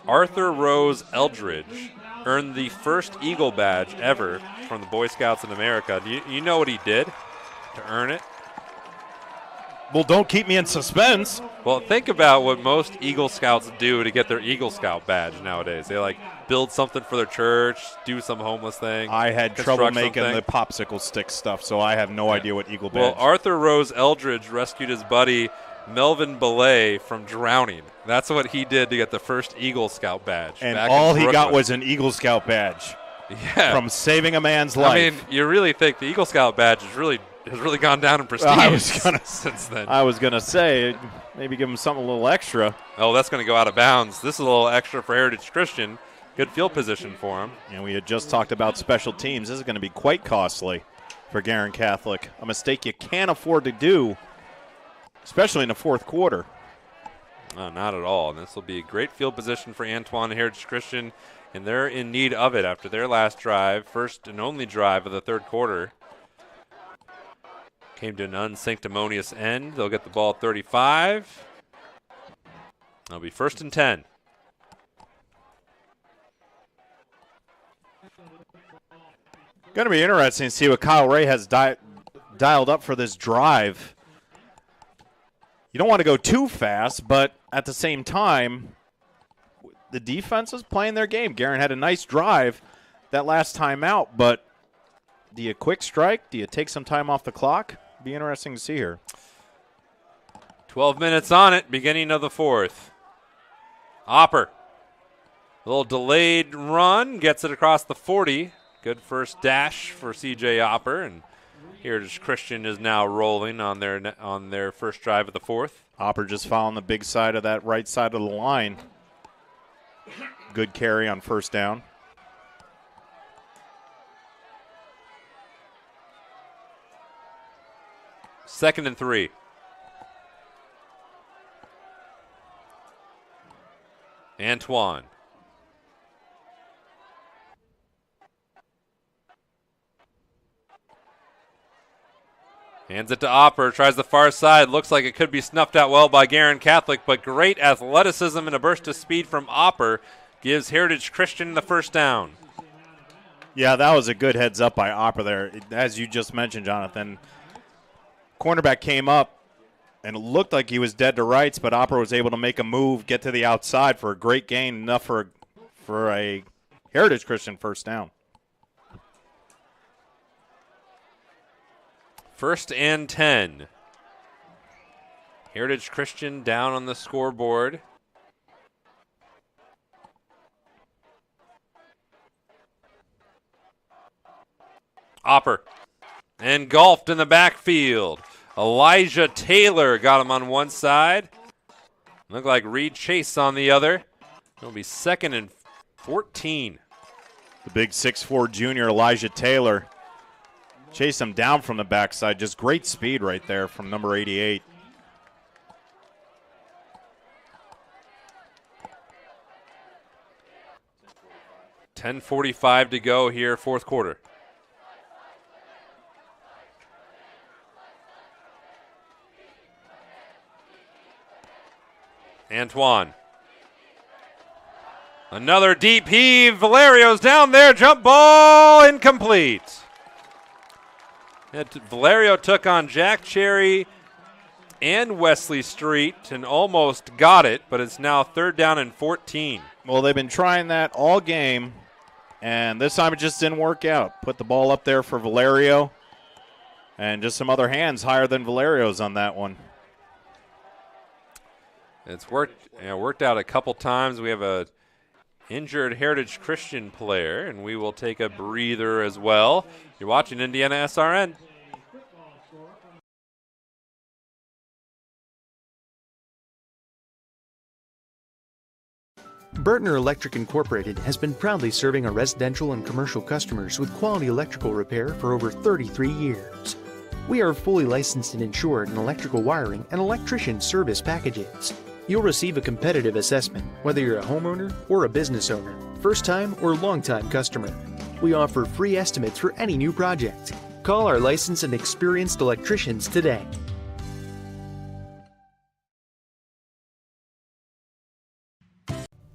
Arthur Rose Eldridge earned the first Eagle badge ever from the Boy Scouts in America. Do you know what he did to earn it? Well, don't keep me in suspense. Well, think about what most Eagle Scouts do to get their Eagle Scout badge nowadays. They build something for their church, do some homeless thing. I had trouble making the popsicle stick stuff, so I have no idea what Eagle badge. Well, Arthur Rose Eldridge rescued his buddy Melvin Belay from drowning. That's what he did to get the first Eagle Scout badge. And all he got was an Eagle Scout badge. Yeah. From saving a man's life. I mean, you really think the Eagle Scout badge has really gone down in prestige since then. I was going to say, maybe give him something a little extra. Oh, that's going to go out of bounds. This is a little extra for Heritage Christian. Good field position for him. And we had just talked about special teams. This is going to be quite costly for Guerin Catholic. A mistake you can't afford to do, especially in the fourth quarter. No, not at all. And this will be a great field position for Antoine and Heritage Christian, and they're in need of it after their last drive, first and only drive of the third quarter. Came to an unsanctimonious end. They'll get the ball at 35. It'll be 1st and 10. Going to be interesting to see what Kyle Ray has dialed up for this drive. You don't want to go too fast, but at the same time, the defense is playing their game. Guerin had a nice drive that last time out, but do you quick strike? Do you take some time off the clock? Be interesting to see here. 12 minutes on it, beginning of the fourth. Opper, a little delayed run, gets it across the 40. Good first dash for C.J. Opper, and Heritage Christian is now rolling on their first drive of the fourth. Opper just following the big side of that right side of the line. Good carry on first down. Second and 3. Antoine. Hands it to Opper, tries the far side. Looks like it could be snuffed out well by Guerin Catholic, but great athleticism and a burst of speed from Opper gives Heritage Christian the first down. Yeah, that was a good heads up by Opper there. As you just mentioned, Jonathan, cornerback came up and it looked like he was dead to rights, but Opper was able to make a move, get to the outside for a great gain, enough for a Heritage Christian first down. 1st and 10. Heritage Christian down on the scoreboard. Opper engulfed in the backfield. Elijah Taylor got him on one side. Looked like Reed Chase on the other. It'll be 2nd and 14. The big 6'4" junior Elijah Taylor chased him down from the backside. Just great speed right there from number 88. $10:45 to go here, fourth quarter. Antoine. Another deep heave. Valerio's down there. Jump ball incomplete. Valerio took on Jack Cherry and Wesley Street and almost got it, but it's now 3rd down and 14. Well, they've been trying that all game, and this time it just didn't work out. Put the ball up there for Valerio, and just some other hands higher than Valerio's on that one. It's worked out a couple times. We have a injured Heritage Christian player, and we will take a breather as well. You're watching Indiana SRN. Burtner Electric Incorporated has been proudly serving our residential and commercial customers with quality electrical repair for over 33 years. We are fully licensed and insured in electrical wiring and electrician service packages. You'll receive a competitive assessment whether you're a homeowner or a business owner, first-time or long-time customer. We offer free estimates for any new project. Call our licensed and experienced electricians today.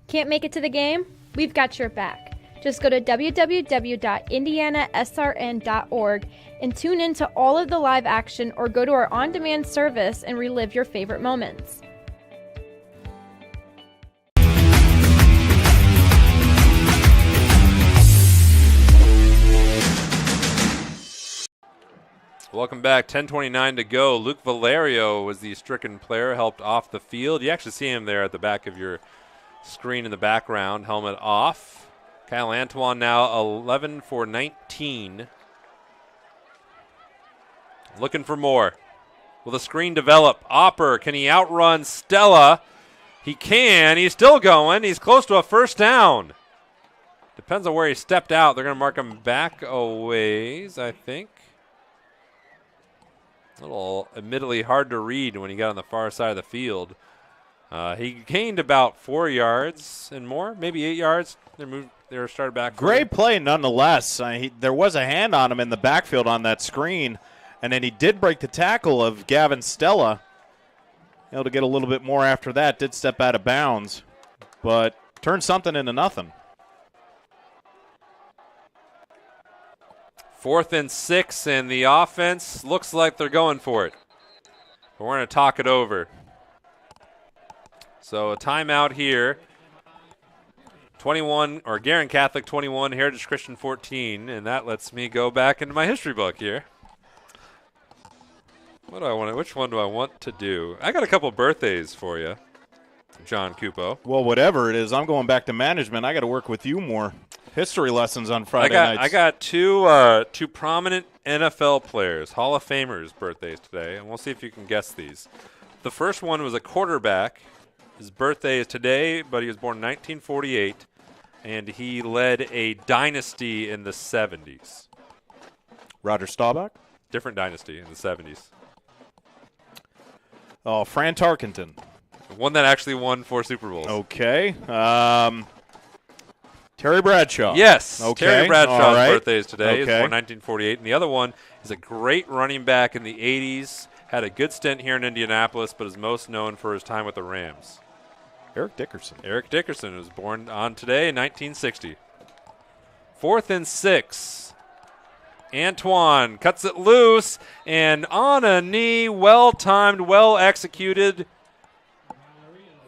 Can't make it to the game? We've got your back. Just go to www.IndianaSRN.org and tune in to all of the live action or go to our on-demand service and relive your favorite moments. Welcome back. 10:29 to go. Luke Valerio was the stricken player, helped off the field. You actually see him there at the back of your screen in the background, helmet off. Kyle Antoine now 11 for 19. Looking for more. Will the screen develop? Opper, can he outrun Stella? He can. He's still going. He's close to a first down. Depends on where he stepped out. They're going to mark him back a ways, I think. A little admittedly hard to read when he got on the far side of the field. He gained about 4 yards and more, maybe 8 yards. They were started back. Great play nonetheless. There was a hand on him in the backfield on that screen, and then he did break the tackle of Gavin Stella. Able to get a little bit more after that, did step out of bounds, but turned something into nothing. 4th and 6, and the offense looks like they're going for it. But we're going to talk it over. So a timeout here. 21, or Guerin Catholic 21, Heritage Christian 14, and that lets me go back into my history book here. What do I want? Which one do I want to do? I got a couple birthdays for you, John Cupo. Well, whatever it is, I'm going back to management. I got to work with you more. History lessons on Friday nights. I got two prominent NFL players, Hall of Famers, birthdays today, and we'll see if you can guess these. The first one was a quarterback. His birthday is today, but he was born in 1948, and he led a dynasty in the 70s. Roger Staubach? Different dynasty in the 70s. Oh, Fran Tarkenton. One that actually won 4 Super Bowls. Okay. Terry Bradshaw. Yes. Okay. Terry Bradshaw's right. birthday is today. He's Okay. born 1948. And the other one is a great running back in the 80s. Had a good stint here in Indianapolis, but is most known for his time with the Rams. Eric Dickerson. Eric Dickerson was born on today in 1960. 4th and 6. Antoine cuts it loose, and on a knee, well-timed, well-executed,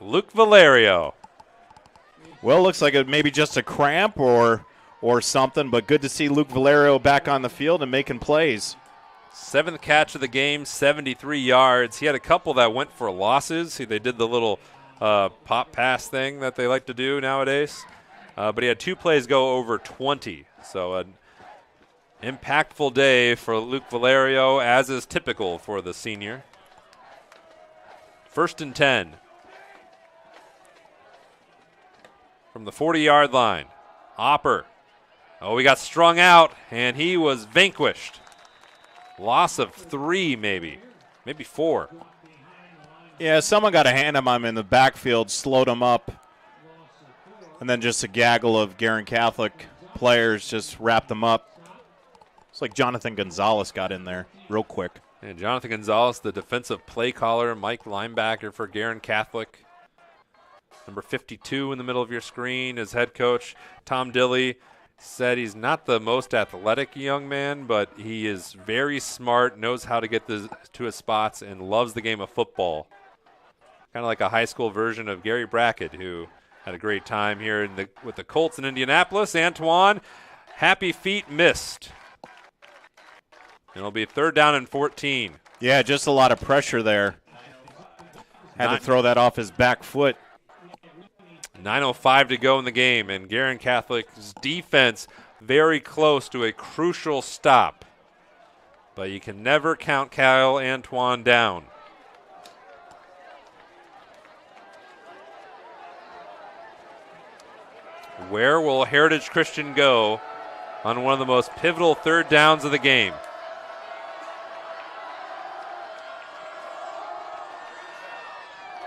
Luke Valerio. Well, looks like it maybe just a cramp or something, but good to see Luke Valerio back on the field and making plays. 7th catch of the game, 73 yards. He had a couple that went for losses. They did the little pop pass thing that they like to do nowadays. But he had 2 plays go over 20. So an impactful day for Luke Valerio, as is typical for the senior. 1st and 10. From the 40-yard line. Opper. Oh, he got strung out, and he was vanquished. Loss of 3, maybe 4. Yeah, someone got a hand on him in the backfield, slowed him up, and then just a gaggle of Guerin Catholic players just wrapped them up. It's like Jonathan Gonzalez got in there real quick. And Jonathan Gonzalez, the defensive play caller, Mike linebacker for Guerin Catholic. Number 52 in the middle of your screen is head coach Tom Dilley. said he's not the most athletic young man, but he is very smart, knows how to get to his spots, and loves the game of football. Kind of like a high school version of Gary Brackett, who had a great time here with the Colts in Indianapolis. Antoine, happy feet missed. It'll be 3rd down and 14. Yeah, just a lot of pressure there. Had to throw that off his back foot. 9:05 to go in the game, and Guerin Catholic's defense very close to a crucial stop. But you can never count Kyle Antoine down. Where will Heritage Christian go on one of the most pivotal 3rd downs of the game?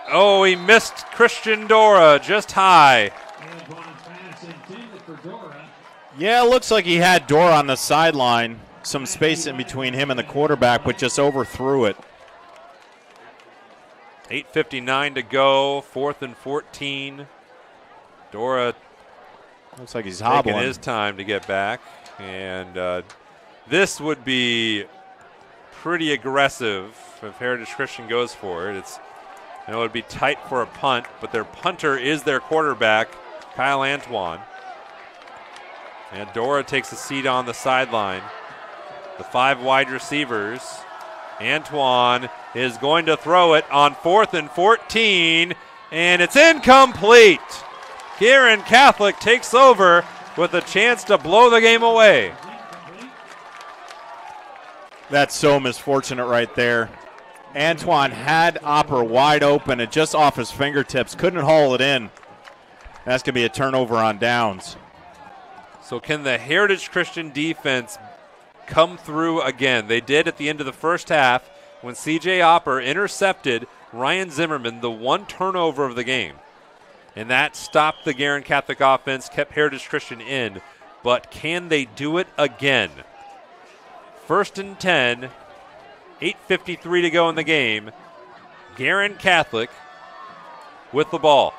Oh, he missed Christian Dora just high. Yeah, it looks like he had Dora on the sideline. Some space in between him and the quarterback, but just overthrew it. 8:59 to go, 4th and 14. Dora looks like he's hobbling. Taking his time to get back. And this would be pretty aggressive if Heritage Christian goes for it. It would be tight for a punt, but their punter is their quarterback, Kyle Antoine. And Dora takes a seat on the sideline. The 5 wide receivers. Antoine is going to throw it on 4th and 14, and it's incomplete. Guerin Catholic takes over with a chance to blow the game away. That's so misfortunate right there. Antoine had Opper wide open and just off his fingertips. Couldn't haul it in. That's going to be a turnover on downs. So can the Heritage Christian defense come through again? They did at the end of the first half when C.J. Opper intercepted Ryan Zimmerman, the one turnover of the game. And that stopped the Guerin Catholic offense, kept Heritage Christian in. But can they do it again? 1st and 10. 8:53 to go in the game. Guerin Catholic with the ball.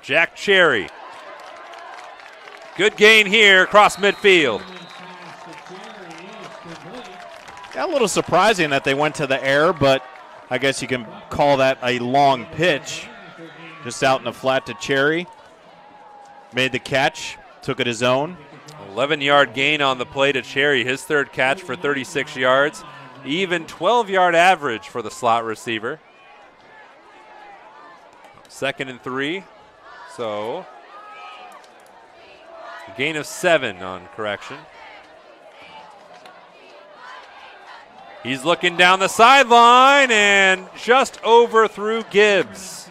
Jack Cherry. Good gain here across midfield. Yeah, a little surprising that they went to the air, but I guess you can call that a long pitch. Just out in the flat to Cherry. Made the catch, took it his own. 11-yard gain on the play to Cherry, his 3rd catch for 36 yards. Even 12-yard average for the slot receiver. 2nd and 3. So, gain of 7 on correction. He's looking down the sideline and just overthrew Gibbs.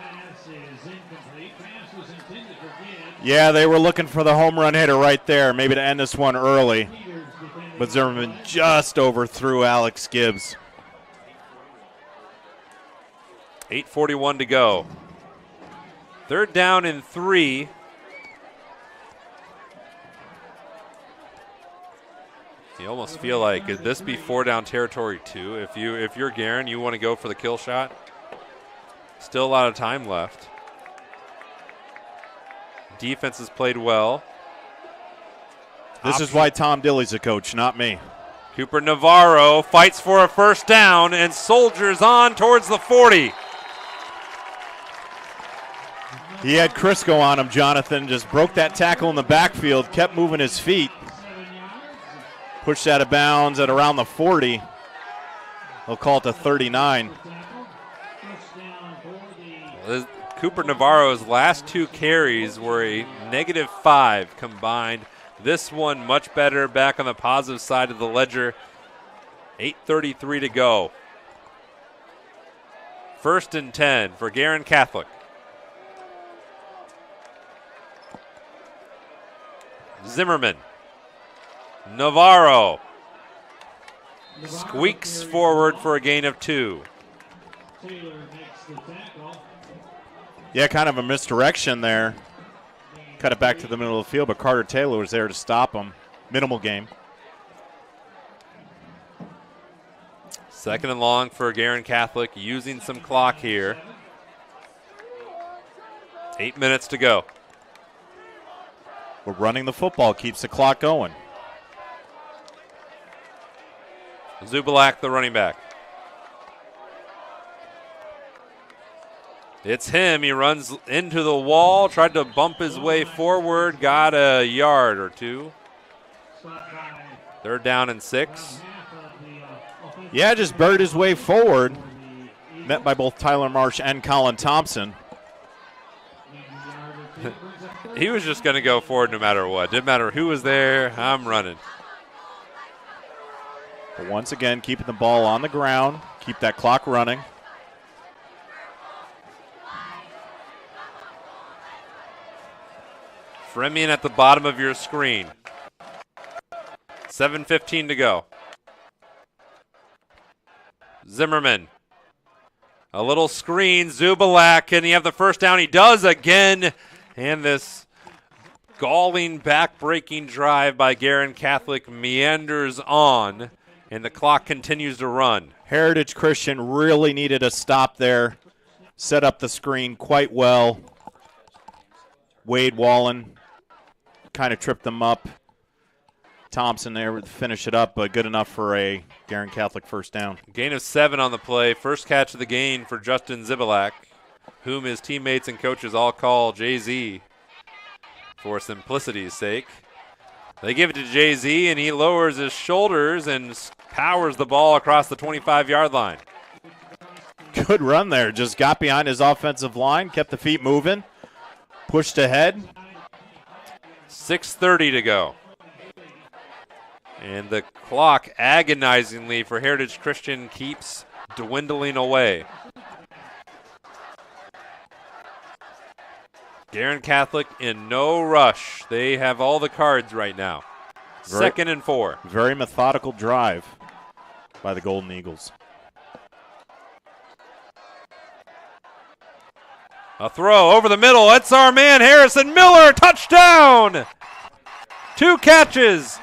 Yeah, they were looking for the home run hitter right there, maybe to end this one early. But Zimmerman just overthrew Alex Gibbs. 8:41 to go. 3rd down and 3. You almost feel like, could this be 4-down territory too? If you're Guerin, you want to go for the kill shot. Still a lot of time left. Defense has played well. This is why Tom Dilley's a coach, not me. Cooper Navarro fights for a 1st down and soldiers on towards the 40. He had Crisco on him, Jonathan. Just broke that tackle in the backfield, kept moving his feet. Pushed out of bounds at around the 40. They'll call it the 39. Cooper Navarro's last 2 carries were a -5 combined. This one much better, back on the positive side of the ledger. 8:33 to go. 1st and 10 for Guerin Catholic. Zimmerman. Navarro. Squeaks forward for a gain of 2. Yeah, kind of a misdirection there. Cut it back to the middle of the field, but Carter Taylor was there to stop him. Minimal game. Second and long for Guerin Catholic, using some clock here. 8 minutes to go. We're running the football, keeps the clock going. Zubalak, the running back. It's him. He runs into the wall, tried to bump his way forward, got a yard or two. Third down and 6. Yeah, just buried his way forward. Met by both Tyler Marsh and Colin Thompson. He was just going to go forward no matter what. Didn't matter who was there. I'm running. But once again, keeping the ball on the ground. Keep that clock running. Fremian at the bottom of your screen. 7:15 to go. Zimmerman. A little screen. Zubalak. Can he have the first down? He does again. And this galling, back-breaking drive by Guerin Catholic meanders on, and the clock continues to run. Heritage Christian really needed a stop there. Set up the screen quite well. Wade Wallen kind of tripped them up. Thompson there to finish it up, but good enough for a Guerin Catholic first down. Gain of 7 on the play. First catch of the game for Justin Zubalak, whom his teammates and coaches all call Jay-Z for simplicity's sake. They give it to Jay-Z, and he lowers his shoulders and powers the ball across the 25-yard line. Good run there. Just got behind his offensive line, kept the feet moving, pushed ahead. 6:30 to go. And the clock, agonizingly for Heritage Christian, keeps dwindling away. Guerin Catholic in no rush. They have all the cards right now. Second and 4. Very methodical drive by the Golden Eagles. A throw over the middle. It's our man, Harrison Miller. Touchdown! 2 catches,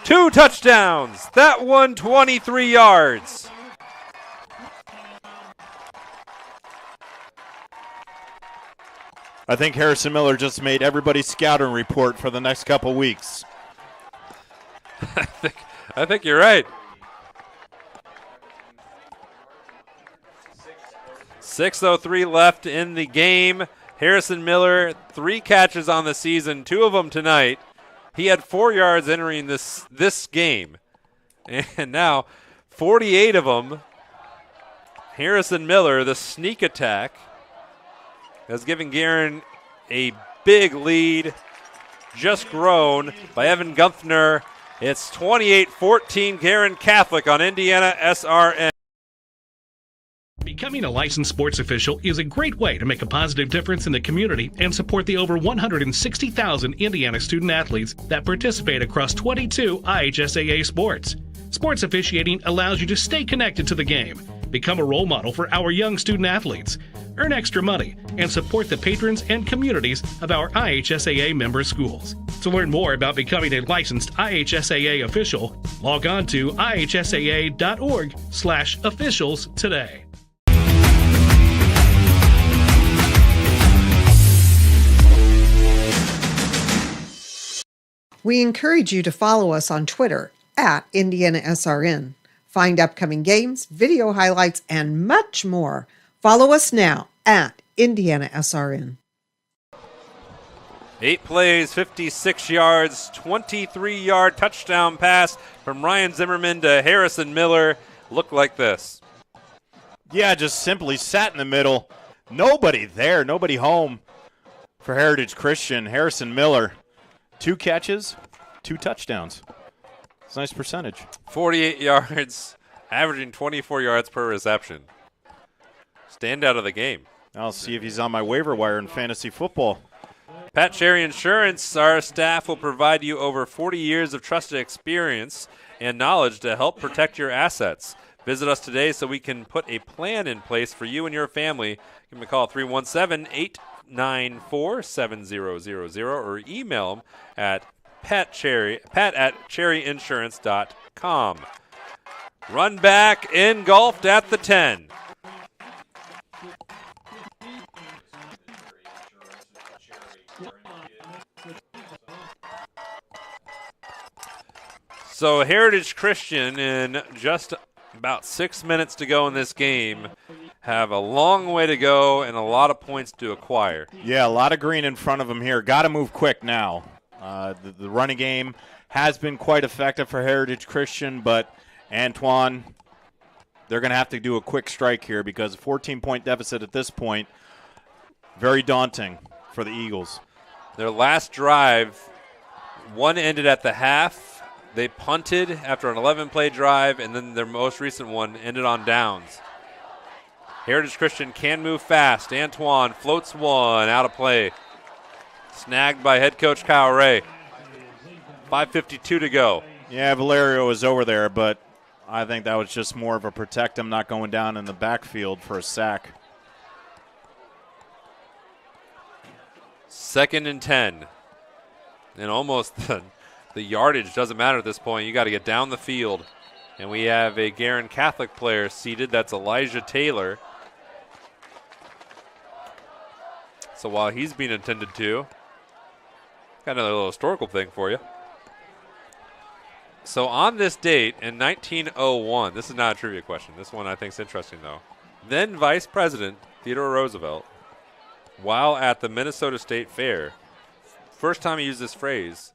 2 touchdowns. That one 23 yards. I think Harrison Miller just made everybody's scouting report for the next couple weeks. I think you're right. 6:03 left in the game. Harrison Miller, 3 catches on the season, 2 of them tonight. He had 4 yards entering this game. And now 48 of them. Harrison Miller, the sneak attack, has given Guerin a big lead, just grown by Evan Gumpner. It's 28-14 Guerin Catholic on IndianaSRN. Becoming a licensed sports official is a great way to make a positive difference in the community and support the over 160,000 Indiana student athletes that participate across 22 IHSAA sports. Sports officiating allows you to stay connected to the game, become a role model for our young student athletes, earn extra money, and support the patrons and communities of our IHSAA member schools. To learn more about becoming a licensed IHSAA official, log on to ihsaa.org/officials today. We encourage you to follow us on Twitter at IndianaSRN. Find upcoming games, video highlights, and much more. Follow us now at IndianaSRN. 8 plays, 56 yards, 23-yard touchdown pass from Ryan Zimmerman to Harrison Miller. Looked like this. Yeah, just simply sat in the middle. Nobody there, nobody home for Heritage Christian. Harrison Miller, 2 catches, 2 touchdowns. It's a nice percentage. 48 yards, averaging 24 yards per reception. Standout of the game. I'll see if he's on my waiver wire in fantasy football. Pat Cherry Insurance, our staff will provide you over 40 years of trusted experience and knowledge to help protect your assets. Visit us today so we can put a plan in place for you and your family. Give me a call at 317-894-7000 or email them at pat@cherryinsurance.com. Run back engulfed at the 10. So Heritage Christian, in just about 6 minutes to go in this game, have a long way to go and a lot of points to acquire. Yeah, a lot of green in front of them here. Got to move quick now. The running game has been quite effective for Heritage Christian, but Antoine, they're going to have to do a quick strike here because a 14-point deficit at this point, very daunting for the Eagles. Their last drive, one ended at the half. They punted after an 11-play drive, and then their most recent one ended on downs. Heritage Christian can move fast. Antoine floats one out of play. Snagged by head coach Kyle Ray. 5:52 to go. Yeah, Valerio was over there, but I think that was just more of a protect him not going down in the backfield for a sack. 2nd and 10. And almost the yardage doesn't matter at this point. You got to get down the field. And we have a Guerin Catholic player seated. That's Elijah Taylor. So while he's being attended to, got another little historical thing for you. So on this date in 1901, this is not a trivia question. This one I think is interesting, though. Then Vice President Theodore Roosevelt, while at the Minnesota State Fair, first time he used this phrase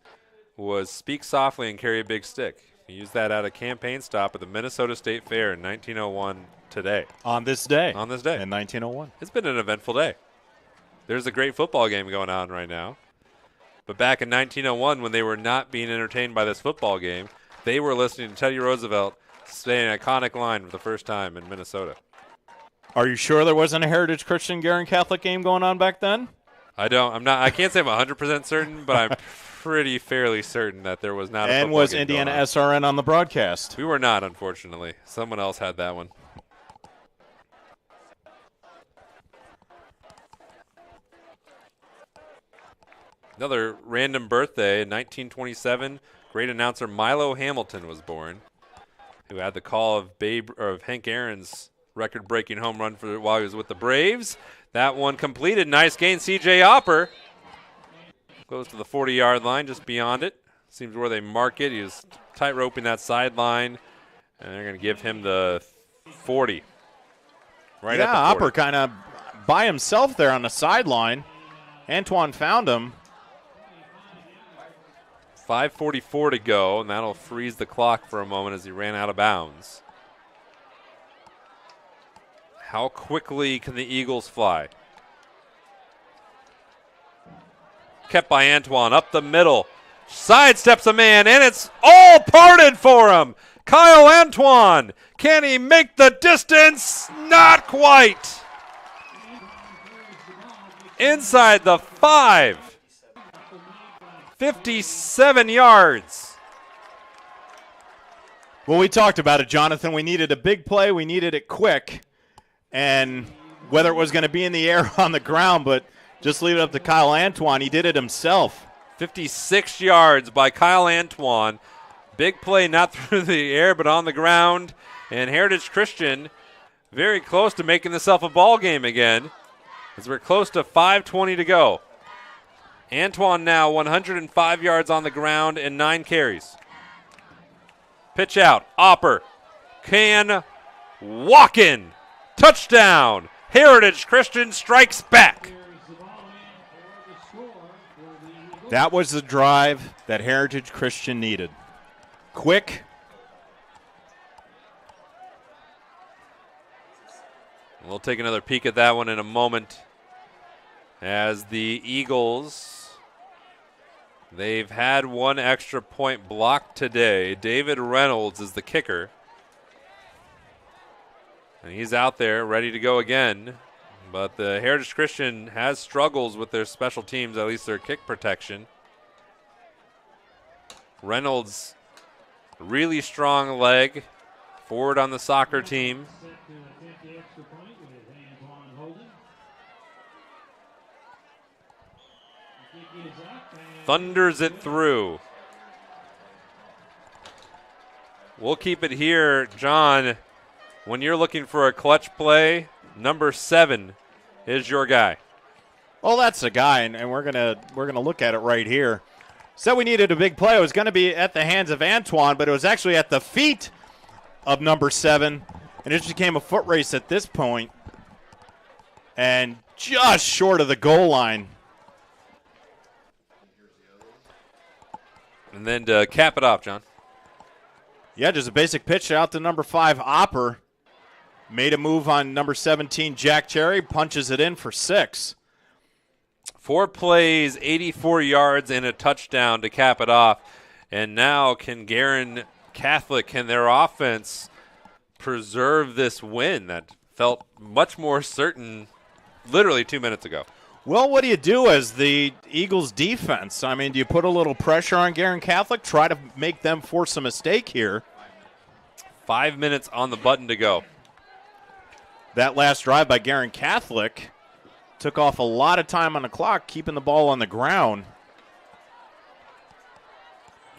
was speak softly and carry a big stick. He used that at a campaign stop at the Minnesota State Fair in 1901 today. On this day. On this day. In 1901. It's been an eventful day. There's a great football game going on right now. But back in 1901, when they were not being entertained by this football game, they were listening to Teddy Roosevelt say an iconic line for the first time in Minnesota. Are you sure there wasn't a Heritage Christian Guerin Catholic game going on back then? I can't say I'm 100% certain, but I'm pretty fairly certain that there was not a and football was game Indiana going on. SRN on the broadcast? We were not, unfortunately. Someone else had that one. Another random birthday in 1927. Great announcer Milo Hamilton was born, who had the call of Hank Aaron's record-breaking home run while he was with the Braves. That one completed. Nice gain. C.J. Opper goes to the 40-yard line, just beyond it. Seems where they mark it. He was tight-roping that sideline, and they're going to give him the 40. Right at the 40. Yeah, Opper kind of by himself there on the sideline. Antoine found him. 5:44 to go, and that'll freeze the clock for a moment as he ran out of bounds. How quickly can the Eagles fly? Kept by Antoine, up the middle. Sidesteps a man, and it's all parted for him. Kyle Antoine, can he make the distance? Not quite. Inside the 5. 57 yards. Well, we talked about it, Jonathan. We needed a big play. We needed it quick. And whether it was going to be in the air or on the ground, but just leave it up to Kyle Antoine. He did it himself. 56 yards by Kyle Antoine. Big play, not through the air, but on the ground. And Heritage Christian very close to making this a ball game again, as we're close to 5:20 to go. Antoine now 105 yards on the ground and 9 carries. Pitch out. Opper can walk in. Touchdown. Heritage Christian strikes back. That was the drive that Heritage Christian needed. Quick. We'll take another peek at that one in a moment. As the Eagles, they've had one extra point blocked today. David Reynolds is the kicker. And he's out there ready to go again. But the Heritage Christian has struggles with their special teams, at least their kick protection. Reynolds, really strong leg, forward on the soccer team. Thunders it through. we'll keep it here, John. When you're looking for a clutch play, number 7 is your guy. Well, that's the guy, and we're gonna look at it right here. Said we needed a big play. It was going to be at the hands of Antoine, but it was actually at the feet of number 7, and it just became a foot race at this point, and just short of the goal line. And then to cap it off, John. Yeah, just a basic pitch out to number 5, Opper. Made a move on number 17, Jack Cherry, punches it in for 6. 4 plays, 84 yards, and a touchdown to cap it off. And now can Guerin Catholic and their offense preserve this win that felt much more certain literally 2 minutes ago? Well, what do you do as the Eagles defense? I mean, do you put a little pressure on Guerin Catholic, try to make them force a mistake here? 5 minutes on the button to go. That last drive by Guerin Catholic took off a lot of time on the clock, keeping the ball on the ground.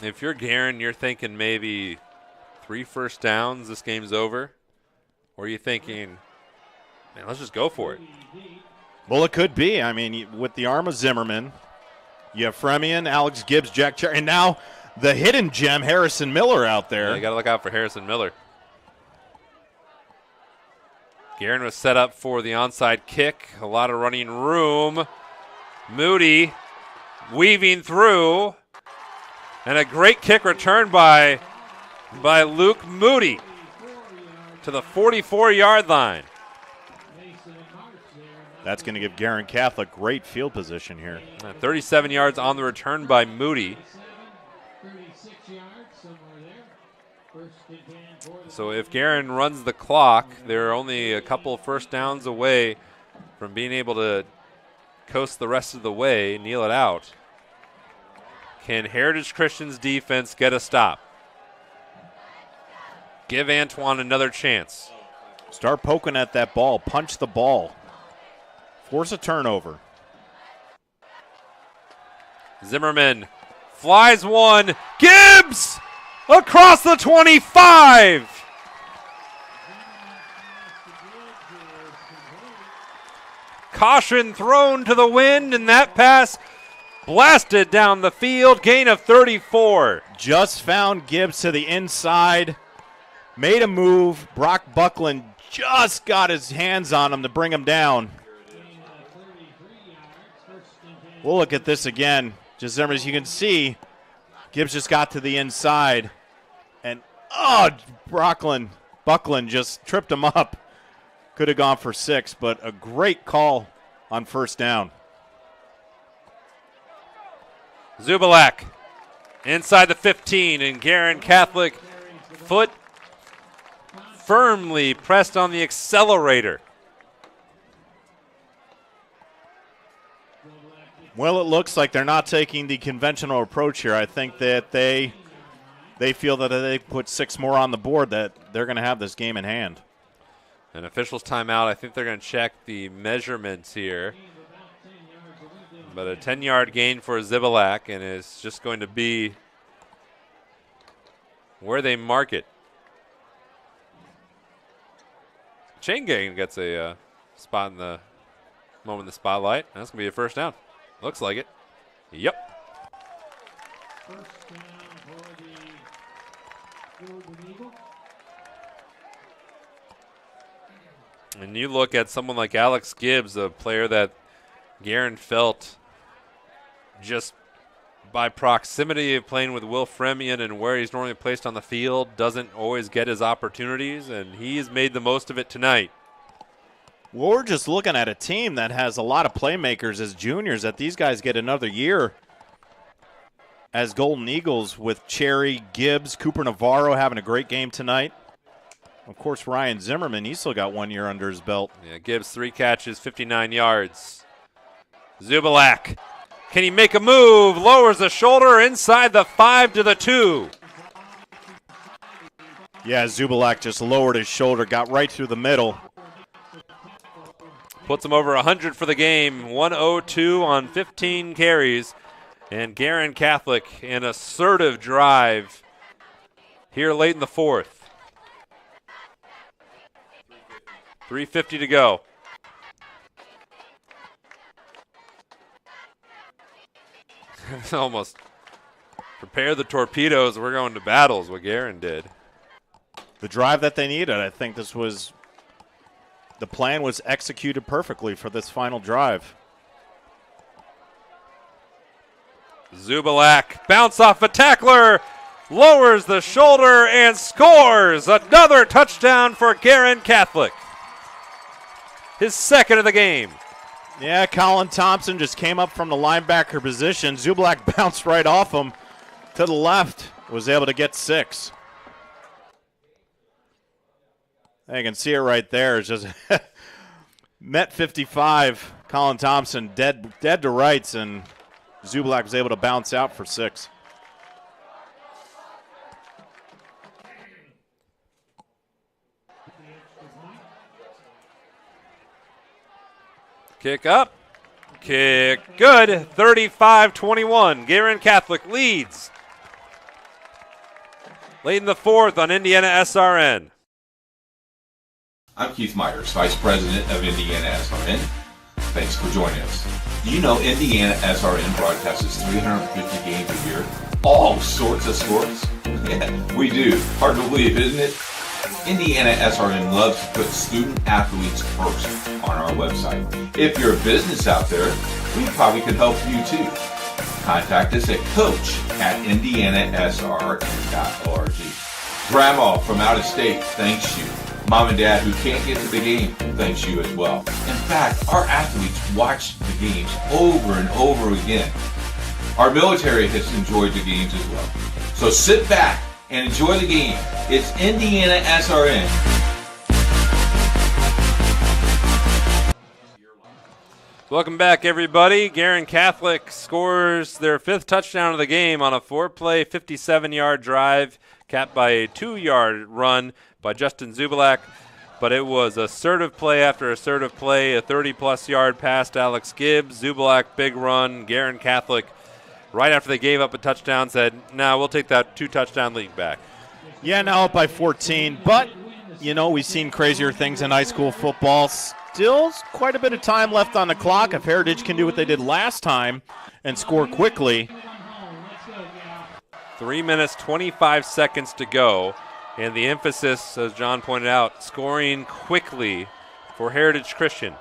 If you're Guerin, you're thinking maybe 3 first downs, this game's over? Or are you thinking, man, let's just go for it? Well, it could be. I mean, with the arm of Zimmerman, you have Fremian, Alex Gibbs, Jack Cherry, and now the hidden gem, Harrison Miller, out there. Yeah, you got to look out for Harrison Miller. Guerin was set up for the onside kick. A lot of running room. Moody weaving through. And a great kick return by Luke Moody to the 44-yard line. That's going to give Guerin Catholic great field position here. 37 yards on the return by Moody. So if Guerin runs the clock, they're only a couple of first downs away from being able to coast the rest of the way, kneel it out. Can Heritage Christian's defense get a stop? Give Antoine another chance. Start poking at that ball. Punch the ball. Force a turnover. Zimmerman flies one. Gibbs across the 25. Caution thrown to the wind, and that pass blasted down the field. Gain of 34. Just found Gibbs to the inside. Made a move. Brock Buckland just got his hands on him to bring him down. We'll look at this again. Just as you can see, Gibbs just got to the inside. And, Buckland just tripped him up. Could have gone for 6, but a great call on first down. Zubalak inside the 15, and Guerin Catholic foot firmly pressed on the accelerator. Well, it looks like they're not taking the conventional approach here. I think that they feel that if they put 6 more on the board, that they're going to have this game in hand. An official's timeout. I think they're going to check the measurements here. But a 10-yard gain for Zibalak, and it's just going to be where they mark it. Chain Gang gets a spot in the moment in the spotlight. That's going to be a first down. Looks like it. Yep. First down for the Golden Eagle. And you look at someone like Alex Gibbs, a player that Guerin felt just by proximity of playing with Will Fremian and where he's normally placed on the field, doesn't always get his opportunities, and he's made the most of it tonight. Well, we're just looking at a team that has a lot of playmakers as juniors, that these guys get another year as Golden Eagles with Cherry, Gibbs, Cooper Navarro having a great game tonight. Of course, Ryan Zimmerman, he's still got 1 year under his belt. Yeah, Gibbs 3 catches, 59 yards. Zubalak, can he make a move? Lowers the shoulder inside the 5 to the 2. Yeah, Zubalak just lowered his shoulder, got right through the middle. Puts him over 100 for the game. 102 on 15 carries. And Guerin Catholic, an assertive drive, here late in the fourth. 3:50 to go. Almost prepare the torpedoes. We're going to battle is what Guerin did. The drive that they needed. I think the plan was executed perfectly for this final drive. Zubalak, bounce off a tackler, lowers the shoulder and scores another touchdown for Guerin Catholic. His second of the game. Yeah, Colin Thompson just came up from the linebacker position. Zubalak bounced right off him to the left, was able to get 6. You can see it right there. It's just met 55. Colin Thompson dead to rights, and Zubalak was able to bounce out for 6. Kick up. Kick good. 35-21. Guerin Catholic leads. Late in the fourth on IndianaSRN. I'm Keith Myers, Vice President of IndianaSRN. Thanks for joining us. Do you know IndianaSRN broadcasts 350 games a year? All sorts of sports? Yeah, we do. Hard to believe, isn't it? IndianaSRN loves to put student athletes first on our website. If you're a business out there, we probably could help you too. Contact us at coach@indianasrn.org. Grandma from out of state thanks you. Mom and Dad who can't get to the game thanks you as well. In fact, our athletes watch the games over and over again. Our military has enjoyed the games as well. So sit back and enjoy the game. It's IndianaSRN. Welcome back, everybody. Guerin Catholic scores their 5th touchdown of the game on a 4-play, 57-yard drive, capped by a 2-yard run by Justin Zubalak. But it was assertive play after assertive play, a 30-plus yard pass to Alex Gibbs. Zubalak, big run. Guerin Catholic, right after they gave up a touchdown, said, "Nah, we'll take that 2-touchdown lead back." Yeah, now up by 14. But, we've seen crazier things in high school football. Still quite a bit of time left on the clock. If Heritage can do what they did last time and score quickly. 3 minutes, 25 seconds to go. And the emphasis, as John pointed out, scoring quickly for Heritage Christian.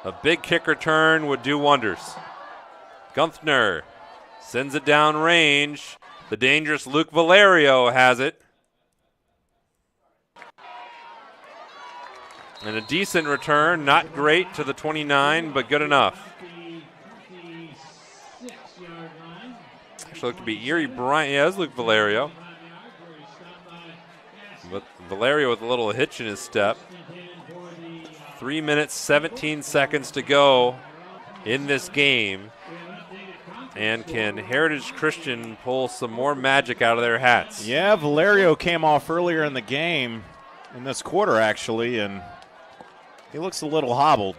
A big kick return would do wonders. Gunther sends it down range. The dangerous Luke Valerio has it. And a decent return, not great to the 29, but good enough. Actually looked to be Erie Bryant. Yeah, it was Luke Valerio. But Valerio with a little hitch in his step. 3 minutes, 17 seconds to go in this game. And can Heritage Christian pull some more magic out of their hats? Yeah, Valerio came off earlier in the game, in this quarter actually, and he looks a little hobbled.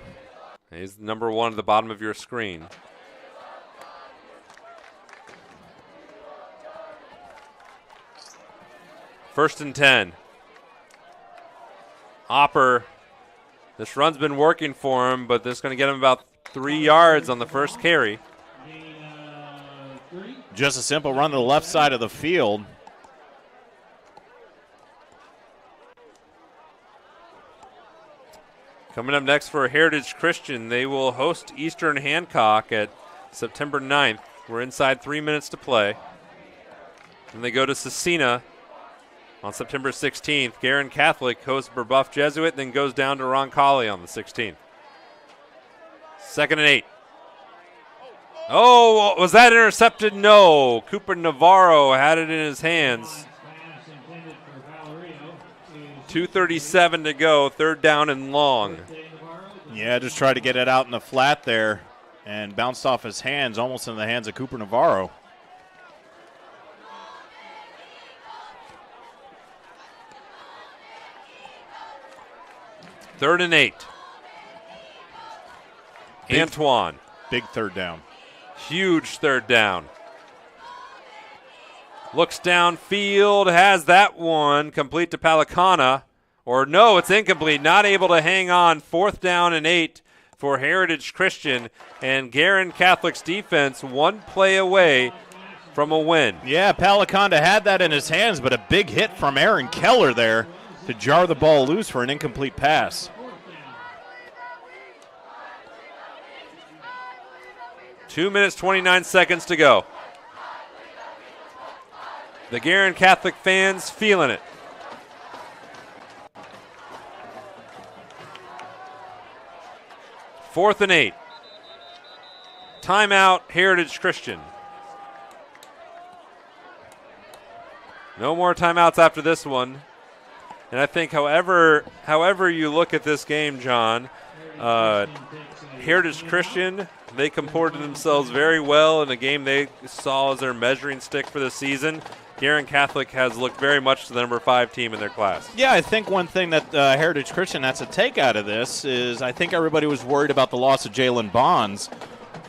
He's number 1 at the bottom of your screen. First and 10. Opper. This run's been working for him, but this is going to get him about 3 yards on the first carry. Just a simple run to the left side of the field. Coming up next for Heritage Christian, they will host Eastern Hancock at September 9th. We're inside 3 minutes to play. And they go to Cecina on September 16th. Guerin Catholic hosts Brebeuf Jesuit, then goes down to Roncalli on the 16th. 2nd and 8. Oh, was that intercepted? No. Cooper Navarro had it in his hands. 2:37 to go, 3rd down and long. Yeah, just tried to get it out in the flat there and bounced off his hands, almost in the hands of Cooper Navarro. Third and 8. Antoine. Big 3rd down. Huge 3rd down. Looks downfield, has that one complete to Palicana. Or no, it's incomplete. Not able to hang on. 4th down and 8 for Heritage Christian. And Guerin Catholic's defense one play away from a win. Yeah, Palicana had that in his hands, but a big hit from Aaron Keller there to jar the ball loose for an incomplete pass. 2 minutes, 29 seconds to go. The Guerin Catholic fans feeling it. Fourth and 8. Timeout, Heritage Christian. No more timeouts after this one. And I think however you look at this game, John, Heritage Christian, they comported themselves very well in a game they saw as their measuring stick for the season. Guerin Catholic has looked very much to the number 5 team in their class. Yeah, I think one thing that Heritage Christian has to take out of this is I think everybody was worried about the loss of Jalen Bonds,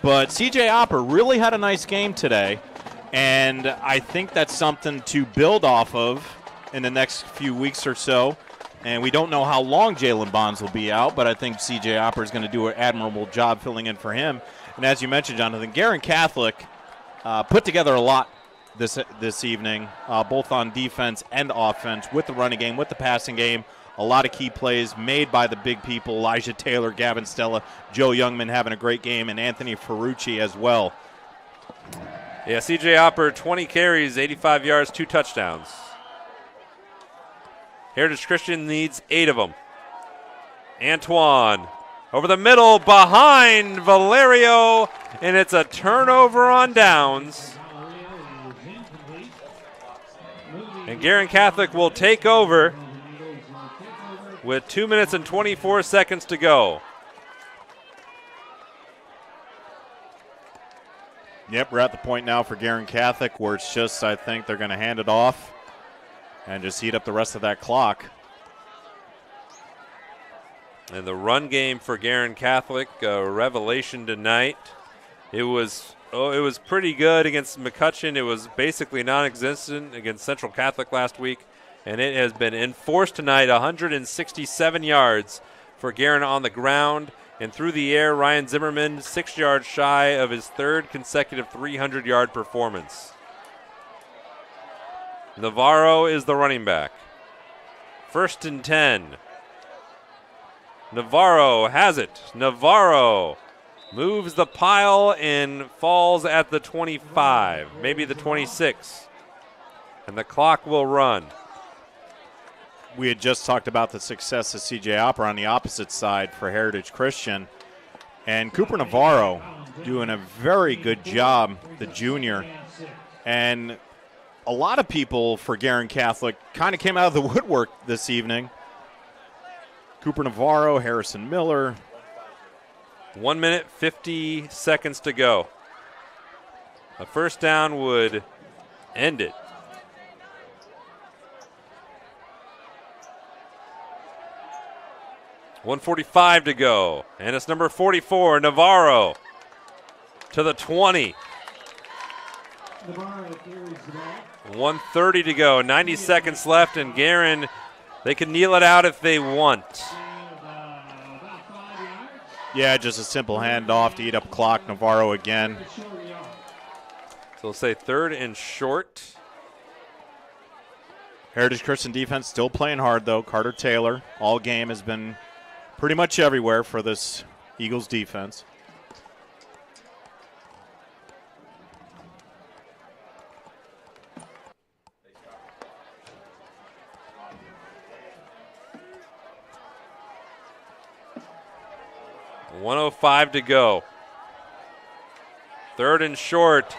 but C.J. Opper really had a nice game today, and I think that's something to build off of in the next few weeks or so. And we don't know how long Jalen Bonds will be out, but I think C.J. Opper is going to do an admirable job filling in for him. And as you mentioned, Jonathan, Guerin Catholic put together a lot this evening, both on defense and offense, with the running game, with the passing game. A lot of key plays made by the big people, Elijah Taylor, Gavin Stella, Joe Youngman having a great game, and Anthony Ferrucci as well. Yeah, C.J. Opper, 20 carries, 85 yards, 2 touchdowns. Heritage Christian needs 8 of them. Antoine over the middle, behind Valerio, and it's a turnover on downs. And Guerin Catholic will take over with 2 minutes and 24 seconds to go. Yep, we're at the point now for Guerin Catholic where it's just, I think they're going to hand it off and just heat up the rest of that clock. And the run game for Guerin Catholic, a revelation tonight. It was pretty good against McCutcheon. It was basically non-existent against Central Catholic last week, and it has been enforced tonight. 167 yards for Guerin on the ground, and through the air, Ryan Zimmerman 6 yards shy of his 3rd consecutive 300-yard performance. Navarro is the running back. 1st and 10. Navarro has it. Navarro moves the pile and falls at the 25, maybe the 26. And the clock will run. We had just talked about the success of C.J. Opper on the opposite side for Heritage Christian. And Cooper Navarro doing a very good job, the junior. And a lot of people for Guerin Catholic kind of came out of the woodwork this evening. Cooper Navarro, Harrison Miller. 1 minute, 50 seconds to go. A first down would end it. .145 to go. And it's number 44, Navarro, to the 20. 1:30 to go. 90 seconds left, and Guerin, they can kneel it out if they want. Yeah, just a simple handoff to eat up clock. Navarro again. So we'll say 3rd and short. Heritage Christian defense still playing hard, though. Carter Taylor all game has been pretty much everywhere for this Eagles defense. .105 to go. 3rd and short.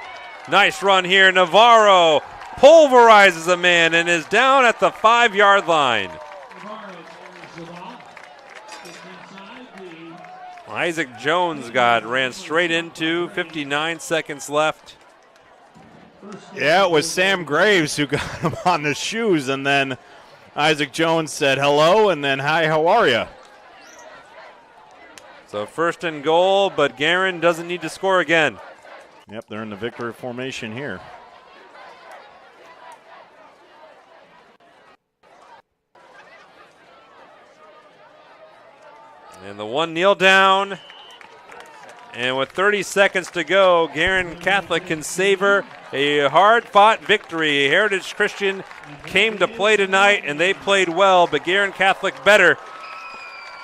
Nice run here. Navarro pulverizes a man and is down at the 5-yard line. Isaac Jones ran straight into. 59 seconds left. Yeah, it was Sam Graves who got him on the shoes, and then Isaac Jones said hello, and then hi, how are you? So 1st and goal, but Guerin doesn't need to score again. Yep, they're in the victory formation here. And the one kneel down. And with 30 seconds to go, Guerin Catholic can savor a hard-fought victory. Heritage Christian came to play tonight, and they played well, but Guerin Catholic better.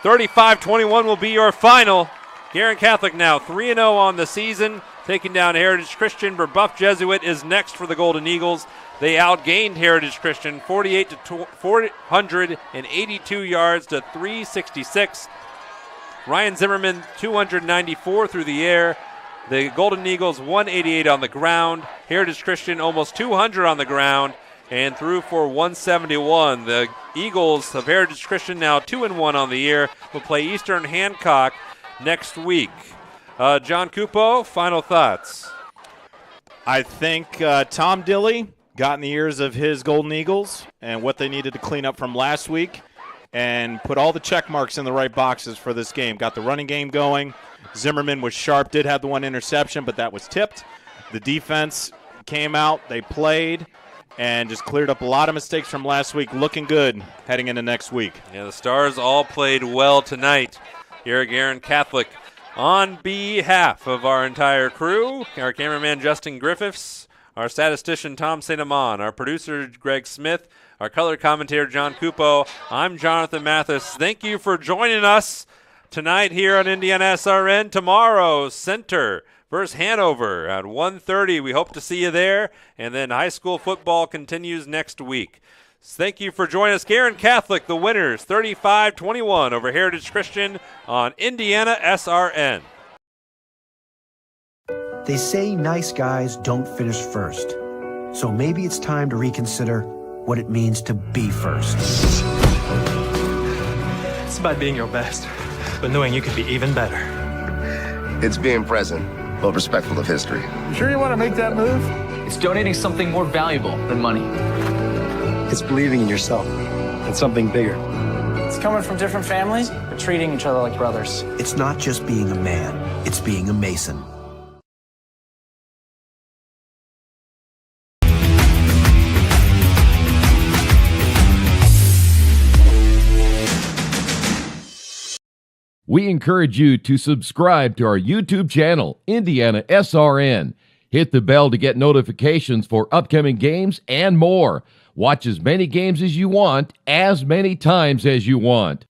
35-21 will be your final. Guerin Catholic now 3-0 on the season, taking down Heritage Christian. Brebeuf Jesuit is next for the Golden Eagles. They outgained Heritage Christian 482 yards to 366. Ryan Zimmerman 294 through the air. The Golden Eagles 188 on the ground. Heritage Christian almost 200 on the ground and threw for 171. The Eagles of Heritage Christian now 2-1 on the year. Will play Eastern Hancock next week. John Cupo, final thoughts. I think Tom Dilley got in the ears of his Golden Eagles and what they needed to clean up from last week and put all the check marks in the right boxes for this game. Got the running game going. Zimmerman was sharp, did have the one interception, but that was tipped. The defense came out, they played, and just cleared up a lot of mistakes from last week. Looking good heading into next week. Yeah, the Stars all played well tonight here at Guerin Catholic. On behalf of our entire crew, our cameraman Justin Griffiths, our statistician Tom St. Amand, our producer Greg Smith, our color commentator John Cupo, I'm Jonathan Mathis. Thank you for joining us tonight here on IndianaSRN. Tomorrow, Center versus Hanover at 1:30. We hope to see you there. And then high school football continues next week. Thank you for joining us. Guerin Catholic, the winners, 35-21 over Heritage Christian on IndianaSRN. They say nice guys don't finish first. So maybe it's time to reconsider what it means to be first. It's about being your best, but knowing you could be even better. It's being present, but respectful of history. You sure you want to make that move? It's donating something more valuable than money. It's believing in yourself and something bigger. It's coming from different families, but treating each other like brothers. It's not just being a man, it's being a Mason. We encourage you to subscribe to our YouTube channel, IndianaSRN. Hit the bell to get notifications for upcoming games and more. Watch as many games as you want, as many times as you want.